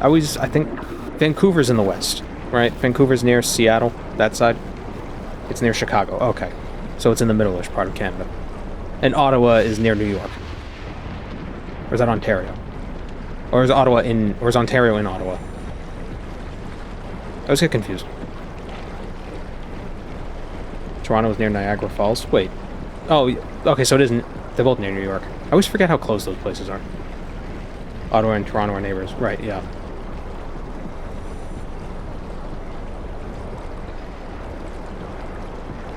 I think Vancouver's in the west, right? Vancouver's near Seattle, that side. It's near Chicago. Okay. So it's in the middle-ish part of Canada. And Ottawa is near New York. Or is that Ontario? Or is Ontario in Ottawa? I always get confused. Toronto is near Niagara Falls. Wait. Oh, okay, so it isn't. They're both near New York. I always forget how close those places are. Ottawa and Toronto are neighbors. Right, yeah.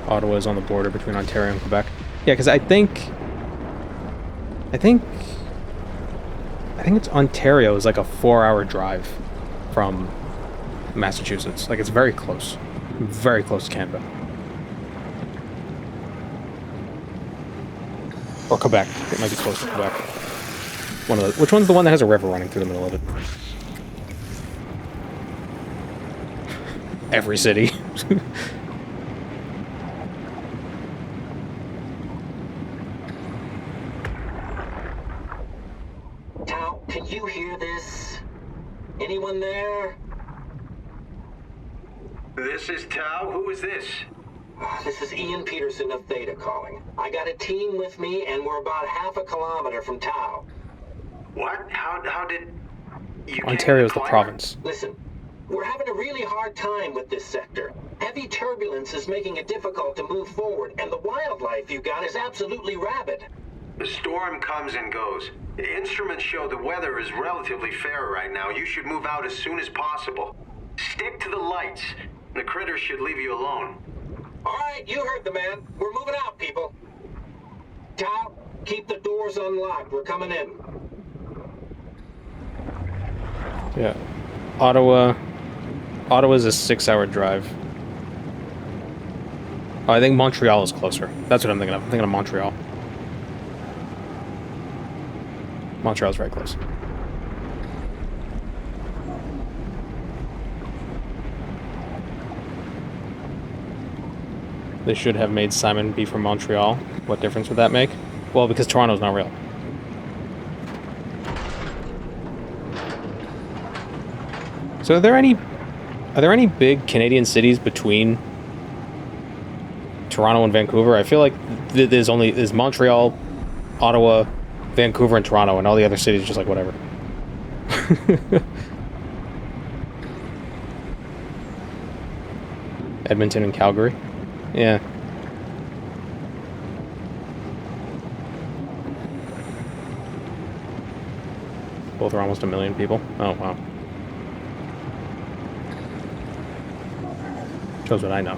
Ottawa is on the border between Ontario and Quebec. Yeah, because I think it's Ontario is like a 4-hour drive from Massachusetts. Like, it's very close. Very close to Canada. Or Quebec. It might be close to Quebec. Which one's the one that has a river running through the middle of it? Every city. Tao, can you hear this? Anyone there? This is Tao. Who is this? This is Ian Peterson of Theta calling. I got a team with me, and we're about half a kilometer from Tao. What? How did you... Ontario's the province. Listen, we're having a really hard time with this sector. Heavy turbulence is making it difficult to move forward, and the wildlife you got is absolutely rabid. The storm comes and goes. The instruments show the weather is relatively fair right now. You should move out as soon as possible. Stick to the lights. The critters should leave you alone. All right, you heard the man. We're moving out, people. Tao, keep the doors unlocked. We're coming in. Yeah. Ottawa's a 6-hour drive. Oh, I think Montreal is closer. That's what I'm thinking of. I'm thinking of Montreal. Montreal's very close. They should have made Simon be from Montreal. What difference would that make? Well, because Toronto's not real. So are there any big Canadian cities between Toronto and Vancouver? I feel like there's Montreal, Ottawa, Vancouver, and Toronto, and all the other cities just like whatever. Edmonton and Calgary. Yeah. Both are almost 1 million people. Oh, wow. Shows what I know.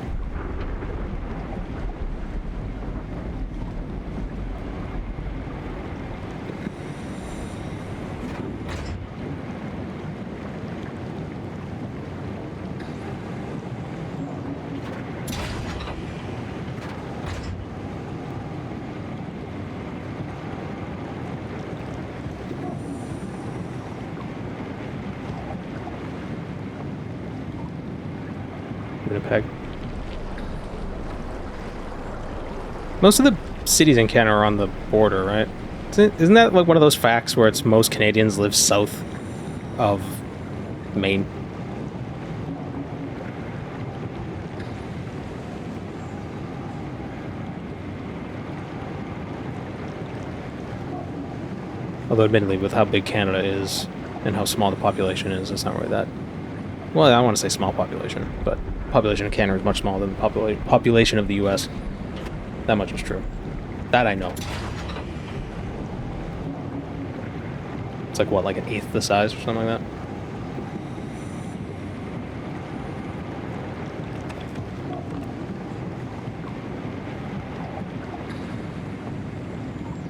Winnipeg. Most of the cities in Canada are on the border, right? Isn't that like one of those facts where it's most Canadians live south of Maine? Although admittedly, with how big Canada is and how small the population is, it's not really that... Well, I don't want to say small population, but population of Canada is much smaller than the population of the US. That much is true. That I know. It's like, what, like an eighth the size or something like that?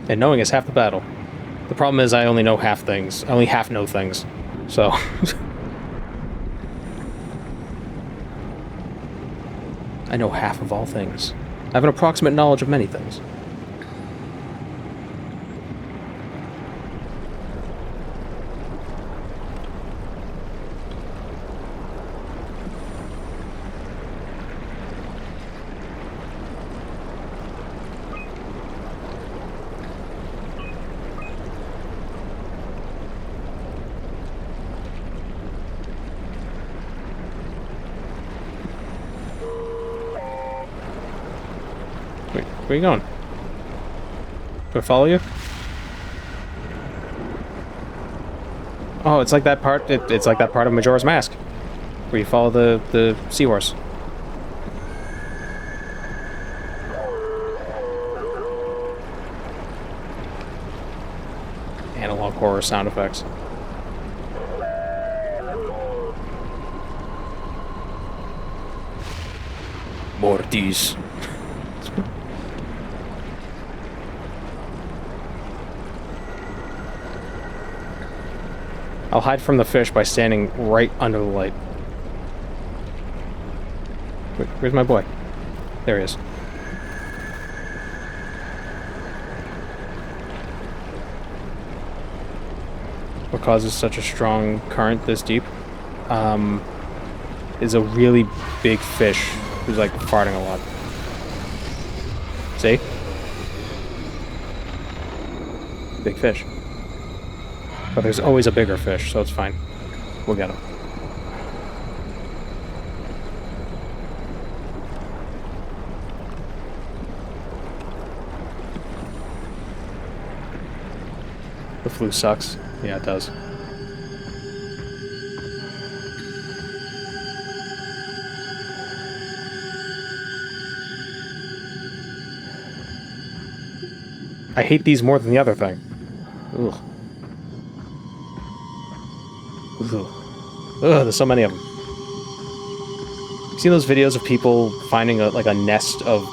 And knowing is half the battle. The problem is I only know half things. I only half know things. So... I know half of all things. I have an approximate knowledge of many things. Where are you going? Do I follow you? Oh, it's like that part. It's like that part of Majora's Mask, where you follow the seahorse. Analog horror sound effects. Mortis. I'll hide from the fish by standing right under the light. Where's my boy? There he is. What causes such a strong current this deep? Is a really big fish who's like farting a lot. See? Big fish. But there's always a bigger fish, so it's fine. We'll get him. The flu sucks. Yeah, it does. I hate these more than the other thing. Ugh. Ugh, there's so many of them. You seen those videos of people finding a nest of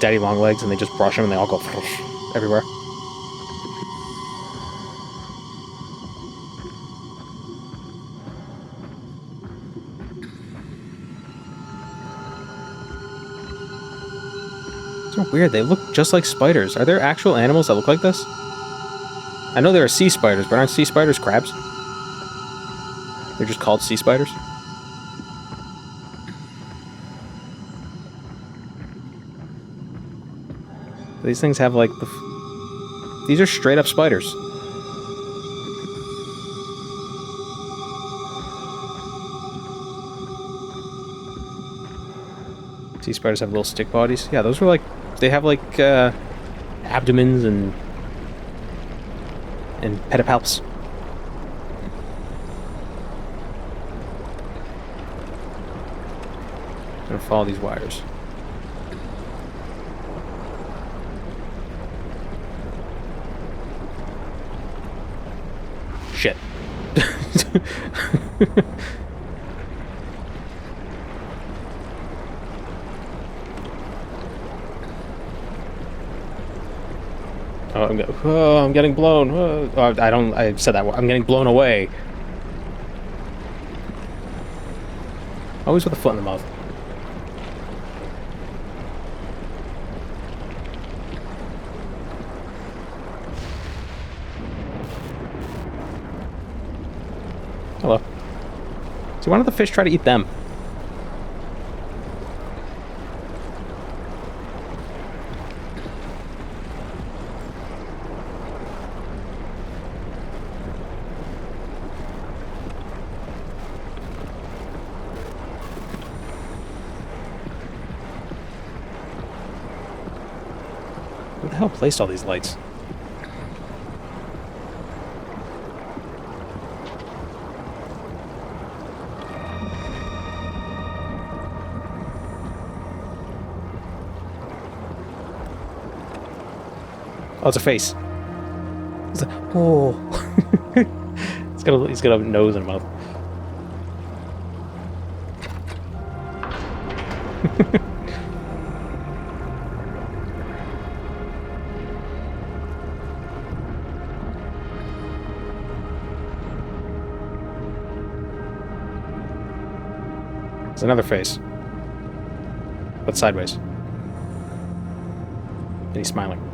daddy long legs and they just brush them and they all go everywhere? It's so weird. They look just like spiders. Are there actual animals that look like this? I know there are sea spiders, but aren't sea spiders crabs? They're just called sea spiders? These things have like these are straight up spiders. Sea spiders have little stick bodies. Yeah, those were like, they have like abdomens and pedipalps. I'm gonna follow these wires. Shit. I'm getting blown. I said that. I'm getting blown away. Always with a foot in the mouth. Hello. So why don't the fish try to eat them? Who the hell placed all these lights? Oh, it's a face. It's a, oh. He's got a nose and a mouth. There's another face. But sideways. And he's smiling.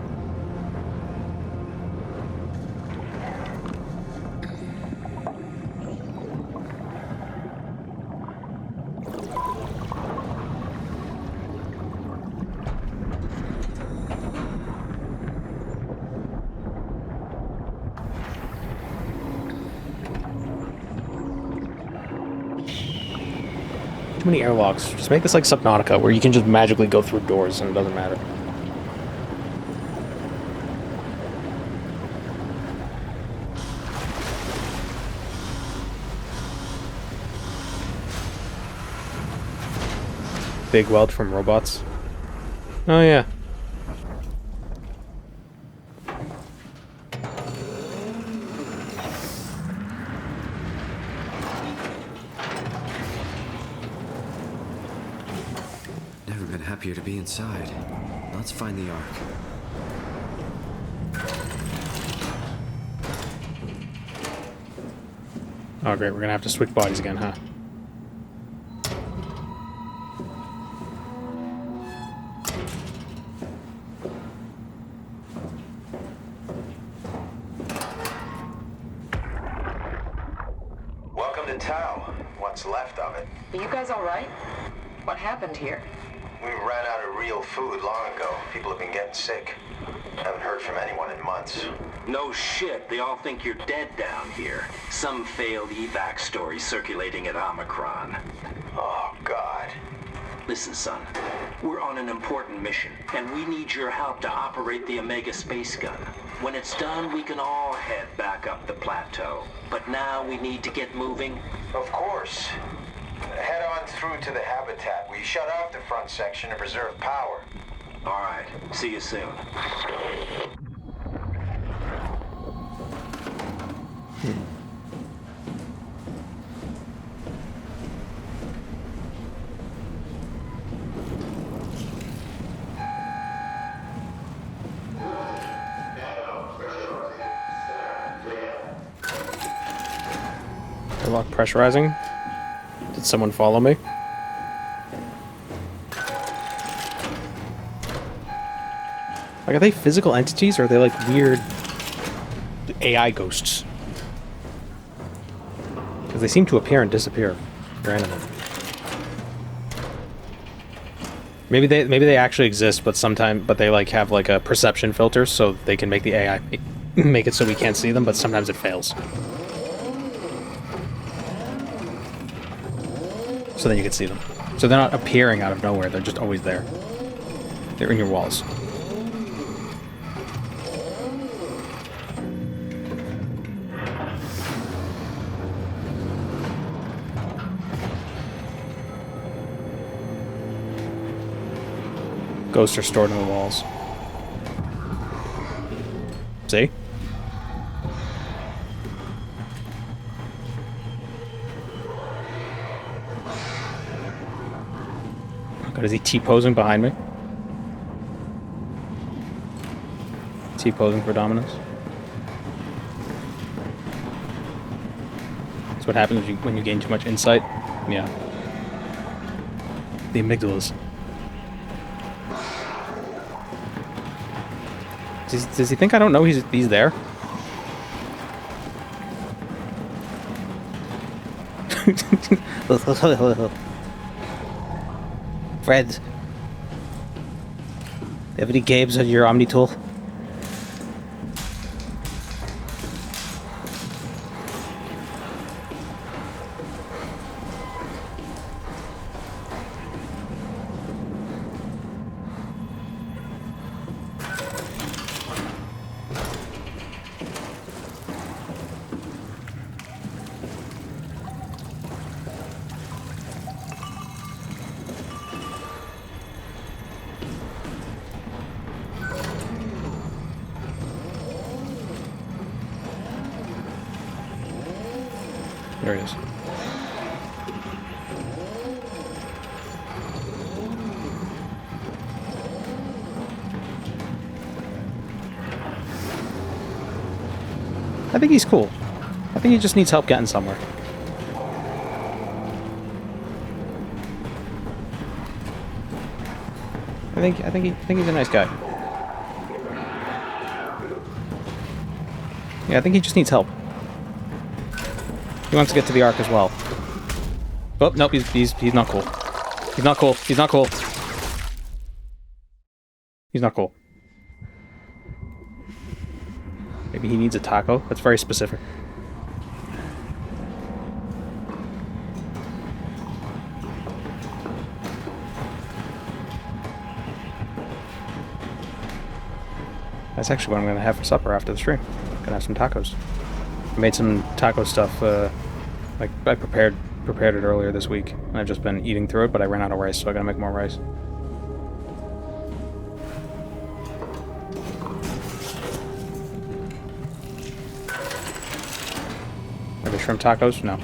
Too many airlocks. Just make this like Subnautica, where you can just magically go through doors and it doesn't matter. Big weld from robots. Oh yeah. Never been happier to be inside. Let's find the Ark. Oh great, we're gonna have to switch bodies again, huh? Welcome to Tau. What's left of it. Are you guys all right? What happened here? We ran out of real food long ago. People have been getting sick. Haven't heard from anyone in months. No shit, they all think you're dead down here. Some failed evac story circulating at Omicron. Oh, God. Listen, son, we're on an important mission, and we need your help to operate the Omega space gun. When it's done, we can all head back up the plateau. But now we need to get moving. Of course. Head on through to the habitat. We shut off the front section to preserve power. All right, see you soon. Airlock pressurizing. Did someone follow me? Like, are they physical entities or are they like weird AI ghosts? Because they seem to appear and disappear randomly. Maybe they actually exist, but they like have like a perception filter so they can make the AI make it so we can't see them, but sometimes it fails. So then you can see them. So they're not appearing out of nowhere, they're just always there. They're in your walls. Ghosts are stored in the walls. See? God, is he T-posing behind me? T-posing for dominance? That's what happens when you gain too much insight? Yeah. The amygdalas. Does he think I don't know he's there? Fred, do you have any games on your Omni tool? There he is. I think he's cool. I think he just needs help getting somewhere. I think he's a nice guy. Yeah, I think he just needs help. He wants to get to the Ark as well. Oh, nope, he's not cool. He's not cool. He's not cool. He's not cool. Maybe he needs a taco. That's very specific. That's actually what I'm going to have for supper after the stream. I'm going to have some tacos. I made some taco stuff, like I prepared it earlier this week, and I've just been eating through it, but I ran out of rice, so I got to make more rice. Are they shrimp tacos? No.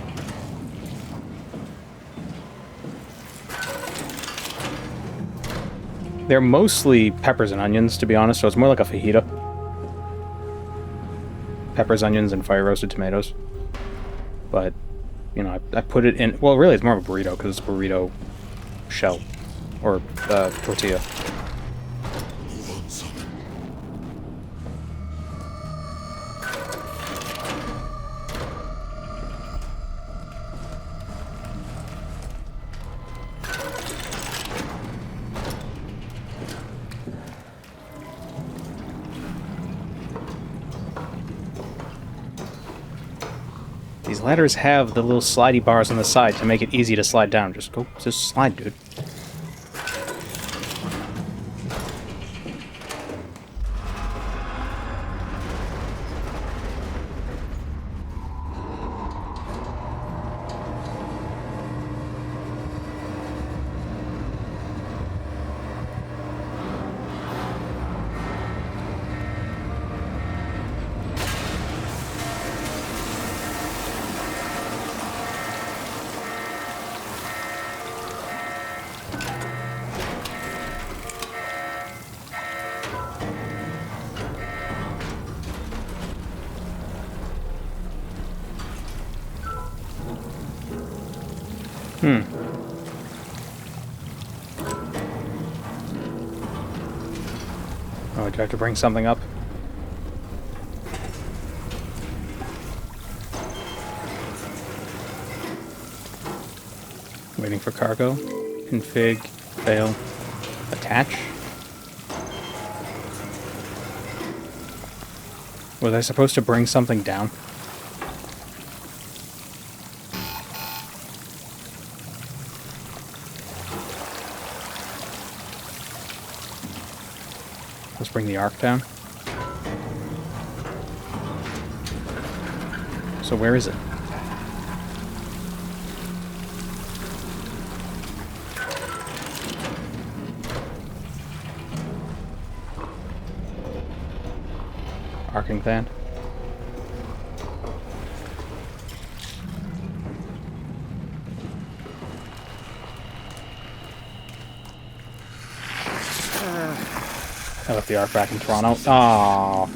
They're mostly peppers and onions, to be honest, so it's more like a fajita. Peppers, onions, and fire roasted tomatoes. But, you know, I put it in... Well, really, it's more of a burrito, because it's a burrito shell. Or tortilla. These ladders have the little slidey bars on the side to make it easy to slide down. Just slide, dude. Oh, do I have to bring something up? Waiting for cargo. Config. Fail. Attach. Was I supposed to bring something down? Let's bring the Ark down. So where is it? Arcing fan. I left the Ark back in Toronto. Aww.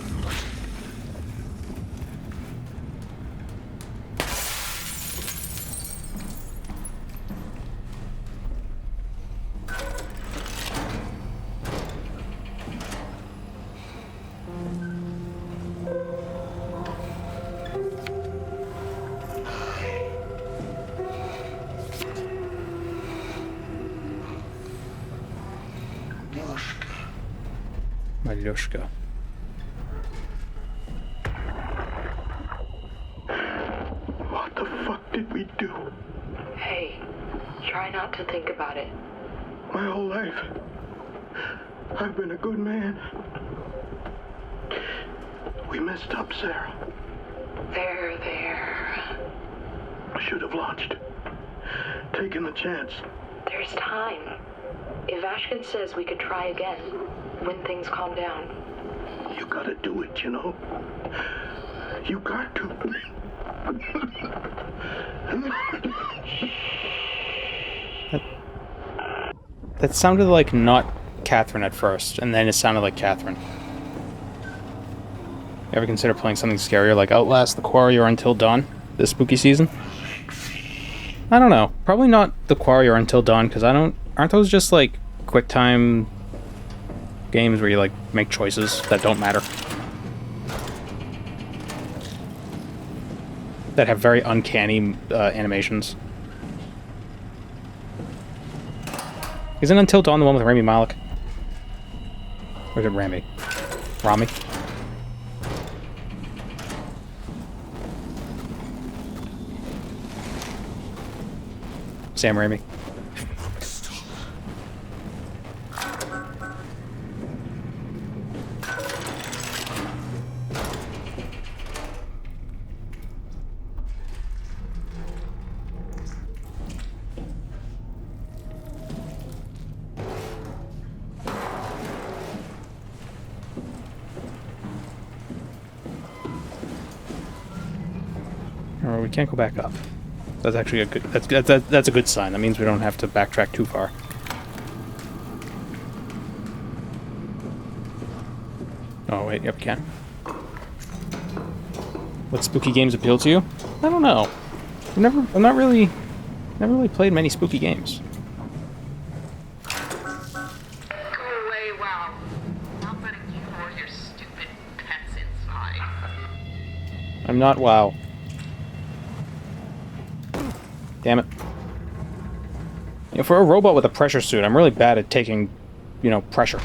Malyoshka. What the fuck did we do? Hey, try not to think about it. My whole life, I've been a good man. We messed up, Sarah. There. I should have launched. Taken the chance. There's time. If Ashkin says we could try again, when things calm down. You gotta do it, you know? You got to. That sounded like not Catherine at first, and then it sounded like Catherine. Ever consider playing something scarier like Outlast, The Quarry, or Until Dawn this spooky season? I don't know. Probably not The Quarry or Until Dawn, because aren't those just like quick time games where you like make choices that don't matter? That have very uncanny animations. Isn't Until Dawn the one with Rami Malek? Or is it Rami? Rami? Sam Raimi. Or we can't go back up. That's actually a good. That's a good sign. That means we don't have to backtrack too far. Oh wait, yep, we can. What spooky games appeal to you? I don't know. Never really played many spooky games. Go away, wow. Not letting you or your stupid pets inside. I'm not WoW. Damn it. You know, for a robot with a pressure suit, I'm really bad at taking, you know, pressure.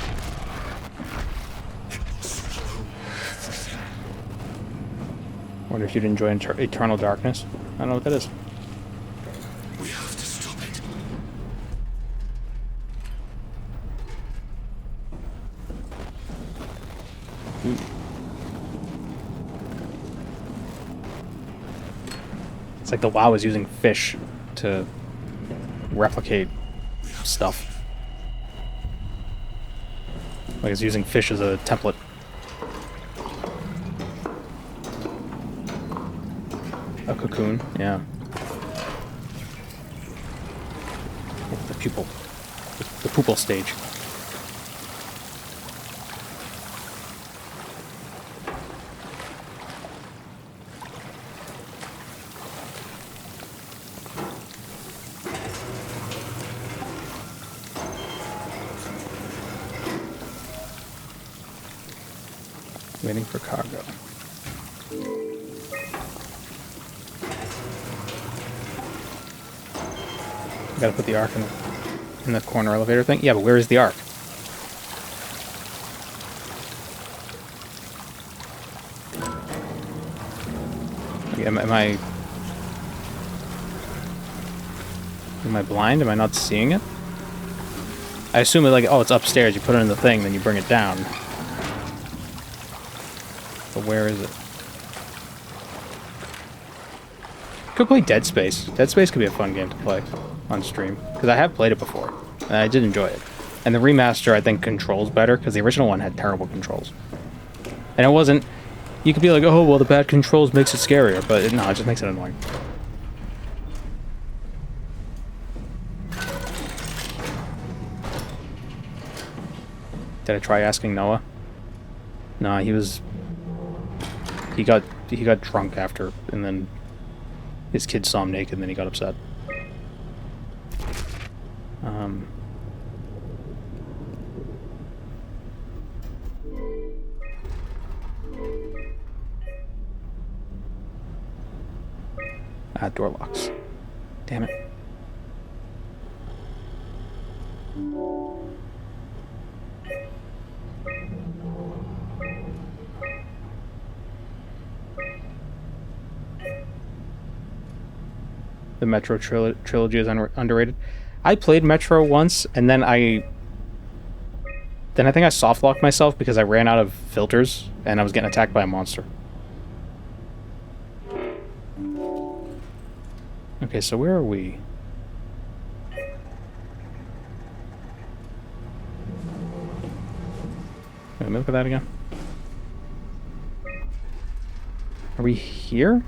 Wonder if you'd enjoy Eternal Darkness. I don't know what that is. We have to stop it. It's like the WoW is using fish to replicate stuff. Like it's using fish as a template. A cocoon, yeah. The pupil. The pupil stage. Waiting for cargo. Gotta put the arc in the corner elevator thing? Yeah, but where is the arc? Am I blind? Am I not seeing it? I assume it like, oh, it's upstairs, you put it in the thing, then you bring it down. But where is it? Could play Dead Space. Dead Space could be a fun game to play on stream. Because I have played it before. And I did enjoy it. And the remaster, I think, controls better. Because the original one had terrible controls. And it wasn't... You could be like, oh, well, the bad controls makes it scarier. But no, it just makes it annoying. Did I try asking Noah? Nah, he was... He got drunk after, and then his kid saw him naked, and then he got upset. Door locks. Damn it. The Metro trilogy is underrated. I played Metro once, and then I think I soft-locked myself because I ran out of filters, and I was getting attacked by a monster. Okay, so where are we? Wait, let me look at that again. Are we here?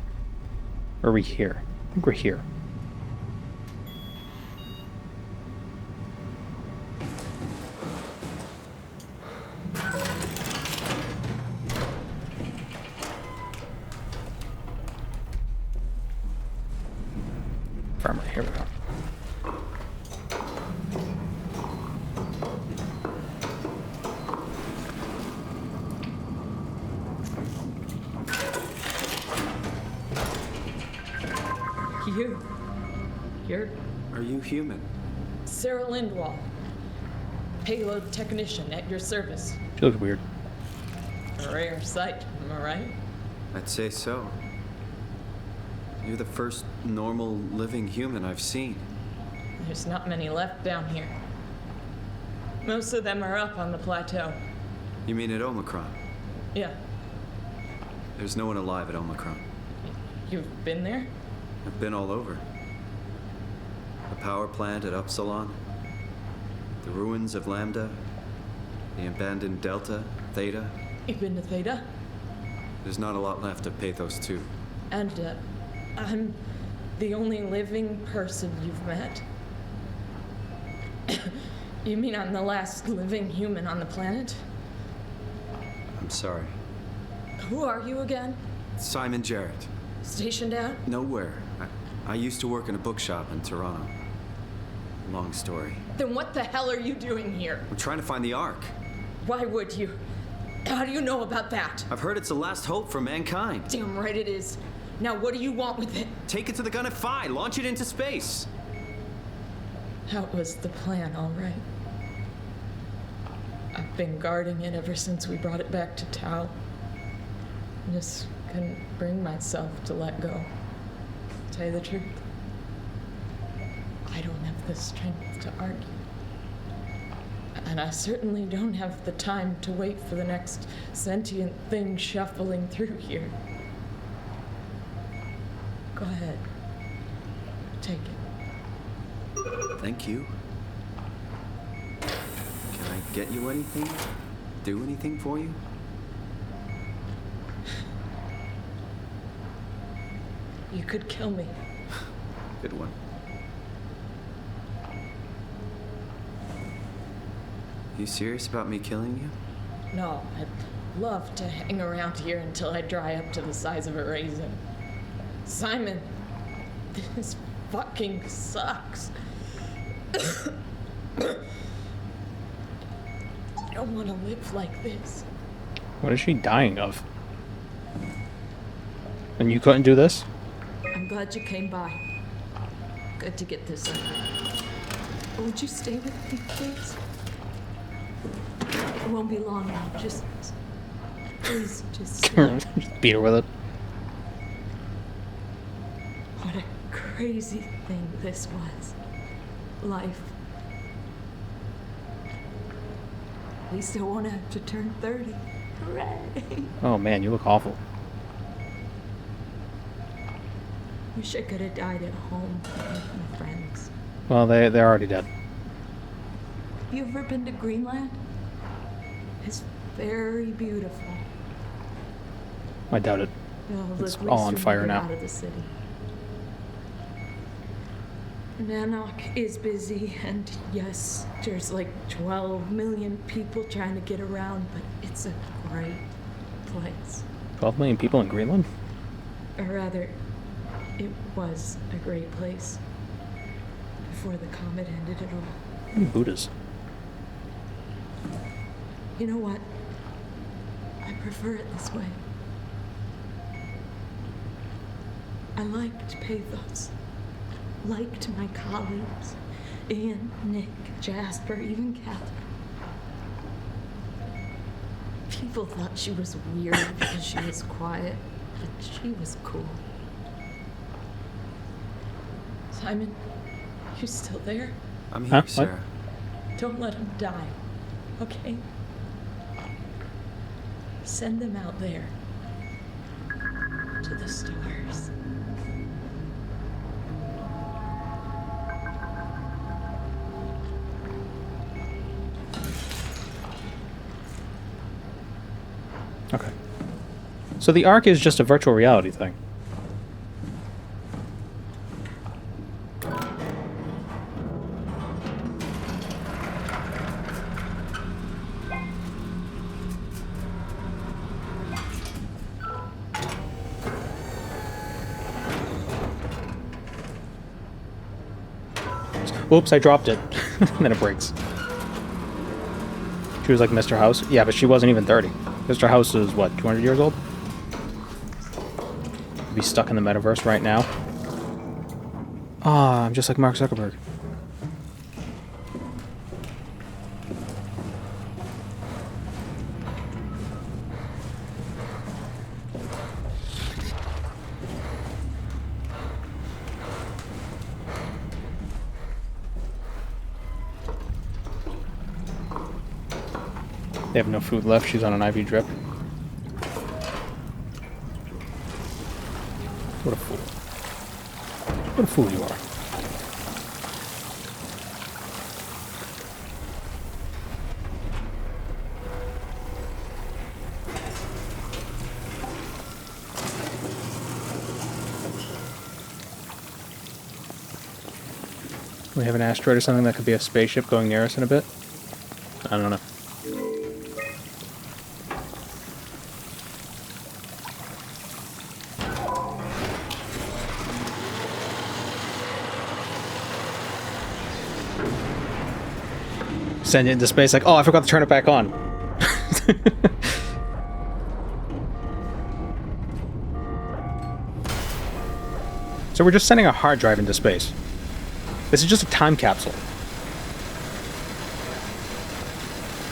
Or are we here? I think we're here. Farmer, here we go. Are you human? Sarah Lindwall, payload technician at your service. She looks weird. A rare sight, am I right? I'd say so. You're the first normal living human I've seen. There's not many left down here. Most of them are up on the plateau. You mean at Omicron? Yeah. There's no one alive at Omicron. You've been there? I've been all over. The power plant at Abyssal, the ruins of Lambda, the abandoned Delta, Theta. You've been to Theta? There's not a lot left of Pathos 2. And, I'm the only living person you've met? You mean I'm the last living human on the planet? I'm sorry. Who are you again? Simon Jarrett. Stationed out? Nowhere. I used to work in a bookshop in Toronto. Long story. Then what the hell are you doing here? I'm trying to find the Ark. Why would you? How do you know about that? I've heard it's the last hope for mankind. Damn right it is. Now what do you want with it? Take it to the gun at Phi. Launch it into space. That was the plan, all right. I've been guarding it ever since we brought it back to Tau. I just couldn't bring myself to let go. To tell you the truth, I don't have the strength to argue. And I certainly don't have the time to wait for the next sentient thing shuffling through here. Go ahead. Take it. Thank you. Can I get you anything? Do anything for you? You could kill me. Good one. You serious about me killing you? No, I'd love to hang around here until I dry up to the size of a raisin. Simon, this fucking sucks. I don't want to live like this. What is she dying of? And you couldn't do this? I'm glad you came by. Good to get this over. Would you stay with me, please? It won't be long now. Just please, just Just beat her with it. What a crazy thing this was. Life. At least I won't have to turn 30. Hooray! Oh man, you look awful. Wish I could have died at home with my friends. Well, they're already dead. You ever been to Greenland? It's very beautiful. I doubt it. Well, It's at least all on when fire you get now. Out of the city. Nanook is busy, and yes, there's like 12 million people trying to get around, but it's a great place. 12 million people in Greenland? Or rather, it was a great place before the comet ended it all. Buddhas. You know what? I prefer it this way. I liked Pathos. Liked my colleagues. Ian, Nick, Jasper, even Catherine. People thought she was weird because she was quiet, but she was cool. Simon, you still there? I'm here, Sarah. Don't let him die, okay? Send them out there. To the stars. Okay. So the Ark is just a virtual reality thing. Oops, I dropped it. And then it breaks. She was like Mr. House. Yeah, but she wasn't even 30. Mr. House is, what, 200 years old? Be stuck in the metaverse right now. Ah, I'm just like Mark Zuckerberg. They have no food left. She's on an IV drip. What a fool. What a fool you are. We have an asteroid or something that could be a spaceship going near us in a bit? I don't know. Send it into space like, oh, I forgot to turn it back on. So we're just sending a hard drive into space. This is just a time capsule.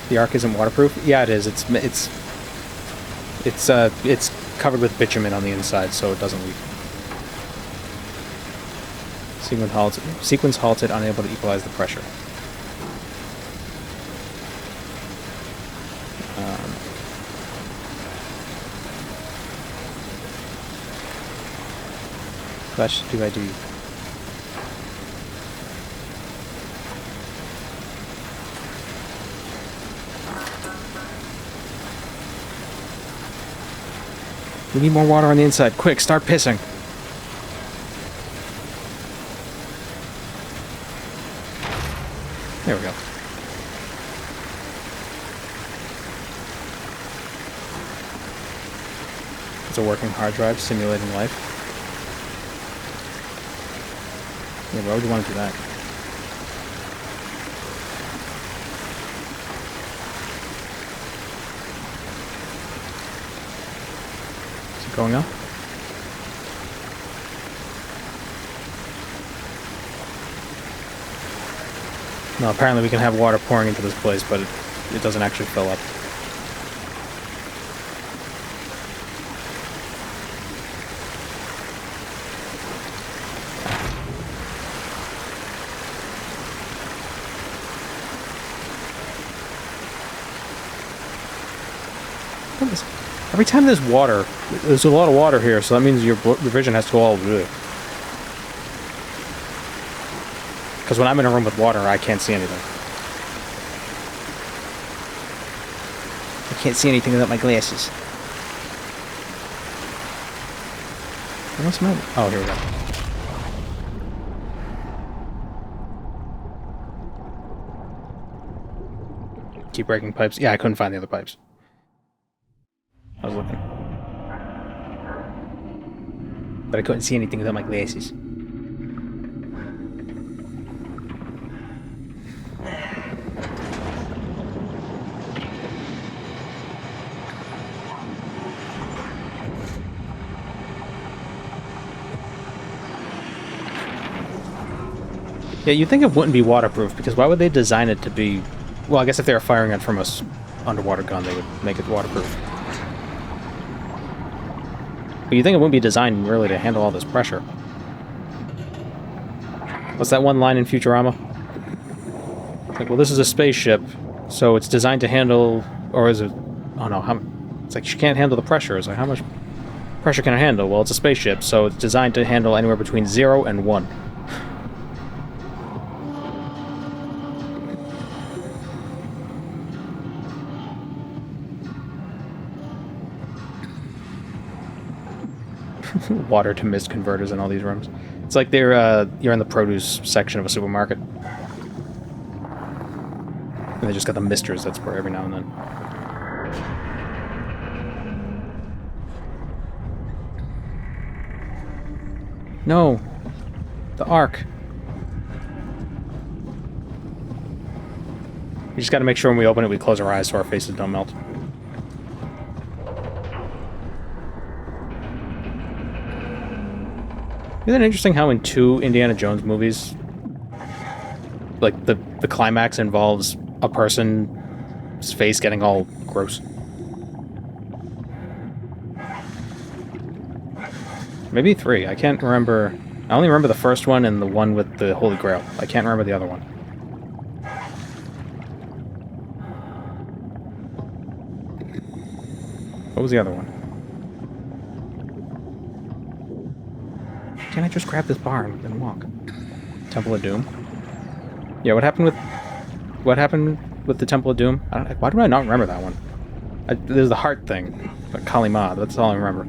The Ark isn't waterproof? Yeah, it is. It's covered with bitumen on the inside, so it doesn't leak. Sequence halted, unable to equalize the pressure. Flash do I do? We need more water on the inside. Quick, start pissing. There we go. It's a working hard drive simulating life. Yeah, why would you want to do that? Is it going up? No, apparently we can have water pouring into this place, but it doesn't actually fill up. Every time there's water, there's a lot of water here, so that means your vision has to go all blue. Because when I'm in a room with water, I can't see anything. I can't see anything without my glasses. What's my... Oh, here we go. Keep breaking pipes. Yeah, I couldn't find the other pipes. I was looking. But I couldn't see anything without my glasses. Yeah, you'd think it wouldn't be waterproof, because why would they design it to be... Well, I guess if they were firing it from a underwater gun, they would make it waterproof. But you think it wouldn't be designed really to handle all this pressure. What's that one line in Futurama? Like, well, this is a spaceship, so it's designed to handle... Or is it... Oh no, it's like, she can't handle the pressure. It's like, how much pressure can it handle? Well, it's a spaceship, so it's designed to handle anywhere between 0 and 1. Water to mist converters in all these rooms. It's like you're in the produce section of a supermarket. And they just got the misters that spray every now and then. No! The Ark! We just gotta make sure when we open it, we close our eyes so our faces don't melt. Isn't it interesting how in 2 Indiana Jones movies, like, the climax involves a person's face getting all gross? Maybe 3. I can't remember. I only remember the first one and the one with the Holy Grail. I can't remember the other one. What was the other one? Can't I just grab this bar and walk? Temple of Doom? Yeah, what happened with the Temple of Doom? Why do I not remember that one? There's the heart thing. But Kali Ma, that's all I remember.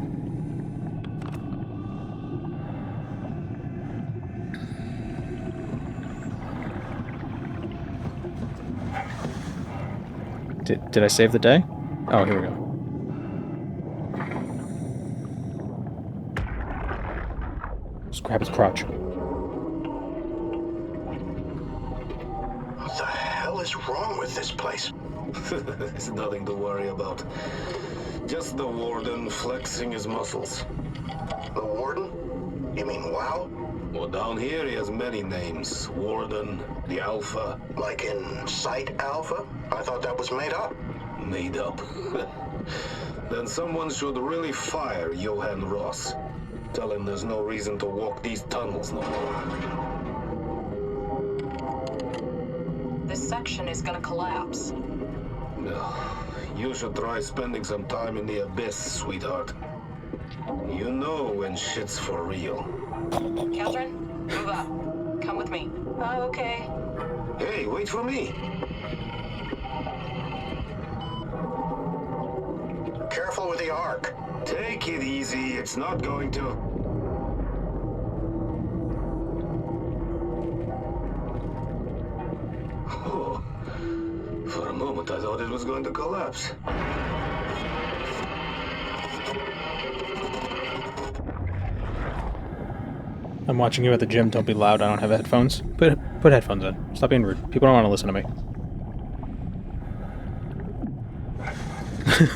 Did I save the day? Oh, here we go. Just grab his crotch. What the hell is wrong with this place? It's nothing to worry about. Just the warden flexing his muscles. The warden? You mean WoW? Well, down here he has many names. Warden, the Alpha. Like in Site Alpha? I thought that was made up. Made up. Then someone should really fire Johann Ross. Tell him there's no reason to walk these tunnels no more. This section is gonna collapse. You should try spending some time in the Abyss, sweetheart. You know when shit's for real. Catherine, move up. Come with me. Oh, okay. Hey, wait for me. Careful with the arc. Take it easy. It's not going to... Oh. For a moment, I thought it was going to collapse. I'm watching you at the gym. Don't be loud. I don't have headphones. Put headphones in. Stop being rude. People don't want to listen to me.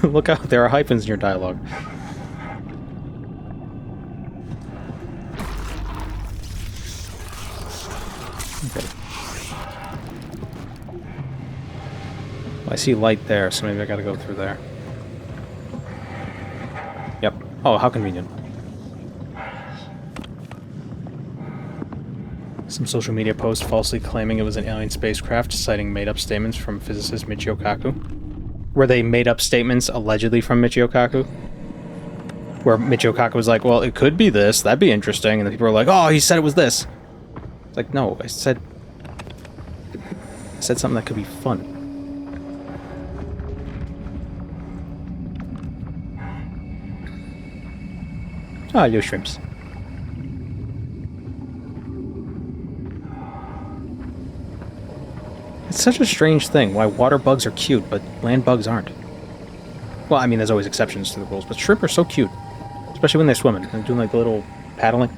Look out, there are hyphens in your dialogue. Okay. Well, I see light there, so maybe I gotta go through there. Yep. Oh, how convenient. Some social media post falsely claiming it was an alien spacecraft, citing made-up statements from physicist Michio Kaku. Were they made-up statements allegedly from Michio Kaku? Where Michio Kaku was like, well, it could be this, that'd be interesting, and then people were like, oh, he said it was this. It's like, no, I said something that could be fun. Ah, little shrimps. It's such a strange thing why water bugs are cute, but land bugs aren't. Well, I mean, there's always exceptions to the rules, but shrimp are so cute. Especially when they're swimming and doing like the little paddling.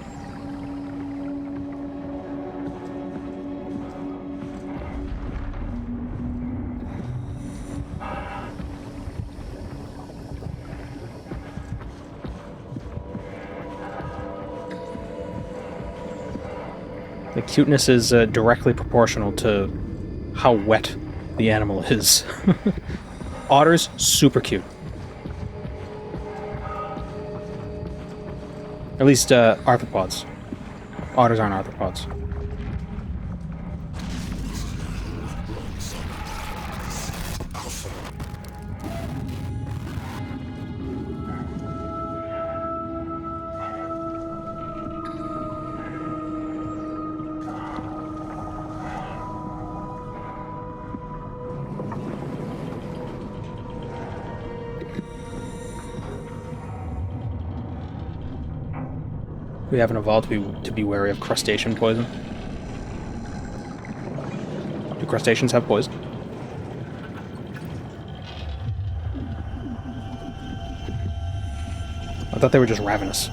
The cuteness is directly proportional to how wet the animal is. Otters, super cute. At least arthropods. Otters aren't arthropods. We haven't evolved to be wary of crustacean poison. Do crustaceans have poison? I thought they were just ravenous.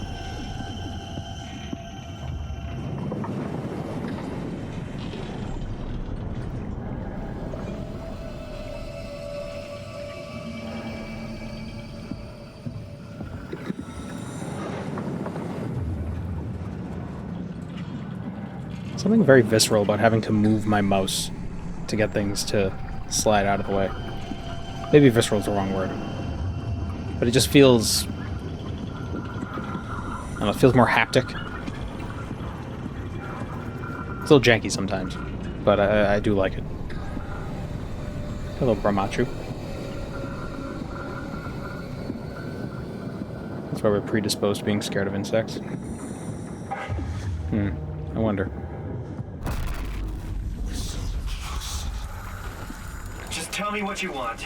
Something very visceral about having to move my mouse to get things to slide out of the way. Maybe visceral is the wrong word. But it just feels... I don't know, it feels more haptic. It's a little janky sometimes, but I do like it. Hello, Brahmachu. That's why we're predisposed to being scared of insects. I wonder. Just tell me what you want.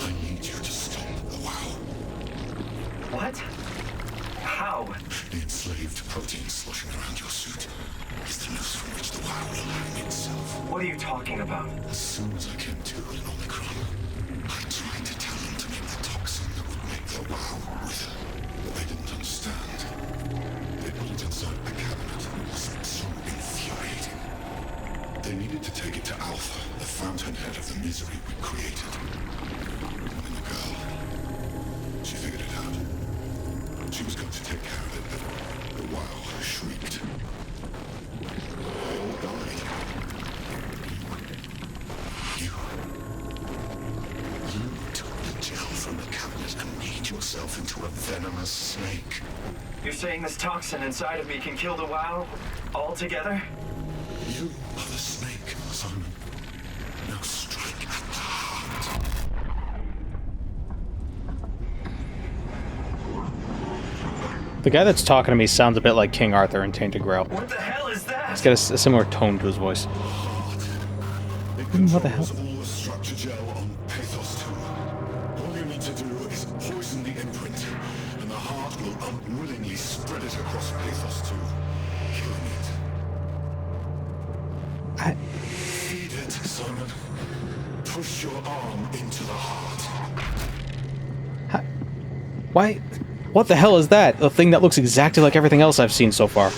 I need you to stop the WoW. What? How? The enslaved protein sloshing around your suit is the noose from which the WoW will hang itself. What are you talking about? As soon as I came to in Omicron, I tried to tell them to make the toxin that would make the WoW wither, but they didn't understand. They put it inside a cabinet. It was so infuriating. They needed to take it to Alpha, the fountainhead of the misery we created. And the girl, she figured it out. She was going to take care of it, but the WoW shrieked. They all died. You took the gel from the cabinet and made yourself into a venomous snake. You're saying this toxin inside of me can kill the WoW altogether? You are the snake, Simon. Now strike at the heart. The guy that's talking to me sounds a bit like King Arthur in Tainted Grail. What the hell is that? He's got a similar tone to his voice. What the hell? All the structure gel on Pathos 2. All you need to do is poison the imprint, and the heart will unwillingly spread it across Pathos 2, killing it. Feed it, Simon. Push your arm into the heart. Why? What the hell is that? A thing that looks exactly like everything else I've seen so far.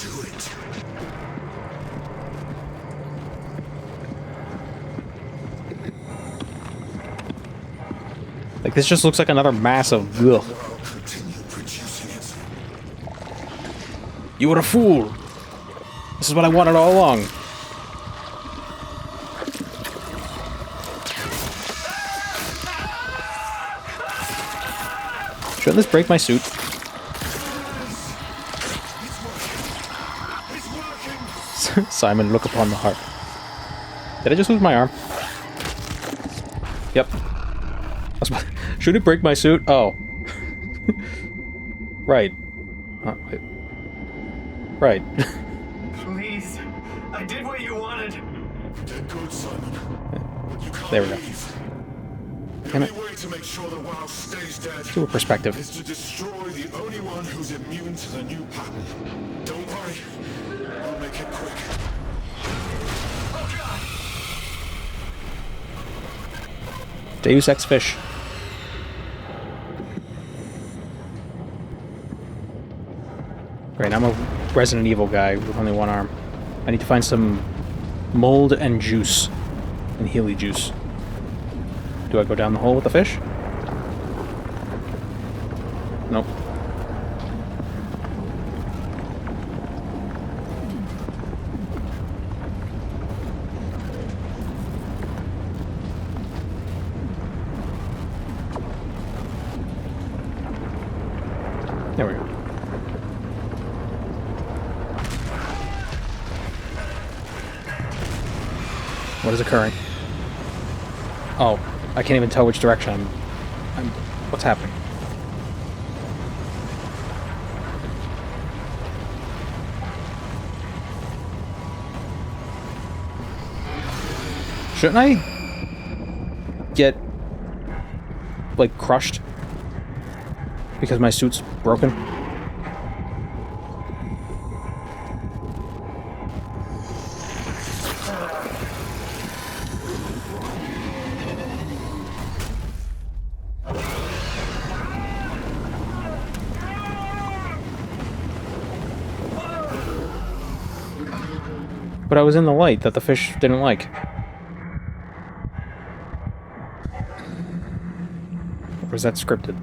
Like, this just looks like another mass of ugh. You were a fool! This is what I wanted all along. Shouldn't this break my suit? Simon, look upon the heart. Did I just lose my arm? Yep. Should it break my suit? Oh. Right. Wait. Right. Please. I did what you wanted. Did good, Simon. There we go. The only way to make sure the WoW stays dead Do a perspective. is to destroy the only one who's immune to the new pattern. Don't worry. I'll make it quick. Deus Ex Fish. Great, I'm a Resident Evil guy with only one arm. I need to find some mold and juice. And Healy juice. Do I go down the hole with the fish? Nope. There we go. What is occurring? Oh, I can't even tell which direction I'm... What's happening? Shouldn't I get, like, crushed? Because my suit's broken? But I was in the light that the fish didn't like. Or was that scripted?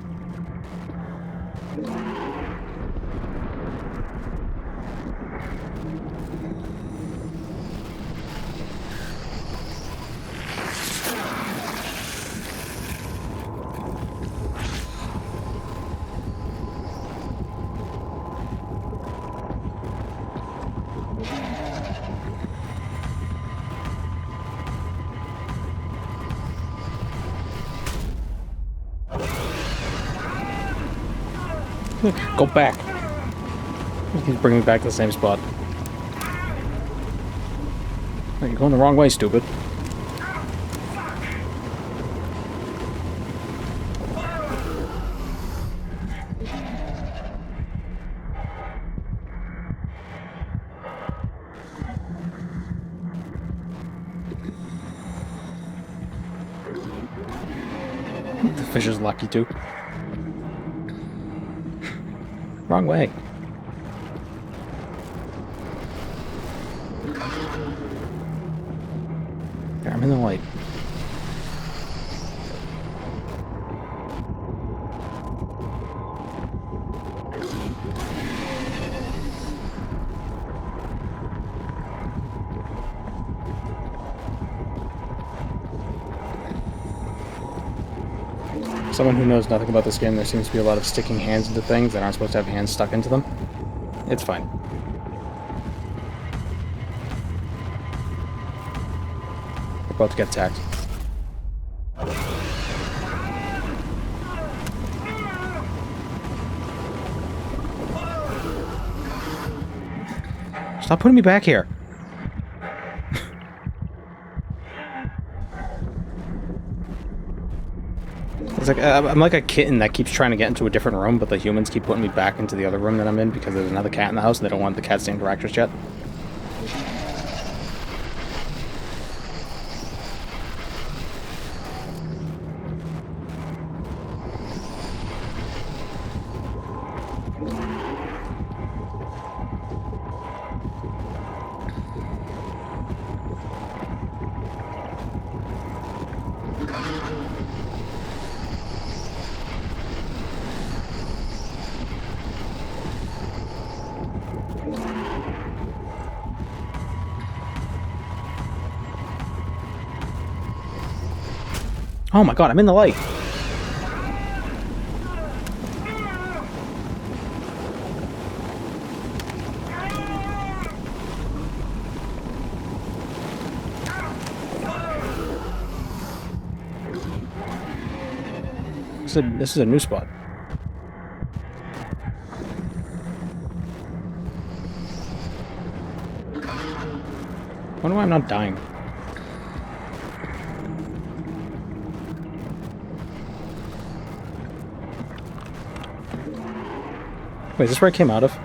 Go back. He's bringing me back to the same spot. You're going the wrong way, stupid. The fish is lucky too. Wrong way. There, I'm in the light. Someone who knows nothing about this game, there seems to be a lot of sticking hands into things that aren't supposed to have hands stuck into them. It's fine. We're about to get attacked. Stop putting me back here. It's like I'm like a kitten that keeps trying to get into a different room, but the humans keep putting me back into the other room that I'm in because there's another cat in the house and they don't want the cats to interact with yet. Oh my god, I'm in the light! This is a new spot. I wonder why I'm not dying. Wait, is this where I came out of?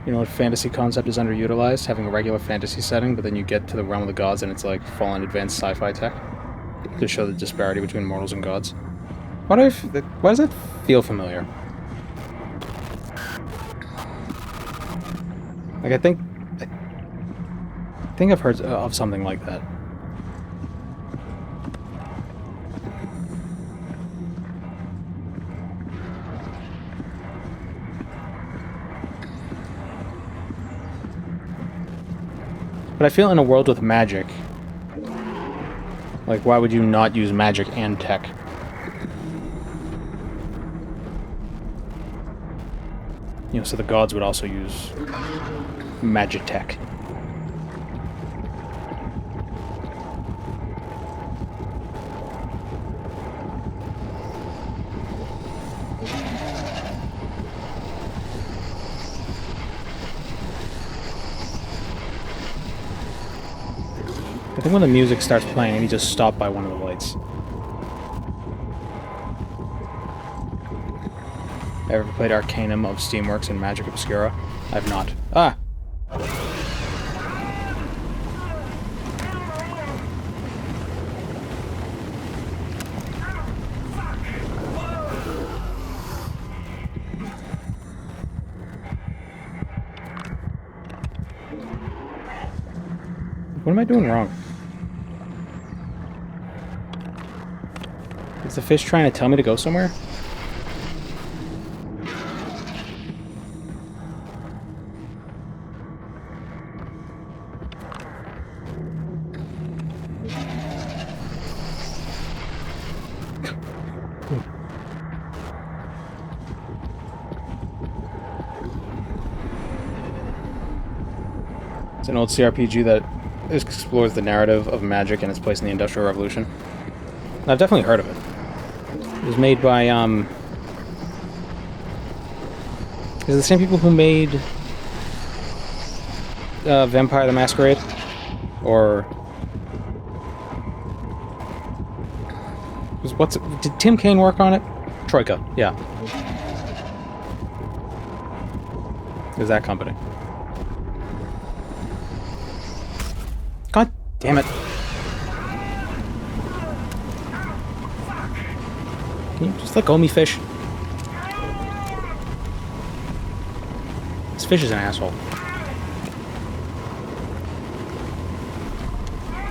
You know what fantasy concept is underutilized? Having a regular fantasy setting, but then you get to the realm of the gods and it's like full-on advanced sci-fi tech. To show the disparity between mortals and gods. Why does that feel familiar? Like, I think I've heard of something like that. But I feel in a world with magic, like, why would you not use magic and tech? You know, so the gods would also use magitech. I think when the music starts playing, I need to stop by one of the lights. Ever played Arcanum of Steamworks and Magic Obscura? I have not. Ah! What am I doing wrong? Is the fish trying to tell me to go somewhere? It's an old CRPG that explores the narrative of magic and its place in the Industrial Revolution. I've definitely heard of it. It was made by, is it the same people who made Vampire the Masquerade? Or... Did Tim Kaine work on it? Troika, yeah. It was that company. God damn it. Can you just let go of me, fish? This fish is an asshole.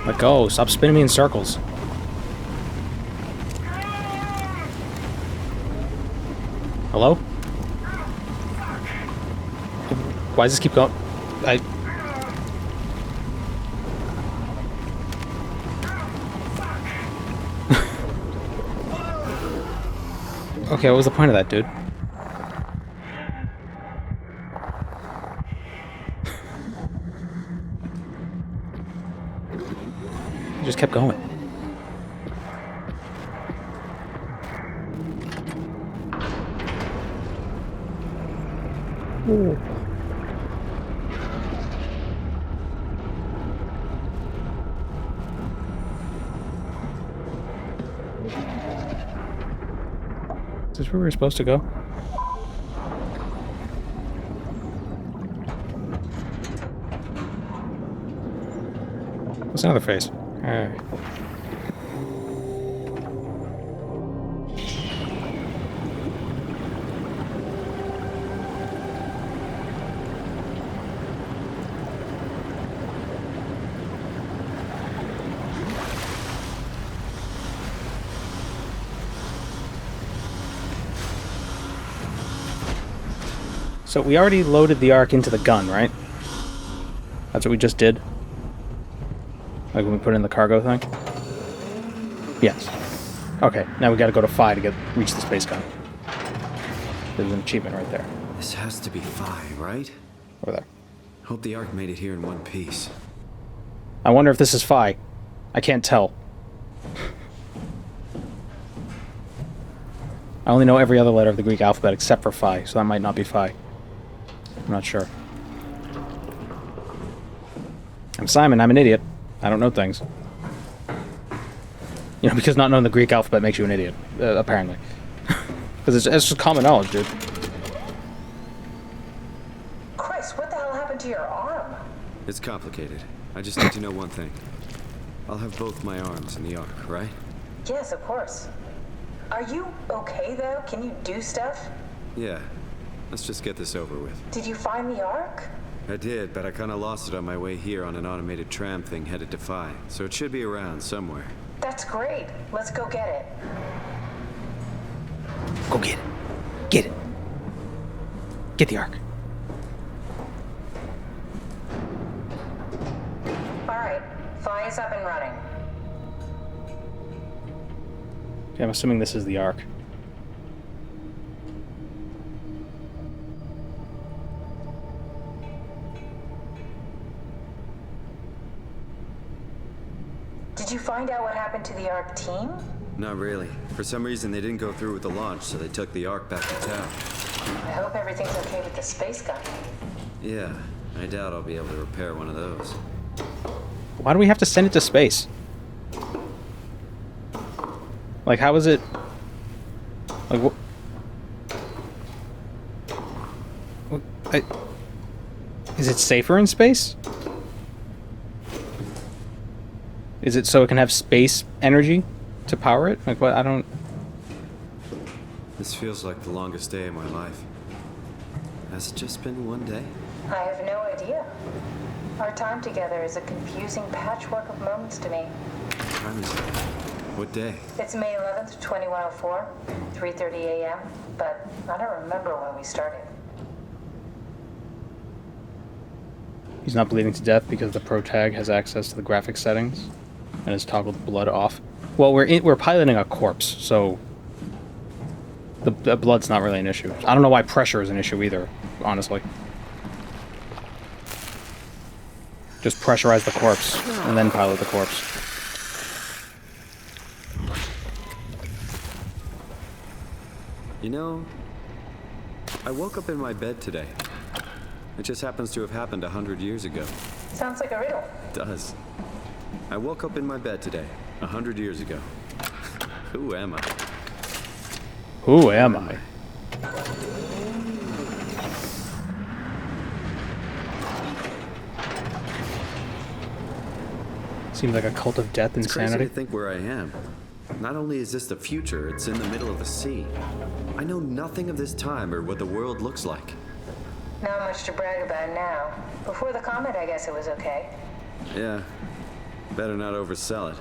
Let go. Stop spinning me in circles. Hello? Why does this keep going? Okay, what was the point of that, dude? It just kept going. Ooh. Is this where we were supposed to go? What's another face? Alright. So we already loaded the Ark into the gun, right? That's what we just did? Like when we put in the cargo thing? Yes. Okay, now we gotta go to Phi to reach the space gun. There's an achievement right there. This has to be Phi, right? Over there. Hope the Ark made it here in one piece. I wonder if this is Phi. I can't tell. I only know every other letter of the Greek alphabet except for Phi, so that might not be Phi. I'm not sure. I'm Simon, I'm an idiot. I don't know things. You know, because not knowing the Greek alphabet makes you an idiot, apparently. Because it's just common knowledge, dude. Chris, what the hell happened to your arm? It's complicated. I just need to know one thing. I'll have both my arms in the Ark, right? Yes, of course. Are you okay, though? Can you do stuff? Yeah. Let's just get this over with. Did you find the Ark? I did, but I kind of lost it on my way here on an automated tram thing headed to Phi, so it should be around somewhere. That's great. Let's go get it. Go get it. Get it. Get the Ark. Alright, Phi is up and running. Okay, I'm assuming this is the Ark. Did you find out what happened to the Ark team? Not really. For some reason, they didn't go through with the launch, so they took the Ark back to town. I hope everything's okay with the space gun. Yeah, I doubt I'll be able to repair one of those. Why do we have to send it to space? Like, how is it... Like, what... Is it safer in space? Is it so it can have space energy to power it? Like, what? I don't... This feels like the longest day of my life. Has it just been one day? I have no idea. Our time together is a confusing patchwork of moments to me. What time is it? What day? It's May 11th, 2104, 3:30 a.m., but I don't remember when we started. He's not bleeding to death because the Pro Tag has access to the graphics settings and has toggled blood off. Well, we're piloting a corpse, so the blood's not really an issue. I don't know why pressure is an issue either, honestly. Just pressurize the corpse, and then pilot the corpse. You know, I woke up in my bed today. It just happens to have happened 100 years ago. Sounds like a riddle. It does. I woke up in my bed today, 100 years ago. Who am I? Who am I? Seems like a cult of death It's insanity. crazy to think where I am. Not only is this the future, it's in the middle of the sea. I know nothing of this time or what the world looks like. Not much to brag about now. Before the comet, I guess it was okay. Yeah, better not oversell it.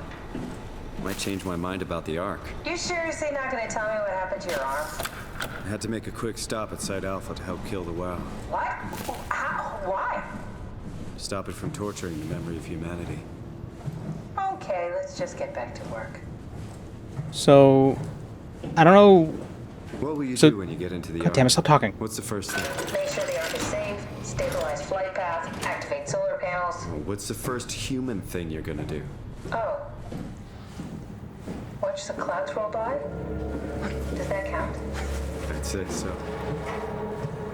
Might change my mind about the Ark. You seriously not gonna tell me what happened to your arm? I had to make a quick stop at Site Alpha to help kill the WoW. What? How? Why? Stop it from torturing the memory of humanity. Okay, let's just get back to work. So, I don't know. What will you do when you get into the God Ark? damn it, stop talking. What's the first thing? Make sure the Ark is safe, stabilize flight path, activate solar panels. What's the first human thing you're gonna do? Oh. Watch the clouds roll by? Does that count? I'd say so.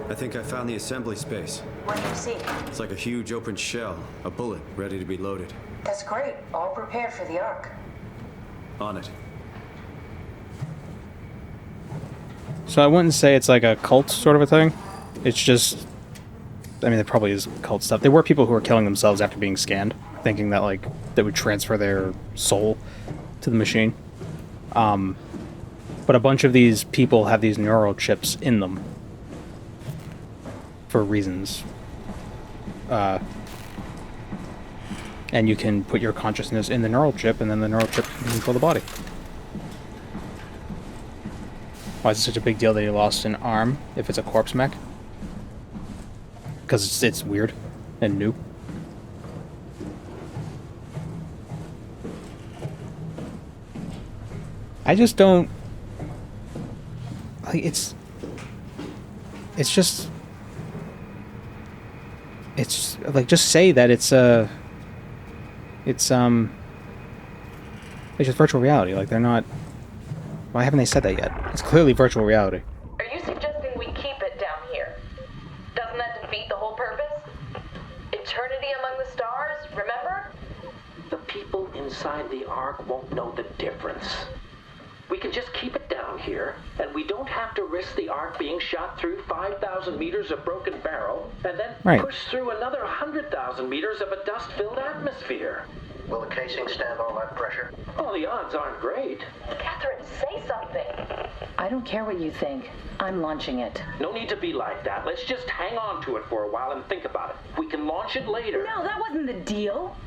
I think I found the assembly space. What do you see? It's like a huge open shell, a bullet ready to be loaded. That's great. All prepared for the Ark. On it. So I wouldn't say it's like a cult sort of a thing. It's just, I mean, there probably is cult stuff. There were people who were killing themselves after being scanned, thinking that like they would transfer their soul to the machine. But a bunch of these people have these neural chips in them for reasons. And you can put your consciousness in the neural chip, and then the neural chip can control the body. Why is it such a big deal that he lost an arm if it's a corpse mech? Because it's weird and new. I just don't... Like, it's just... It's, like, just say that it's just virtual reality. Like, they're not... Why haven't they said that yet? It's clearly virtual reality. Are you suggesting we keep it down here? Doesn't that defeat the whole purpose? Eternity among the stars, remember? The people inside the Ark won't know the difference. We can just keep it down here, and we don't have to risk the Ark being shot through 5,000 meters of broken barrel, and then push through another 100,000 meters of a dust-filled atmosphere. Will the casing stand all that pressure? Oh, the odds aren't great. Catherine, say something. I don't care what you think. I'm launching it. No need to be like that. Let's just hang on to it for a while and think about it. We can launch it later. No, that wasn't the deal.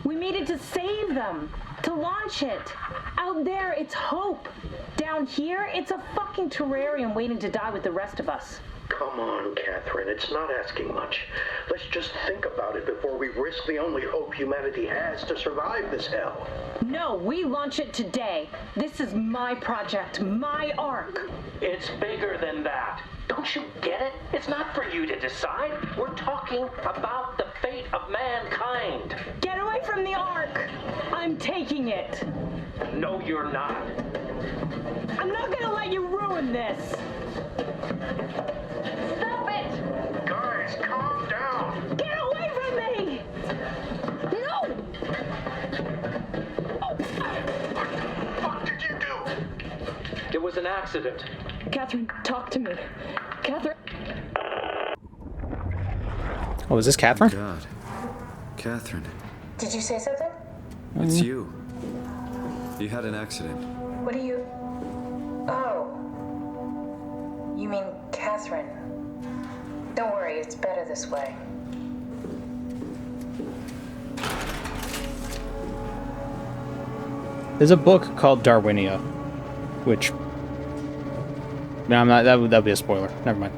We made it to save them. To launch it. Out there, it's hope. Down here, it's a fucking terrarium waiting to die with the rest of us. Come on, Catherine. It's not asking much. Let's just think about it before we risk the only hope humanity has to survive this hell. No, we launch it today. This is my project, my Ark. It's bigger than that. Don't you get it? It's not for you to decide. We're talking about the fate of mankind. Get away from the Ark. I'm taking it. No, you're not. I'm not gonna let you ruin this. Stop it! Guys, calm down. Get away from me! No! What the fuck did you do? It was an accident. Catherine, talk to me. Catherine. Oh, is this Catherine? God. Catherine. Did you say something? It's you. You had an accident. What do you... Oh. You mean Catherine. Don't worry, it's better this way. There's a book called Darwinia, which... No, I'm not. That would be a spoiler. Never mind.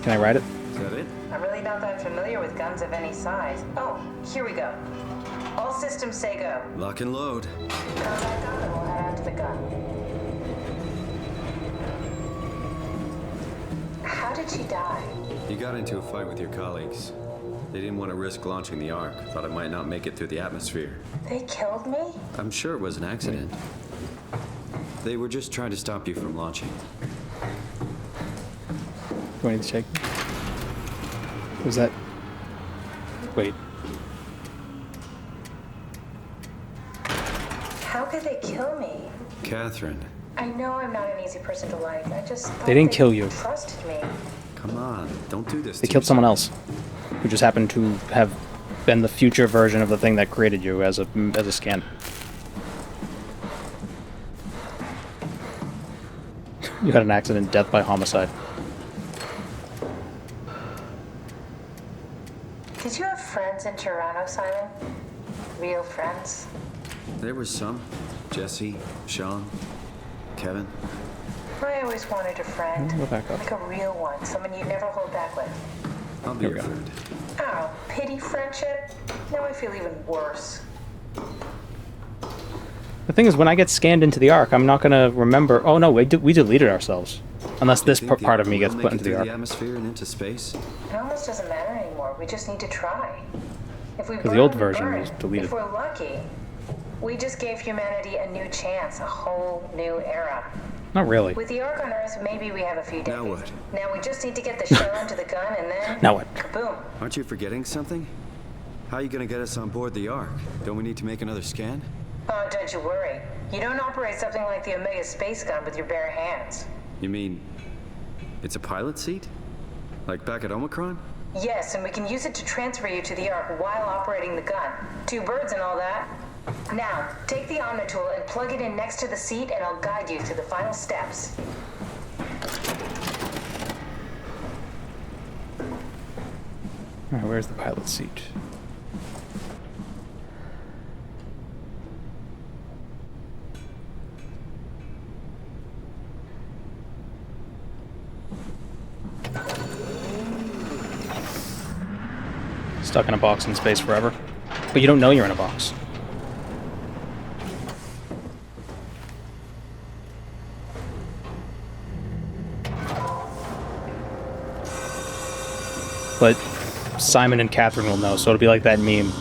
Can I ride it? Is that it? I'm really not that familiar with guns of any size. Oh, here we go. All systems say go. Lock and load. Contact up and we'll head out to the gun. did she die? You got into a fight with your colleagues. They didn't want to risk launching the Ark. Thought it might not make it through the atmosphere. They killed me? I'm sure it was an accident. They were just trying to stop you from launching. Do I need to check? Was that... Wait. How could they kill me? Catherine. I know I'm not an easy person to like. I just thought They didn't kill you. Trusted me. Come on, don't do this. They killed someone else, who just happened to have been the future version of the thing that created you as a scan. You had an accident, death by homicide. Did you have friends in Toronto, Simon? Real friends? There was some. Jesse, Sean, Kevin. I always wanted a friend. Go back up. Like a real one, someone you'd never hold back with. I'll be your friend. Oh, pity friendship? Now I feel even worse. The thing is, when I get scanned into the Ark, I'm not gonna remember. Oh no, we deleted ourselves, unless this part of me gets put into the Ark. The atmosphere and into space. It almost doesn't matter anymore. We just need to try. If we Because the old burn, version burn. was deleted. If we're lucky, we just gave humanity a new chance, a whole new era. Not really. With the Ark on Earth, maybe we have a few decades. Now what? Now we just need to get the shell onto the gun and then... Now what? Kaboom. Aren't you forgetting something? How are you gonna get us on board the Ark? Don't we need to make another scan? Oh, don't you worry. You don't operate something like the Omega space gun with your bare hands. You mean it's a pilot seat? Like back at Omicron? Yes, and we can use it to transfer you to the Ark while operating the gun. 2 birds and all that. Now, take the Omnitool and plug it in next to the seat, and I'll guide you through the final steps. Alright, where's the pilot seat? Stuck in a box in space forever. But you don't know you're in a box. But Simon and Catherine will know, so it'll be like that meme.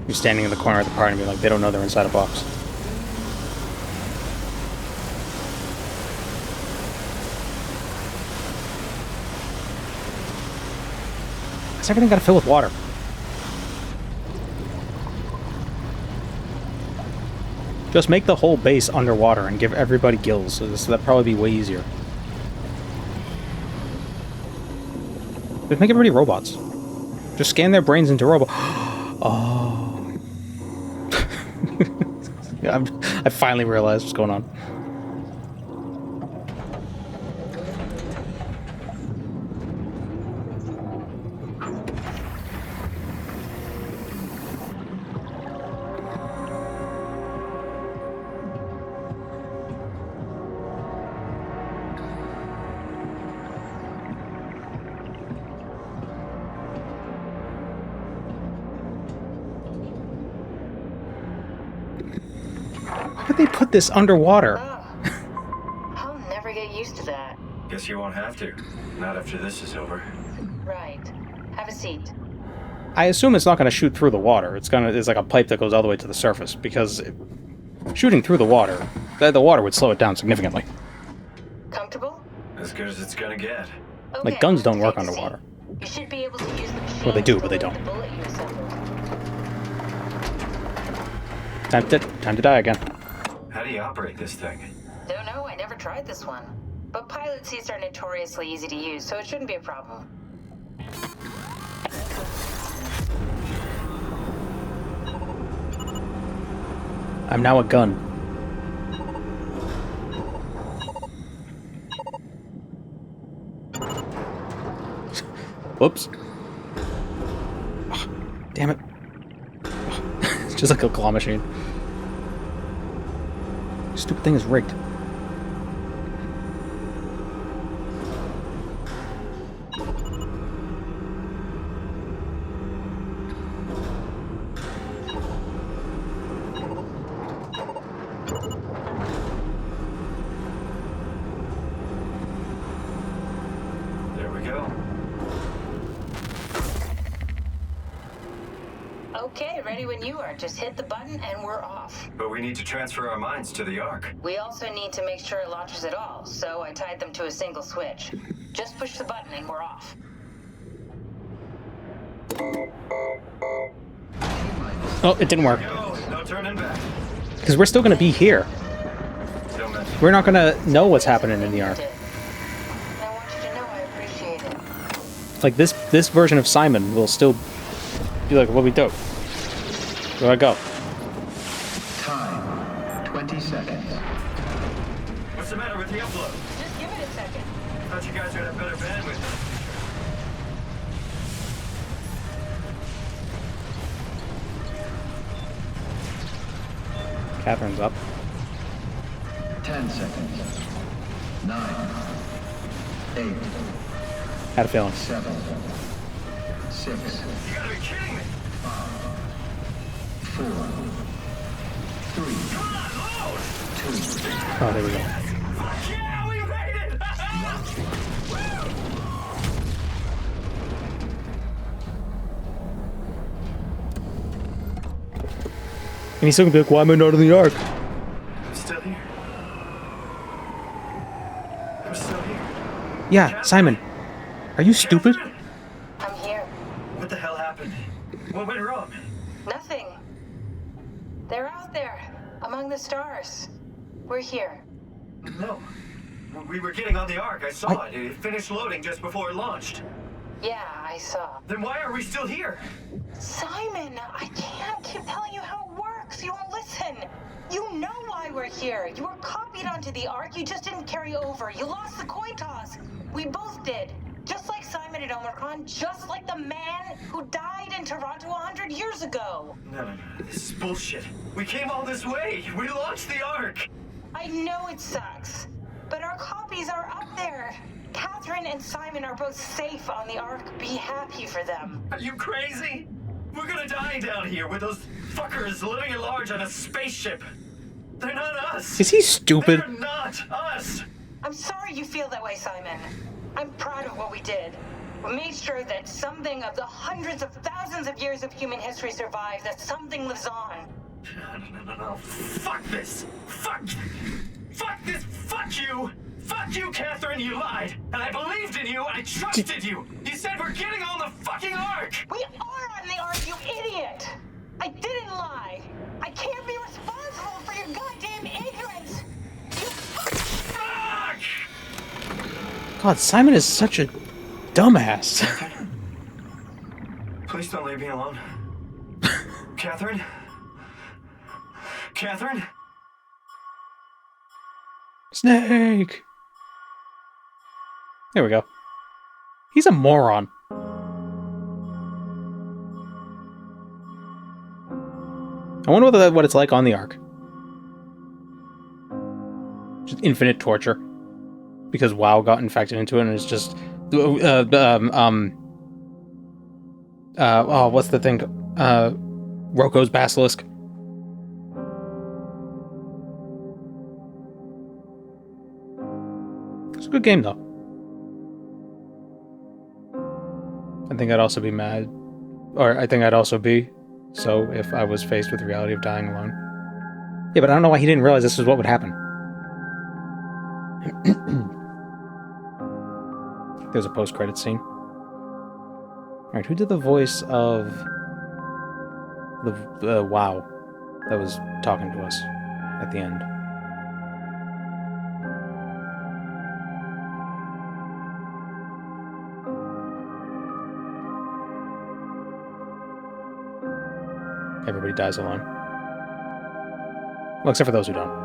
You're standing in the corner of the party and be like, they don't know they're inside a box. How's everything got to fill with water? Just make the whole base underwater and give everybody gills. So that'd probably be way easier. Just make everybody robots. Just scan their brains into robots. Oh. Yeah, I finally realized what's going on. Why would they put this underwater? I'll never get used to that. Guess you won't have to. Not after this is over. Right. Have a seat. I assume it's not going to shoot through the water. It's like a pipe that goes all the way to the surface, because shooting through the water, the water would slow it down significantly. Comfortable? As good as it's gonna get. Like, guns don't work underwater. You should be able to use the machine. Well, they do, but they don't. The bullet you assembled. Time to die again. How do you operate this thing? Don't know, I never tried this one. But pilot seats are notoriously easy to use, so it shouldn't be a problem. I'm now a gun. Whoops. Oh, damn it. It's just like a claw machine. Stupid thing is rigged. There we go. ready when you are. Just hit the button and we're off. But we need to transfer our minds to the Ark. We also need to make sure it launches at all, so I tied them to a single switch. Just push the button and we're off. Oh, it didn't work. No turning back. Because we're still going to be here. We're not going to know what's happening in the Ark. Like, this version of Simon will still be like, what we do? Where do I go? Time, 20 seconds. What's the matter with the upload? Just give it a second. I thought you guys would have better bandwidth. Catherine's up. 10 seconds. 9. 8. Had a feeling. 7. 6. You gotta be kidding me! 5. 4. 3. 2. Oh, there we go. Yeah, we made it! And he's still gonna be like, why am I not in the Ark? I'm still here. I'm still here. Yeah, Simon. Are you stupid? I'm here. What the hell happened? What went wrong? Nothing. They're out there, among the stars. We're here. No. We were getting on the Ark. I saw it. It finished loading just before it launched. Yeah, I saw. Then why are we still here? Simon, I can't keep telling you how it works. You won't listen. You know why we're here. You were copied onto the Ark. You just didn't carry over. You lost the coin toss. We both did. Just like Simon at Omicron, just like the man who died in Toronto 100 years ago. No. This is bullshit. We came all this way. We launched the Ark. I know it sucks, but our copies are up there. Catherine and Simon are both safe on the Ark. Be happy for them. Are you crazy? We're gonna die down here with those fuckers living at large on a spaceship. They're not us. Is he stupid? They're not us. I'm sorry you feel that way, Simon. I'm proud of what we did. We made sure that something of the hundreds of thousands of years of human history survives, that something lives on. No. Fuck this. Fuck this. Fuck you. Fuck you, Catherine. You lied. And I believed in you. I trusted you. You said we're getting on the fucking Ark. We are on the Ark, you idiot. I didn't lie. I can't be responsible for your goddamn ignorance. You fuck. God, Simon is such a dumbass. Please don't leave me alone. Catherine? Catherine? Snake! There we go. He's a moron. I wonder what it's like on the Ark. Just infinite torture. Because WoW got infected into it and it's just... what's the thing? Roko's Basilisk. It's a good game, though. I think I'd also be mad. Or I think I'd also be so if I was faced with the reality of dying alone. Yeah, but I don't know why he didn't realize this is what would happen. There's a post-credit scene. Alright, who did the voice of the WoW that was talking to us at the end? Everybody dies alone. Well, except for those who don't.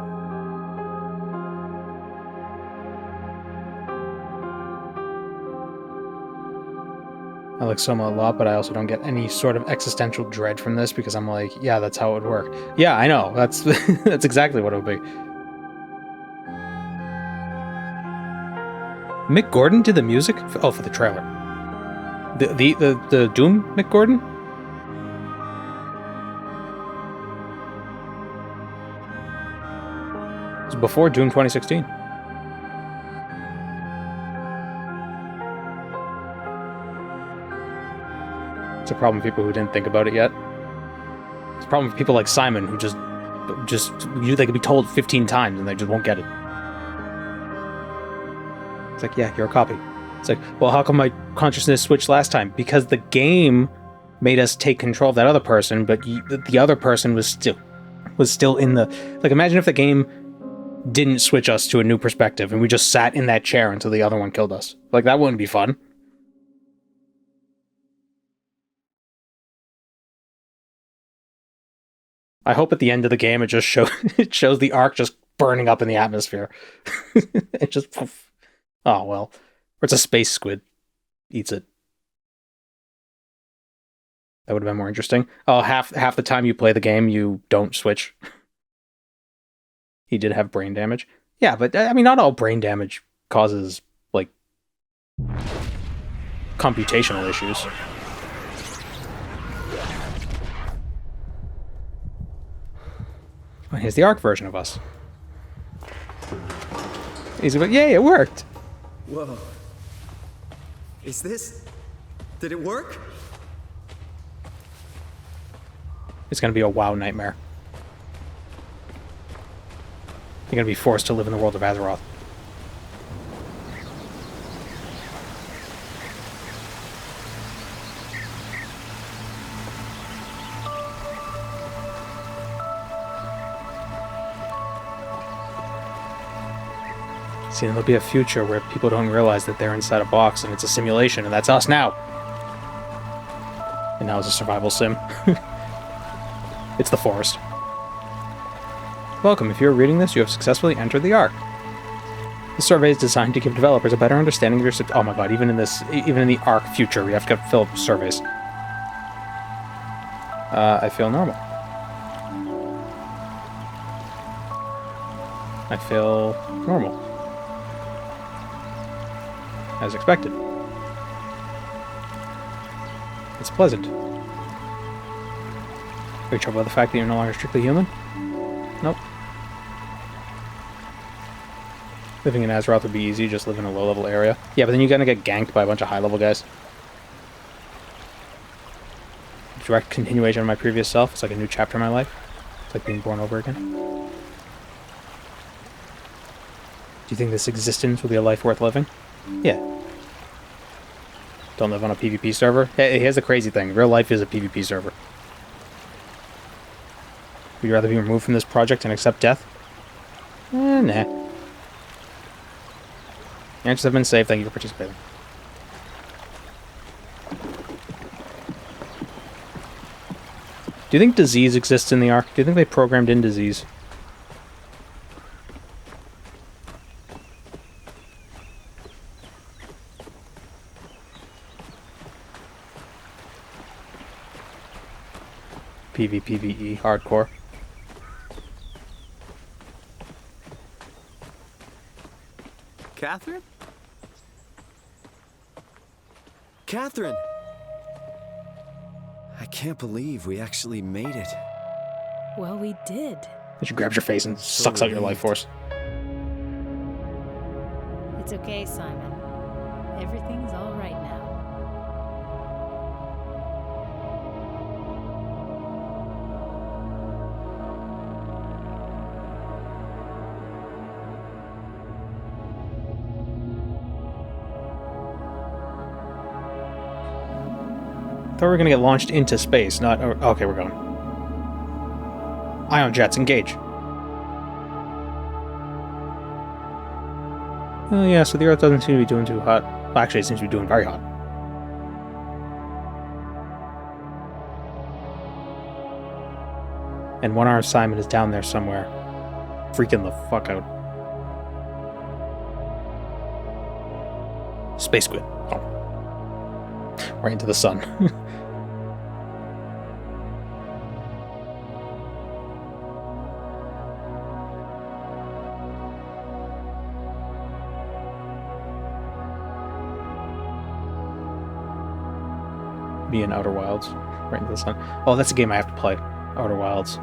I like Soma a lot, but I also don't get any sort of existential dread from this because I'm like, yeah, that's how it would work. Yeah, I know. That's that's exactly what it would be. Mick Gordon did the music? For the trailer. The Doom Mick Gordon? It was before Doom 2016. It's a problem, people who didn't think about it yet. the problem with people like Simon who they could be told 15 times and they just won't get it. It's like, yeah, you're a copy. It's like, well, how come my consciousness switched last time? Because the game made us take control of that other person, but the other person was still in the... Like, imagine if the game didn't switch us to a new perspective and we just sat in that chair until the other one killed us. Like, that wouldn't be fun. I hope at the end of the game it just shows the Ark just burning up in the atmosphere. It just... Oh, well. Or it's a space squid. Eats it. That would have been more interesting. Oh, half the time you play the game, you don't switch. He did have brain damage. Yeah, but, I mean, not all brain damage causes, like, computational issues. Oh, here's the Ark version of us. He's like, yay, it worked! Whoa. Is this... Did it work? It's gonna be a WoW nightmare. You're gonna be forced to live in the world of Azeroth. See, there'll be a future where people don't realize that they're inside a box and it's a simulation, and that's us now. And now it's a survival sim. It's the forest. Welcome, if you're reading this, you have successfully entered the Ark. The survey is designed to give developers a better understanding of your... Oh my god, even in the Ark future, we have to fill up surveys. I feel normal. I feel normal. As expected. It's pleasant. Are you troubled by the fact that you're no longer strictly human? Nope. Living in Azeroth would be easy, just live in a low-level area. Yeah, but then you're gonna get ganked by a bunch of high-level guys. Direct continuation of my previous self. It's like a new chapter in my life. It's like being born over again. Do you think this existence will be a life worth living? Yeah. Don't live on a PvP server? Hey, here's the crazy thing. Real life is a PvP server. Would you rather be removed from this project and accept death? Nah. Answers have been saved. Thank you for participating. Do you think disease exists in the Ark? Do you think they programmed in disease? PvPvE, hardcore. Catherine? Catherine! I can't believe we actually made it. Well, we did. She grabs your face and sucks out your life force. It's okay, Simon. Everything's all right now. I thought we were going to get launched into space, not... Okay, we're going. Ion jets, engage. Oh yeah, so the Earth doesn't seem to be doing too hot. Well, actually, it seems to be doing very hot. And one-armed Simon is down there somewhere. Freaking the fuck out. Space squid. Oh. Right into the sun. Be in Outer Wilds. Right into the sun. Oh, that's a game I have to play. Outer Wilds.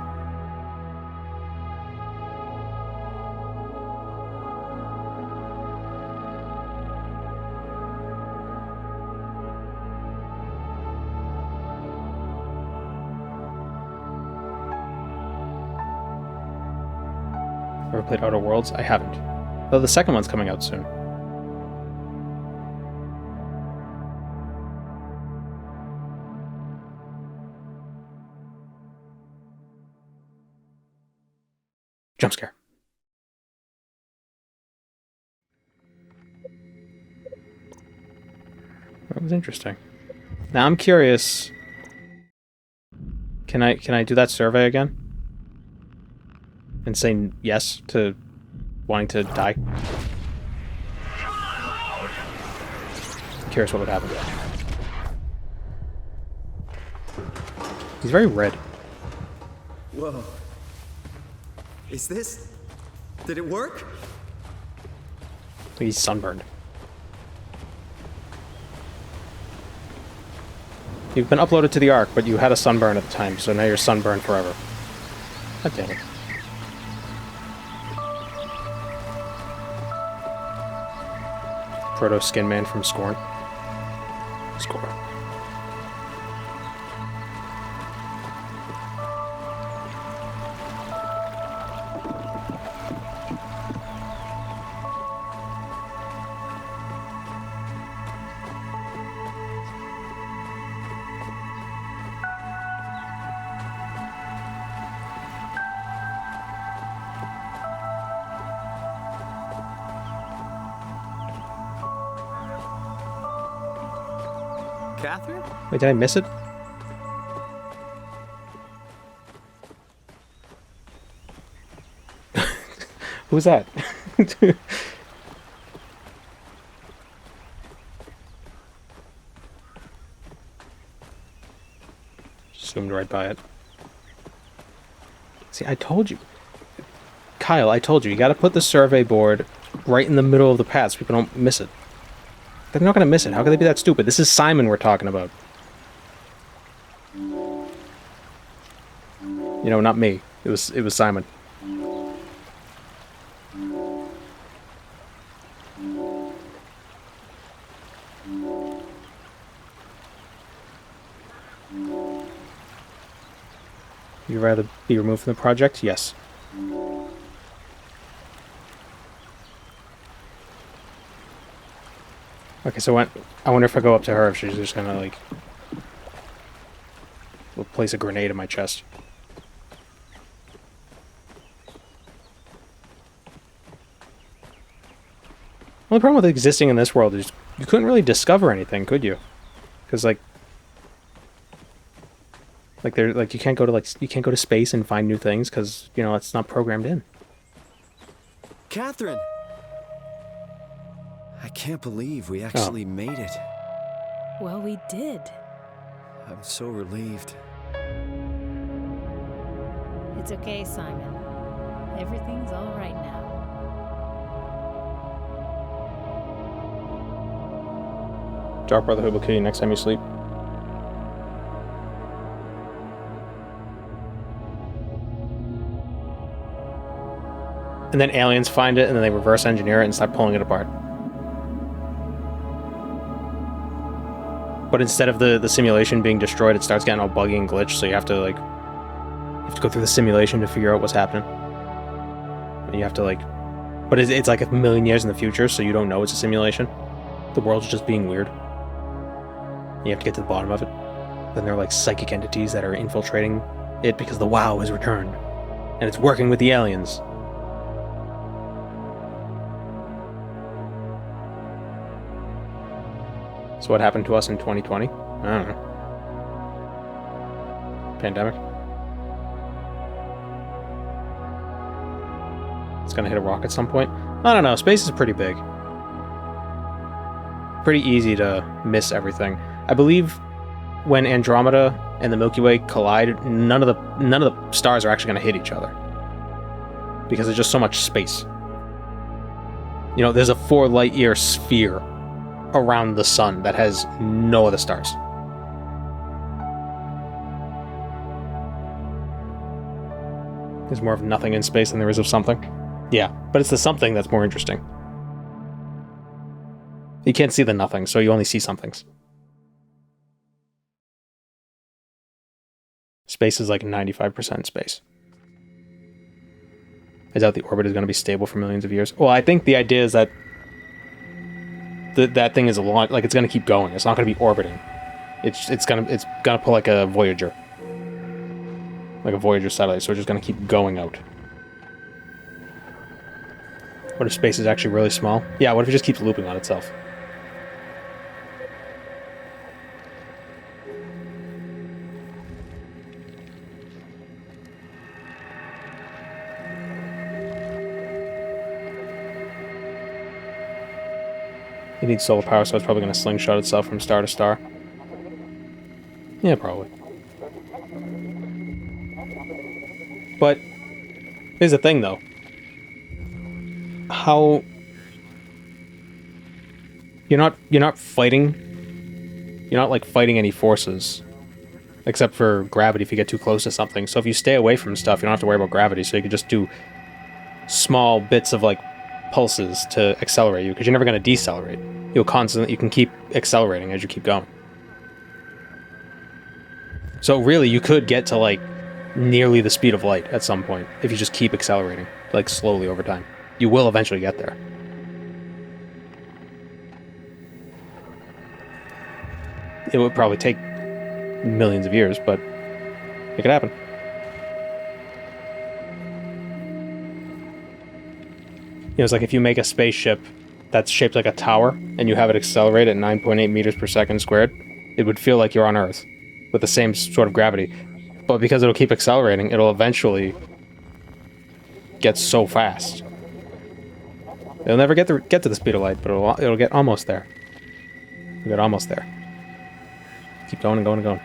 Ever played Outer Worlds? I haven't. Though the second one's coming out soon. Jump scare. That was interesting. Now I'm curious. Can I do that survey again? And say yes to wanting to die? I'm curious what would happen. He's very red. Whoa. Is this... Did it work? He's sunburned. You've been uploaded to the Ark, but you had a sunburn at the time, so now you're sunburned forever. God damn it. Proto Skin Man from Scorn. Score. Catherine? Wait, did I miss it? Who's that? Zoomed right by it. See, I told you. Kyle, I told you. You gotta put the survey board right in the middle of the path so people don't miss it. They're not gonna miss it. How could they be that stupid? This is Simon we're talking about. You know, not me. It was Simon. You'd rather be removed from the project? Yes. Okay, so I wonder if I go up to her, if she's just gonna, like, place a grenade in my chest. Well, the problem with existing in this world is you couldn't really discover anything, could you? Because, like you can't go to space and find new things because, you know, it's not programmed in. Catherine! I can't believe we actually made it. Well, we did. I'm so relieved. It's okay, Simon. Everything's all right now. Dark Brotherhood will kill you next time you sleep. And then aliens find it, and then they reverse engineer it and start pulling it apart. But instead of the simulation being destroyed, it starts getting all buggy and glitched, so you have to go through the simulation to figure out what's happening. And you have to, but it's like a million years in the future, so you don't know it's a simulation. The world's just being weird. You have to get to the bottom of it. Then there are, psychic entities that are infiltrating it because the WoW has returned. And it's working with the aliens. So what happened to us in 2020? I don't know. Pandemic? It's gonna hit a rock at some point? I don't know, space is pretty big. Pretty easy to miss everything. I believe when Andromeda and the Milky Way collide, none of the stars are actually gonna hit each other. Because there's just so much space. You know, there's a 4 light-year sphere around the sun that has no other stars. There's more of nothing in space than there is of something. Yeah, but it's the something that's more interesting. You can't see the nothing, so you only see somethings. Space is like 95% space. I doubt the orbit is going to be stable for millions of years. Well, I think the idea is that that thing is a launch, like it's going to keep going. It's not going to be orbiting. It's gonna pull like a Voyager satellite. So it's just going to keep going out. What if space is actually really small? Yeah, what if it just keeps looping on itself? It needs solar power, so it's probably going to slingshot itself from star to star. Yeah, probably. But here's the thing, though. How you're not fighting. You're not like fighting any forces, except for gravity if you get too close to something. So if you stay away from stuff, you don't have to worry about gravity. So you can just do small bits of like pulses to accelerate you, because you're never going to decelerate. You can keep accelerating as you keep going. So really, you could get to like nearly the speed of light at some point if you just keep accelerating, like slowly over time. You will eventually get there. It would probably take millions of years, but it could happen. You know, it's like if you make a spaceship that's shaped like a tower and you have it accelerate at 9.8 meters per second squared, it would feel like you're on Earth with the same sort of gravity. But because it'll keep accelerating, it'll eventually get so fast. It'll never get to the speed of light, but it'll get almost there. It'll get almost there. Keep going and going and going.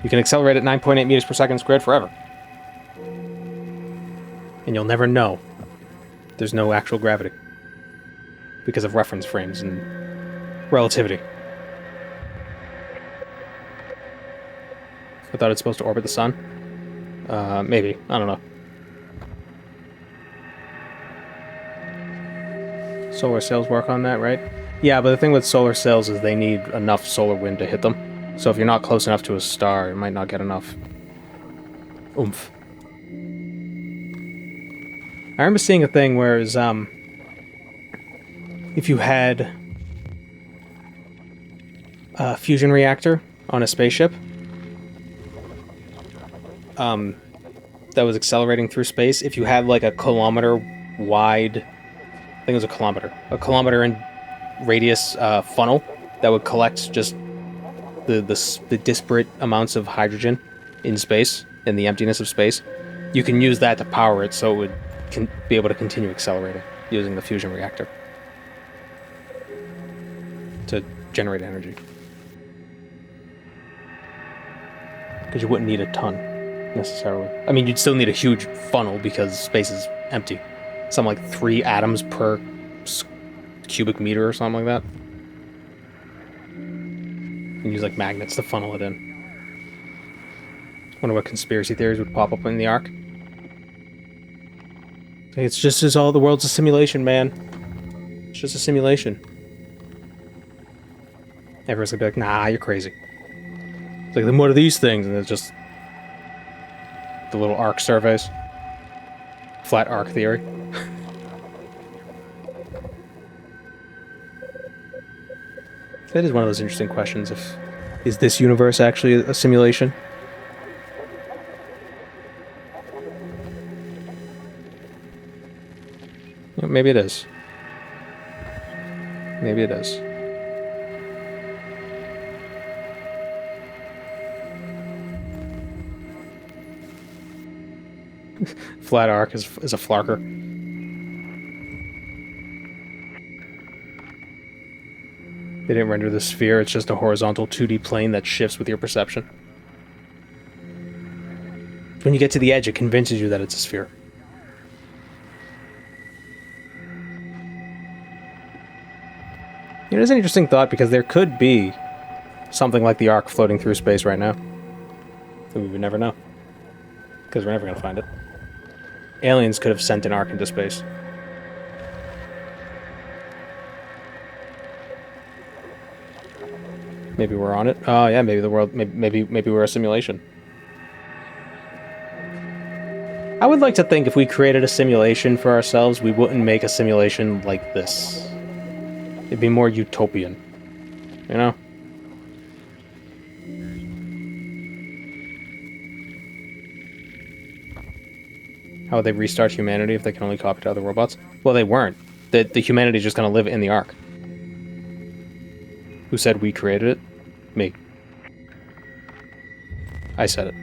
You can accelerate at 9.8 meters per second squared forever. And you'll never know there's no actual gravity, because of reference frames and relativity. I thought it's supposed to orbit the sun. Maybe. I don't know. Solar sails work on that, right? Yeah, but the thing with solar sails is they need enough solar wind to hit them. So if you're not close enough to a star, it might not get enough oomph. I remember seeing a thing where it was, if you had a fusion reactor on a spaceship that was accelerating through space, if you had like a kilometer wide, I think it was a kilometer in radius funnel that would collect just the disparate amounts of hydrogen in space, in the emptiness of space, you can use that to power it so it would be able to continue accelerating using the fusion reactor to generate energy. Because you wouldn't need a ton, necessarily. I mean, you'd still need a huge funnel because space is empty. Something like 3 atoms per cubic meter or something like that. And use like magnets to funnel it in. Wonder what conspiracy theories would pop up in the Ark. It's just as all the world's a simulation, man. It's just a simulation. Everyone's gonna be like, nah, you're crazy. It's like, then what are these things? And it's just the little arc surveys. Flat arc theory. That is one of those interesting questions. Is this universe actually a simulation? Yeah, maybe it is. Maybe it is. Flat arc is a flarker. They didn't render the sphere, it's just a horizontal 2D plane that shifts with your perception. When you get to the edge, it convinces you that it's a sphere. It is an interesting thought, because there could be something like the Ark floating through space right now. And we would never know. Because we're never going to find it. Aliens could have sent an Ark into space. Maybe we're on it. Oh yeah, maybe the world. Maybe we're a simulation. I would like to think if we created a simulation for ourselves, we wouldn't make a simulation like this. It'd be more utopian. You know? How would they restart humanity if they can only copy to other robots? Well, they weren't. The humanity is just going to live in the Ark. Who said we created it? Me. I said it.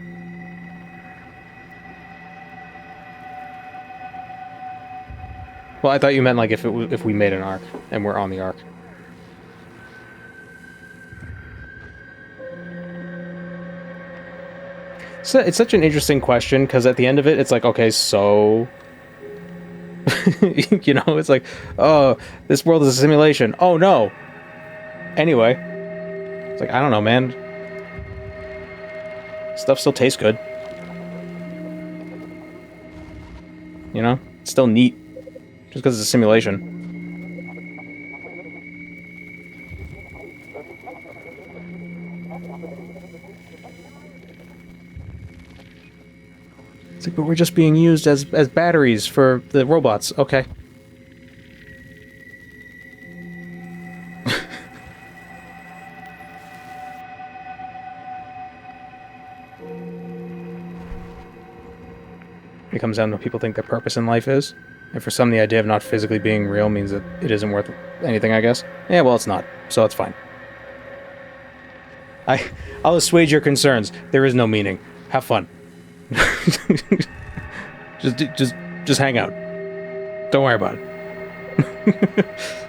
Well, I thought you meant like if we made an Ark and we're on the Ark. So it's such an interesting question because at the end of it, it's like, okay, so you know, it's like, oh, this world is a simulation. Oh no. Anyway, it's like, I don't know, man. Stuff still tastes good. You know, it's still neat. Just because it's a simulation. It's like, but we're just being used as batteries for the robots. Okay. It comes down to what people think their purpose in life is. And for some, the idea of not physically being real means that it isn't worth anything, I guess. Yeah, well, it's not. So it's fine. I'll assuage your concerns. There is no meaning. Have fun. just hang out. Don't worry about it.